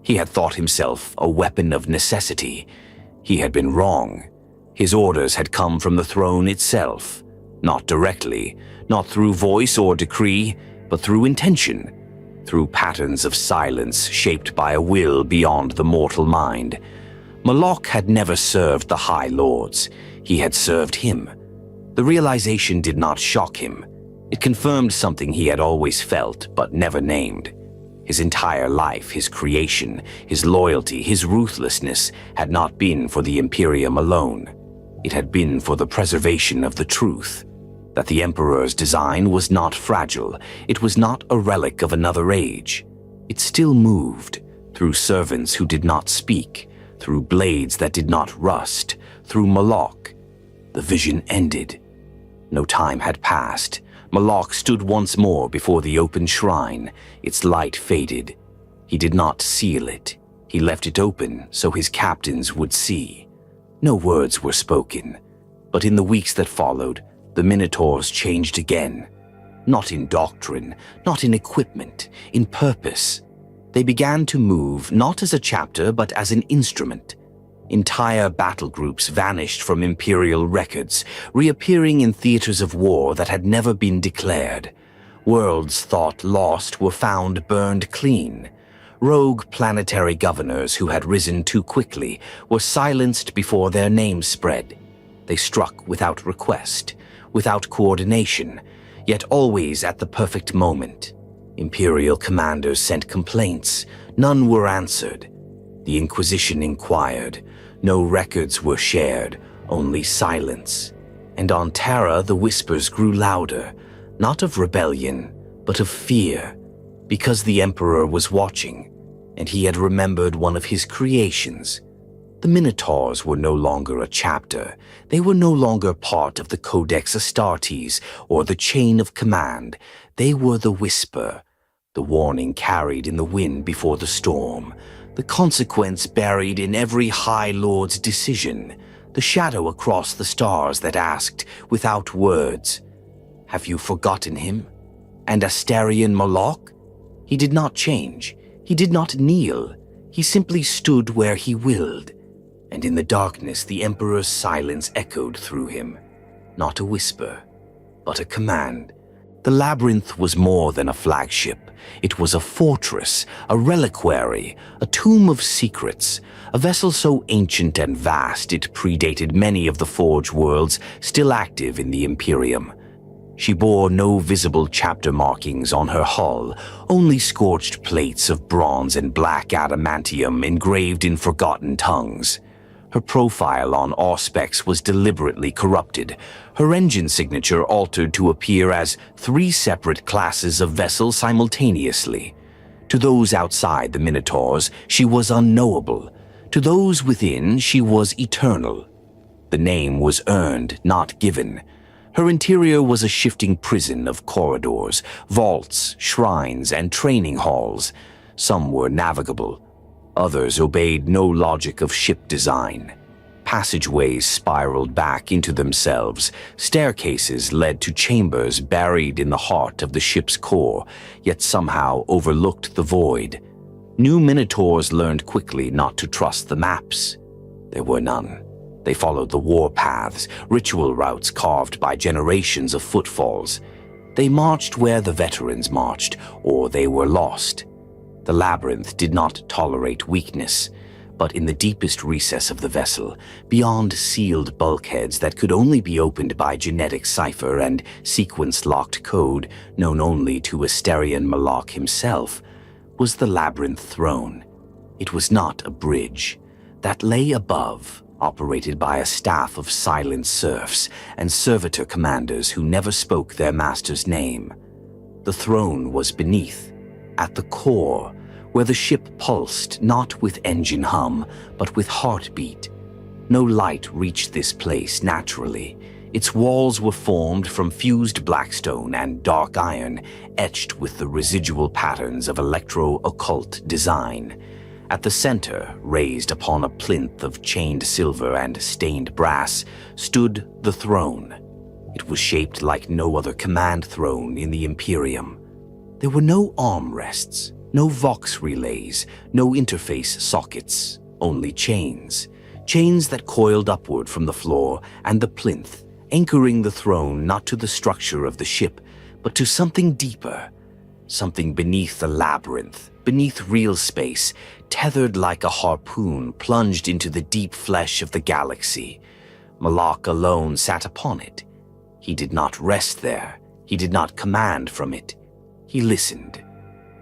He had thought himself a weapon of necessity. He had been wrong. His orders had come from the throne itself, not directly, not through voice or decree, but through intention, through patterns of silence shaped by a will beyond the mortal mind. Moloc had never served the High Lords. He had served him. The realization did not shock him. It confirmed something he had always felt but never named. His entire life, his creation, his loyalty, his ruthlessness had not been for the Imperium alone. It had been for the preservation of the truth. That the Emperor's design was not fragile. It was not a relic of another age. It still moved, through servants who did not speak, through blades that did not rust, through Moloc. The vision ended. No time had passed. Moloc stood once more before the open shrine. Its light faded. He did not seal it. He left it open so his captains would see. No words were spoken, but in the weeks that followed, the Minotaurs changed again. Not in doctrine, not in equipment, in purpose. They began to move not as a chapter but as an instrument. Entire battle groups vanished from Imperial records, reappearing in theaters of war that had never been declared. Worlds thought lost were found burned clean. Rogue planetary governors who had risen too quickly were silenced before their names spread. They struck without request, without coordination, yet always at the perfect moment. Imperial commanders sent complaints. None were answered. The Inquisition inquired. No records were shared, only silence. And on Terra the whispers grew louder, not of rebellion, but of fear, because the Emperor was watching, and he had remembered one of his creations. The Minotaurs were no longer a chapter. They were no longer part of the Codex Astartes or the chain of command. They were the whisper, the warning carried in the wind before the storm, the consequence buried in every High Lord's decision, the shadow across the stars that asked, without words, "Have you forgotten him? And Asterion Moloc?" He did not change. He did not kneel. He simply stood where he willed. And in the darkness, the Emperor's silence echoed through him. Not a whisper, but a command. The labyrinth was more than a flagship. It was a fortress, a reliquary, a tomb of secrets, a vessel so ancient and vast it predated many of the Forge worlds still active in the Imperium. She bore no visible chapter markings on her hull, only scorched plates of bronze and black adamantium engraved in forgotten tongues. Her profile on Auspex was deliberately corrupted, her engine signature altered to appear as 3 separate classes of vessel simultaneously. To those outside the Minotaurs, she was unknowable. To those within, she was eternal. The name was earned, not given. Her interior was a shifting prison of corridors, vaults, shrines, and training halls. Some were navigable. Others obeyed no logic of ship design. Passageways spiraled back into themselves. Staircases led to chambers buried in the heart of the ship's core, yet somehow overlooked the void. New Minotaurs learned quickly not to trust the maps. There were none. They followed the war paths, ritual routes carved by generations of footfalls. They marched where the veterans marched, or they were lost. The labyrinth did not tolerate weakness, but in the deepest recess of the vessel, beyond sealed bulkheads that could only be opened by genetic cipher and sequence-locked code known only to Asterion Moloc himself, was the labyrinth throne. It was not a bridge. That lay above, operated by a staff of silent serfs and servitor commanders who never spoke their master's name. The throne was beneath, at the core, where the ship pulsed not with engine hum, but with heartbeat. No light reached this place naturally. Its walls were formed from fused blackstone and dark iron, etched with the residual patterns of electro-occult design. At the center, raised upon a plinth of chained silver and stained brass, stood the throne. It was shaped like no other command throne in the Imperium. There were no armrests, no vox relays, no interface sockets, only chains. Chains that coiled upward from the floor and the plinth, anchoring the throne not to the structure of the ship, but to something deeper, something beneath the labyrinth, beneath real space, tethered like a harpoon plunged into the deep flesh of the galaxy. Moloc alone sat upon it. He did not rest there. He did not command from it. He listened.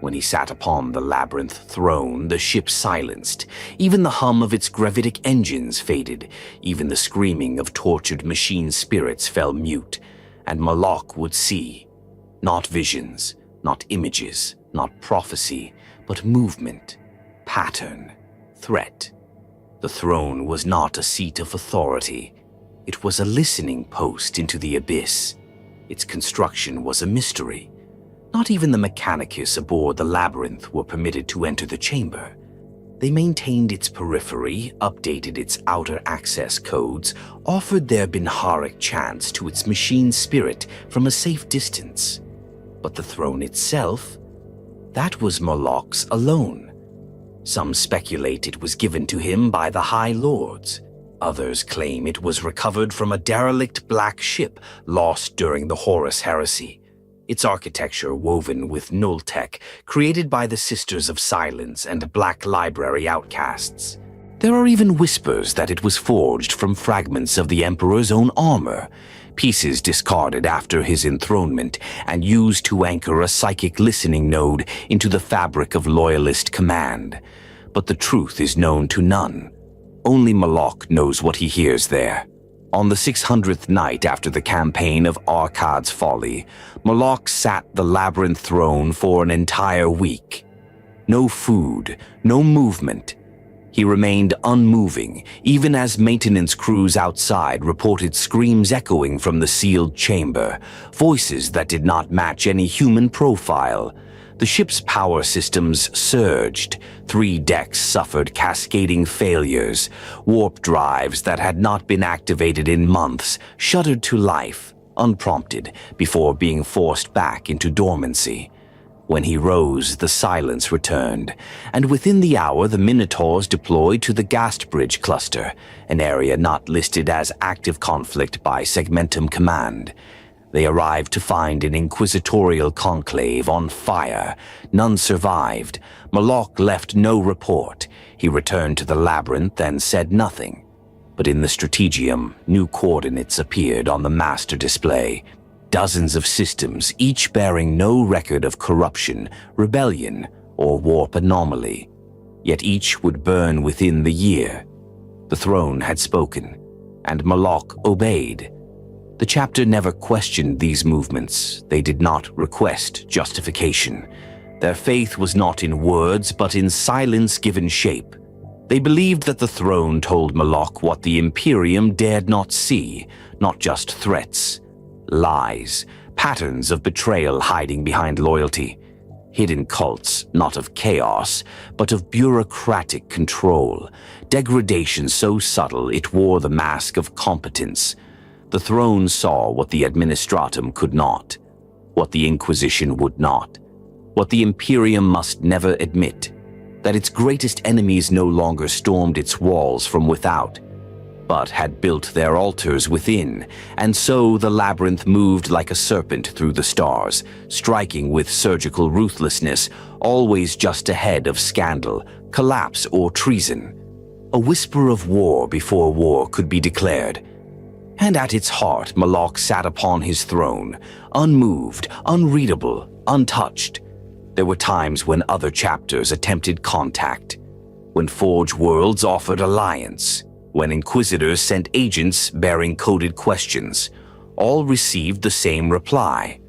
When he sat upon the labyrinth throne, the ship silenced. Even the hum of its gravitic engines faded. Even the screaming of tortured machine spirits fell mute. And Moloc would see. Not visions, not images, not prophecy, but movement, pattern, threat. The throne was not a seat of authority. It was a listening post into the abyss. Its construction was a mystery. Not even the mechanicus aboard the labyrinth were permitted to enter the chamber. They maintained its periphery, updated its outer access codes, offered their binharic chants to its machine spirit from a safe distance. But the throne itself, that was Moloc's alone. Some speculate it was given to him by the High Lords. Others claim it was recovered from a derelict black ship lost during the Horus heresy. Its architecture woven with null tech, created by the Sisters of Silence and Black Library outcasts. There are even whispers that it was forged from fragments of the Emperor's own armor, pieces discarded after his enthronement and used to anchor a psychic listening node into the fabric of loyalist command. But the truth is known to none. Only Moloc knows what he hears there. On the 600th night after the campaign of Arcade's Folly, Moloc sat the labyrinth throne for an entire week. No food, no movement. He remained unmoving, even as maintenance crews outside reported screams echoing from the sealed chamber, voices that did not match any human profile. The ship's power systems surged. 3 decks suffered cascading failures. Warp drives that had not been activated in months shuddered to life, unprompted, before being forced back into dormancy. When he rose, the silence returned, and within the hour the Minotaurs deployed to the Gastbridge cluster, an area not listed as active conflict by Segmentum Command. They arrived to find an inquisitorial conclave on fire. None survived. Moloc left no report. He returned to the labyrinth and said nothing. But in the strategium, new coordinates appeared on the master display. Dozens of systems, each bearing no record of corruption, rebellion, or warp anomaly. Yet each would burn within the year. The throne had spoken, and Moloc obeyed. The chapter never questioned these movements. They did not request justification. Their faith was not in words, but in silence given shape. They believed that the throne told Moloc what the Imperium dared not see, not just threats. Lies, patterns of betrayal hiding behind loyalty, hidden cults not of chaos, but of bureaucratic control, degradation so subtle it wore the mask of competence. The throne saw what the Administratum could not, what the Inquisition would not, what the Imperium must never admit, that its greatest enemies no longer stormed its walls from without, but had built their altars within, and so the labyrinth moved like a serpent through the stars, striking with surgical ruthlessness, always just ahead of scandal, collapse, or treason. A whisper of war before war could be declared. And at its heart, Moloc sat upon his throne, unmoved, unreadable, untouched. There were times when other chapters attempted contact, when Forge Worlds offered alliance, when Inquisitors sent agents bearing coded questions. All received the same reply: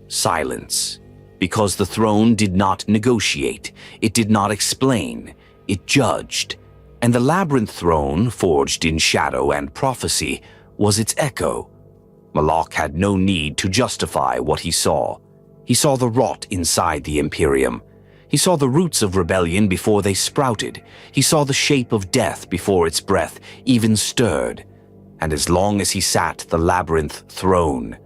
silence. Because the throne did not negotiate, it did not explain, it judged. And the labyrinth throne, forged in shadow and prophecy, was its echo. Moloc had no need to justify what he saw. He saw the rot inside the Imperium. He saw the roots of rebellion before they sprouted. He saw the shape of death before its breath even stirred. And as long as he sat the labyrinth throne,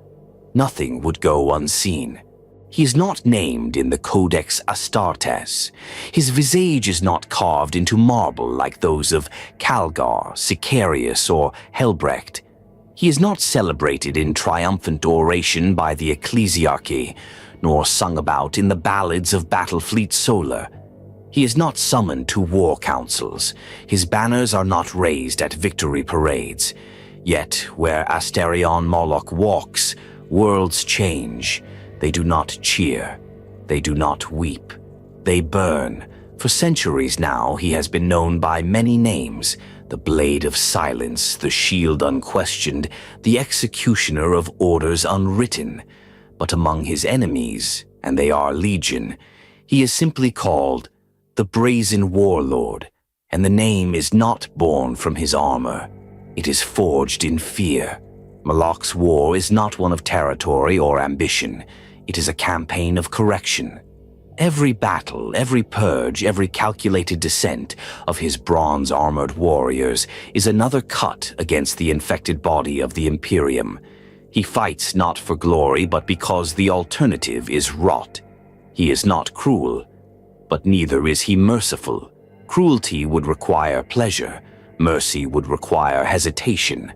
nothing would go unseen. He is not named in the Codex Astartes. His visage is not carved into marble like those of Calgar, Sicarius, or Helbrecht. He is not celebrated in triumphant oration by the ecclesiarchy, nor sung about in the ballads of Battlefleet Solar. He is not summoned to war councils. His banners are not raised at victory parades. Yet, where Asterion Moloc walks, worlds change. They do not cheer. They do not weep. They burn. For centuries now, he has been known by many names: the Blade of Silence, the Shield Unquestioned, the Executioner of Orders Unwritten. But among his enemies, and they are legion, he is simply called the Brazen Warlord, and the name is not born from his armor. It is forged in fear. Moloc's war is not one of territory or ambition. It is a campaign of correction. Every battle, every purge, every calculated descent of his bronze-armored warriors is another cut against the infected body of the Imperium. He fights not for glory, but because the alternative is rot. He is not cruel, but neither is he merciful. Cruelty would require pleasure. Mercy would require hesitation.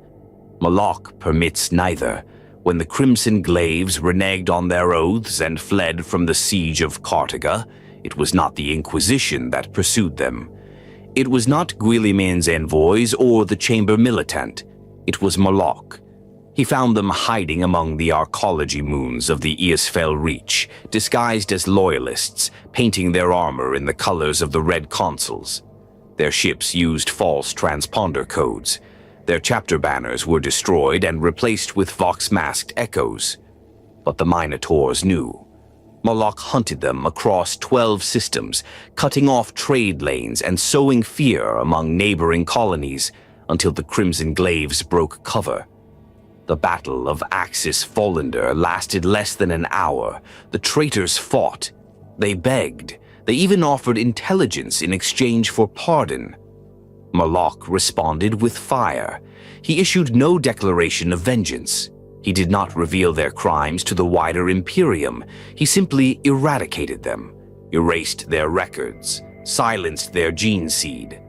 Moloc permits neither. When the Crimson Glaives reneged on their oaths and fled from the siege of Cartaga, it was not the Inquisition that pursued them. It was not Guilliman's envoys or the Chamber Militant. It was Moloc. He found them hiding among the arcology moons of the Eosfell Reach, disguised as loyalists, painting their armor in the colors of the Red Consuls. Their ships used false transponder codes. Their chapter banners were destroyed and replaced with vox-masked echoes. But the Minotaurs knew. Moloc hunted them across 12 systems, cutting off trade lanes and sowing fear among neighboring colonies until the Crimson Glaives broke cover. The Battle of Axis Follander lasted less than an hour. The traitors fought. They begged. They even offered intelligence in exchange for pardon. Moloc responded with fire. He issued no declaration of vengeance. He did not reveal their crimes to the wider Imperium. He simply eradicated them, erased their records, silenced their gene seed.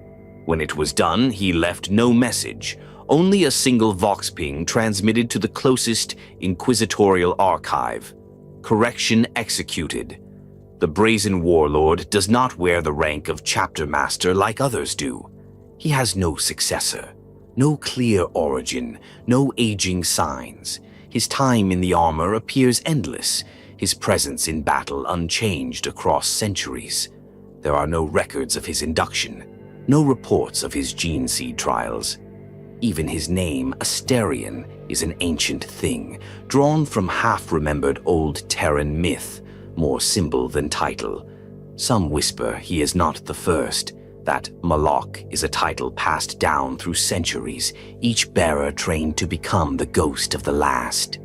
When it was done, he left no message, only a single vox ping transmitted to the closest inquisitorial archive. Correction executed. The brazen warlord does not wear the rank of chapter master like others do. He has no successor, no clear origin, no aging signs. His time in the armor appears endless, his presence in battle unchanged across centuries. There are no records of his induction, no reports of his gene seed trials. Even his name, Asterion, is an ancient thing, drawn from half-remembered old Terran myth, more symbol than title. Some whisper he is not the first, that Moloc is a title passed down through centuries, each bearer trained to become the ghost of the last.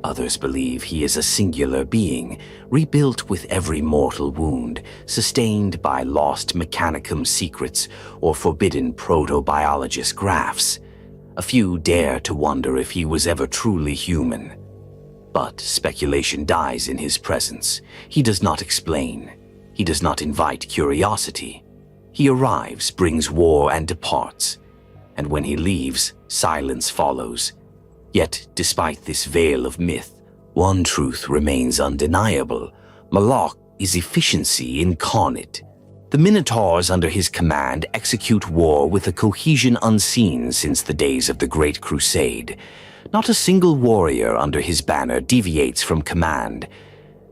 Others believe he is a singular being, rebuilt with every mortal wound, sustained by lost Mechanicum secrets or forbidden protobiologist grafts. A few dare to wonder if he was ever truly human. But speculation dies in his presence. He does not explain. He does not invite curiosity. He arrives, brings war, and departs. And when he leaves, silence follows. Yet, despite this veil of myth, one truth remains undeniable. Moloc is efficiency incarnate. The Minotaurs under his command execute war with a cohesion unseen since the days of the Great Crusade. Not a single warrior under his banner deviates from command.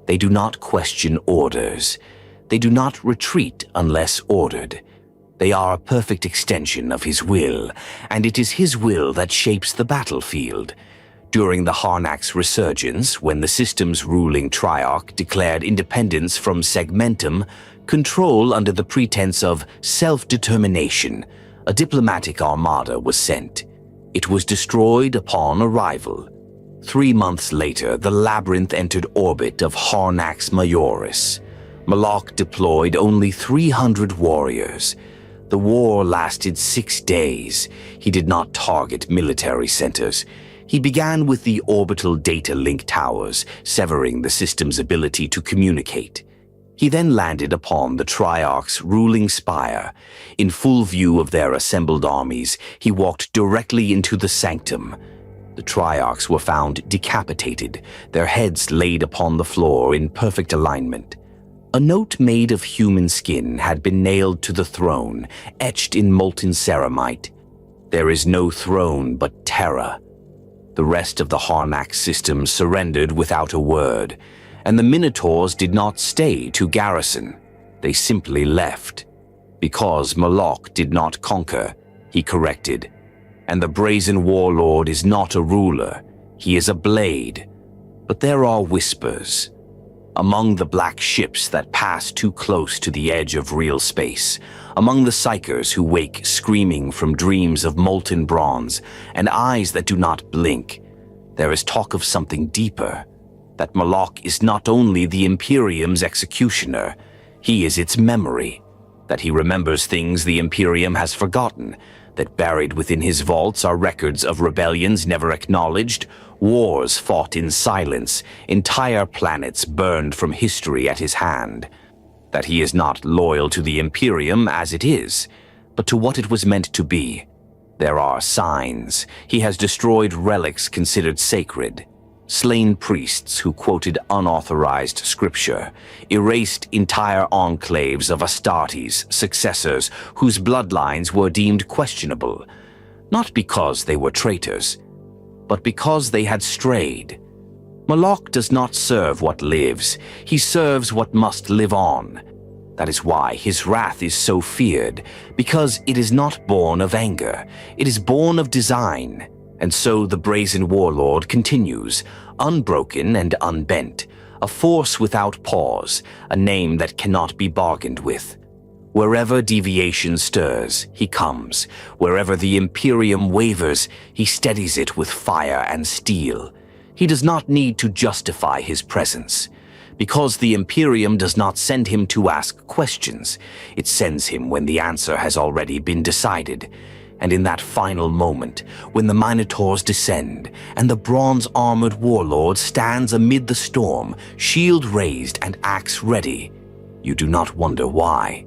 They do not question orders. They do not retreat unless ordered. They are a perfect extension of his will, and it is his will that shapes the battlefield. During the Harnack's resurgence, when the system's ruling Triarch declared independence from Segmentum, control under the pretense of self-determination, a diplomatic armada was sent. It was destroyed upon arrival. 3 months later, the labyrinth entered orbit of Harnax Majoris. Moloc deployed only 300 warriors. The war lasted 6 days. He did not target military centers. He began with the orbital data link towers, severing the system's ability to communicate. He then landed upon the Triarch's ruling spire. In full view of their assembled armies, he walked directly into the sanctum. The Triarchs were found decapitated, their heads laid upon the floor in perfect alignment. A note made of human skin had been nailed to the throne, etched in molten ceramite. There is no throne but terror. The rest of the Harnack system surrendered without a word, and the Minotaurs did not stay to garrison. They simply left. Because Moloc did not conquer, he corrected. And the brazen warlord is not a ruler, he is a blade. But there are whispers. Among the black ships that pass too close to the edge of real space, among the psychers who wake screaming from dreams of molten bronze and eyes that do not blink, there is talk of something deeper. That Moloc is not only the Imperium's executioner, he is its memory. That he remembers things the Imperium has forgotten, that buried within his vaults are records of rebellions never acknowledged, wars fought in silence, entire planets burned from history at his hand. That he is not loyal to the Imperium as it is, but to what it was meant to be. There are signs. He has destroyed relics considered sacred, slain priests who quoted unauthorized scripture, erased entire enclaves of Astartes' successors whose bloodlines were deemed questionable, not because they were traitors, but because they had strayed. Moloc does not serve what lives, he serves what must live on. That is why his wrath is so feared, because it is not born of anger, it is born of design. And so the brazen warlord continues, unbroken and unbent, a force without pause, a name that cannot be bargained with. Wherever deviation stirs, he comes. Wherever the Imperium wavers, he steadies it with fire and steel. He does not need to justify his presence. Because the Imperium does not send him to ask questions, it sends him when the answer has already been decided. And in that final moment, when the Minotaurs descend, and the bronze-armored warlord stands amid the storm, shield raised and axe ready, you do not wonder why.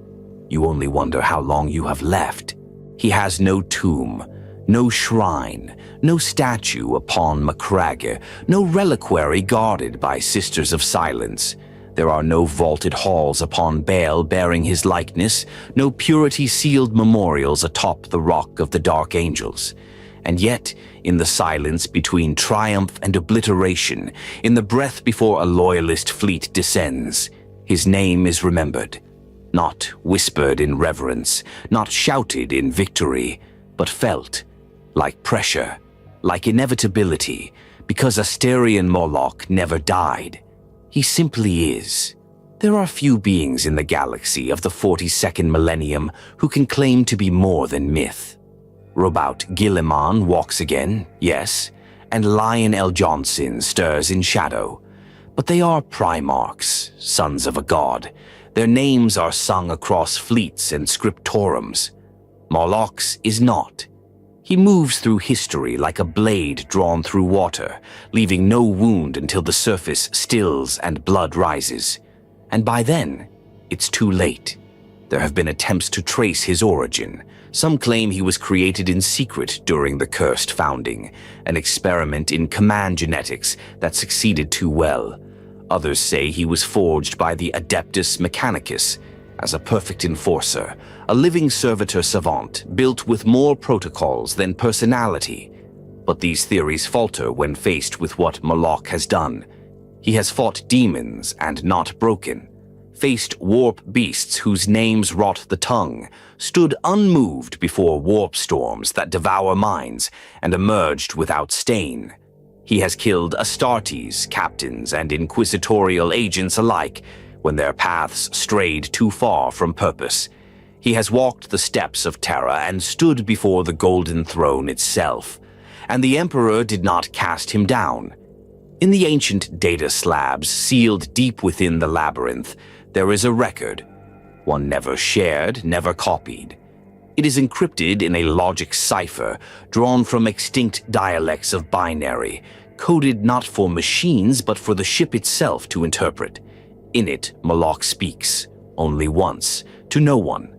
You only wonder how long you have left. He has no tomb, no shrine, no statue upon Macragge, no reliquary guarded by Sisters of Silence. There are no vaulted halls upon Baal bearing his likeness, no purity-sealed memorials atop the Rock of the Dark Angels. And yet, in the silence between triumph and obliteration, in the breath before a loyalist fleet descends, his name is remembered. Not whispered in reverence, not shouted in victory, but felt like pressure, like inevitability, because Asterion Moloc never died. He simply is. There are few beings in the galaxy of the 42nd millennium who can claim to be more than myth. Robout Guilliman walks again, yes, and Lionel Johnson stirs in shadow. But they are Primarchs, sons of a god. Their names are sung across fleets and scriptorums. Moloc's is not. He moves through history like a blade drawn through water, leaving no wound until the surface stills and blood rises. And by then, it's too late. There have been attempts to trace his origin. Some claim he was created in secret during the cursed founding, an experiment in command genetics that succeeded too well. Others say he was forged by the Adeptus Mechanicus as a perfect enforcer, a living servitor savant built with more protocols than personality. But these theories falter when faced with what Moloc has done. He has fought demons and not broken, faced warp beasts whose names rot the tongue, stood unmoved before warp storms that devour minds, and emerged without stain. He has killed Astartes, captains, and inquisitorial agents alike when their paths strayed too far from purpose. He has walked the steps of Terra and stood before the Golden Throne itself, and the Emperor did not cast him down. In the ancient data slabs sealed deep within the labyrinth, there is a record, one never shared, never copied. It is encrypted in a logic cipher drawn from extinct dialects of binary, coded not for machines but for the ship itself to interpret. In it, Moloc speaks, only once, to no one.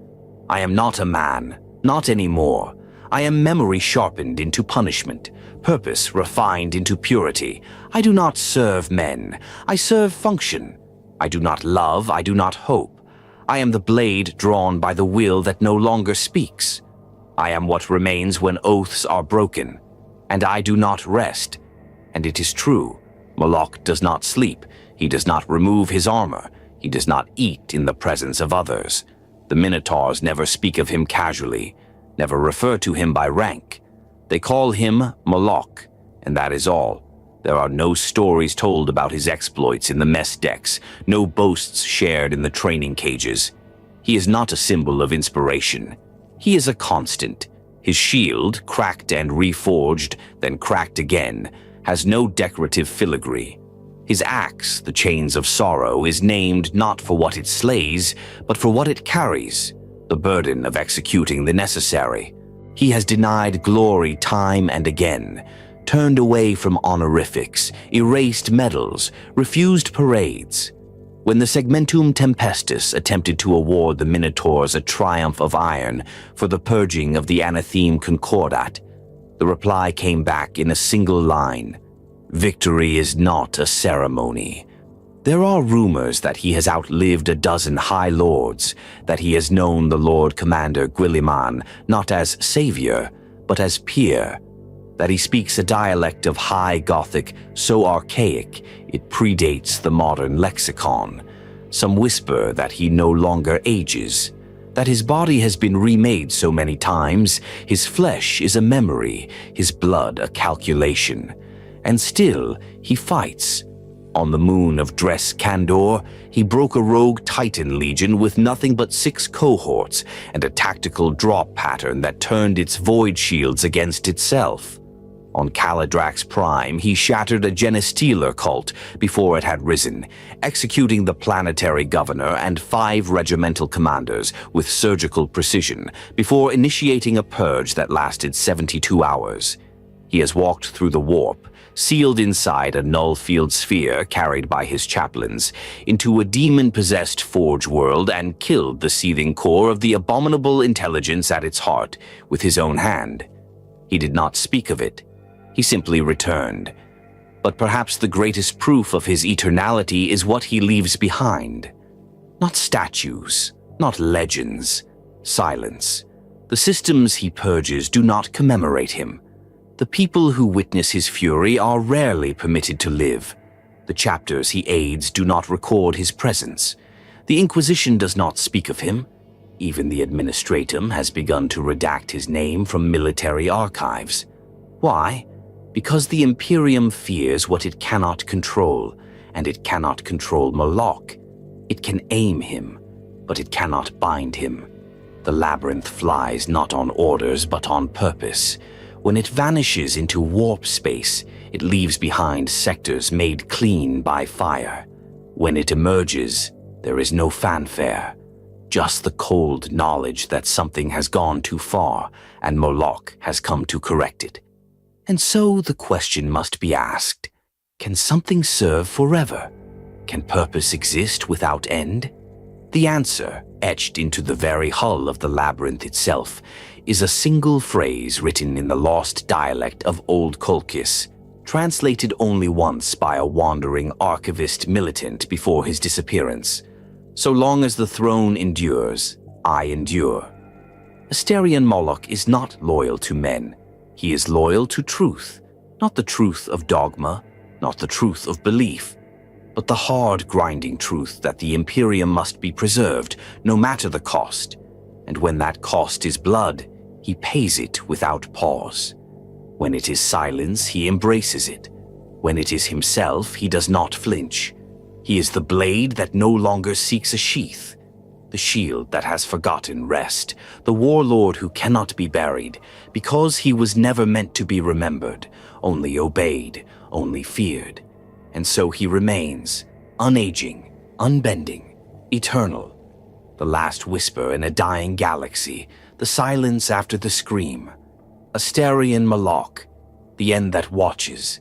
I am not a man, not anymore. I am memory sharpened into punishment, purpose refined into purity. I do not serve men, I serve function. I do not love, I do not hope. I am the blade drawn by the will that no longer speaks. I am what remains when oaths are broken, and I do not rest. And it is true, Moloc does not sleep, he does not remove his armor, he does not eat in the presence of others. The Minotaurs never speak of him casually, never refer to him by rank. They call him Moloc, and that is all. There are no stories told about his exploits in the mess decks, no boasts shared in the training cages. He is not a symbol of inspiration. He is a constant. His shield, cracked and reforged, then cracked again, has no decorative filigree. His axe, the Chains of Sorrow, is named not for what it slays, but for what it carries, the burden of executing the necessary. He has denied glory time and again, turned away from honorifics, erased medals, refused parades. When the Segmentum Tempestus attempted to award the Minotaurs a triumph of iron for the purging of the Anatheme Concordat, the reply came back in a single line: victory is not a ceremony. There are rumors that he has outlived a dozen High Lords, that he has known the Lord Commander Guilliman not as savior, but as peer, that he speaks a dialect of High Gothic so archaic it predates the modern lexicon. Some whisper that he no longer ages, that his body has been remade so many times, his flesh is a memory, his blood a calculation. And still he fights, On the moon of Dres Kandor, he broke a rogue Titan legion with nothing but 6 cohorts and a tactical drop pattern that turned its void shields against itself. On Caladrax Prime, he shattered a Genestealer cult before it had risen, executing the planetary governor and 5 regimental commanders with surgical precision before initiating a purge that lasted 72 hours. He has walked through the warp, sealed inside a null-field sphere carried by his chaplains, into a demon-possessed forge world and killed the seething core of the abominable intelligence at its heart with his own hand. He did not speak of it. He simply returned. But perhaps the greatest proof of his eternality is what he leaves behind. Not statues, not legends, silence. The systems he purges do not commemorate him. The people who witness his fury are rarely permitted to live. The chapters he aids do not record his presence. The Inquisition does not speak of him. Even the Administratum has begun to redact his name from military archives. Why? Because the Imperium fears what it cannot control, and it cannot control Moloc. It can aim him, but it cannot bind him. The labyrinth flies not on orders, but on purpose. When it vanishes into warp space, it leaves behind sectors made clean by fire. When it emerges, there is no fanfare, just the cold knowledge that something has gone too far and Moloc has come to correct it. And so the question must be asked, can something serve forever? Can purpose exist without end? The answer, etched into the very hull of the labyrinth itself, is a single phrase written in the lost dialect of Old Colchis, translated only once by a wandering archivist militant before his disappearance. So long as the throne endures, I endure. Asterion Moloc is not loyal to men. He is loyal to truth, not the truth of dogma, not the truth of belief, but the hard, grinding truth that the Imperium must be preserved, no matter the cost. And when that cost is blood, he pays it without pause. When it is silence, he embraces it. When it is himself, he does not flinch. He is the blade that no longer seeks a sheath, the shield that has forgotten rest, the warlord who cannot be buried, because he was never meant to be remembered, only obeyed, only feared. And so he remains, unaging, unbending, eternal. The last whisper in a dying galaxy, the silence after the scream. Asterion Moloc, the end that watches,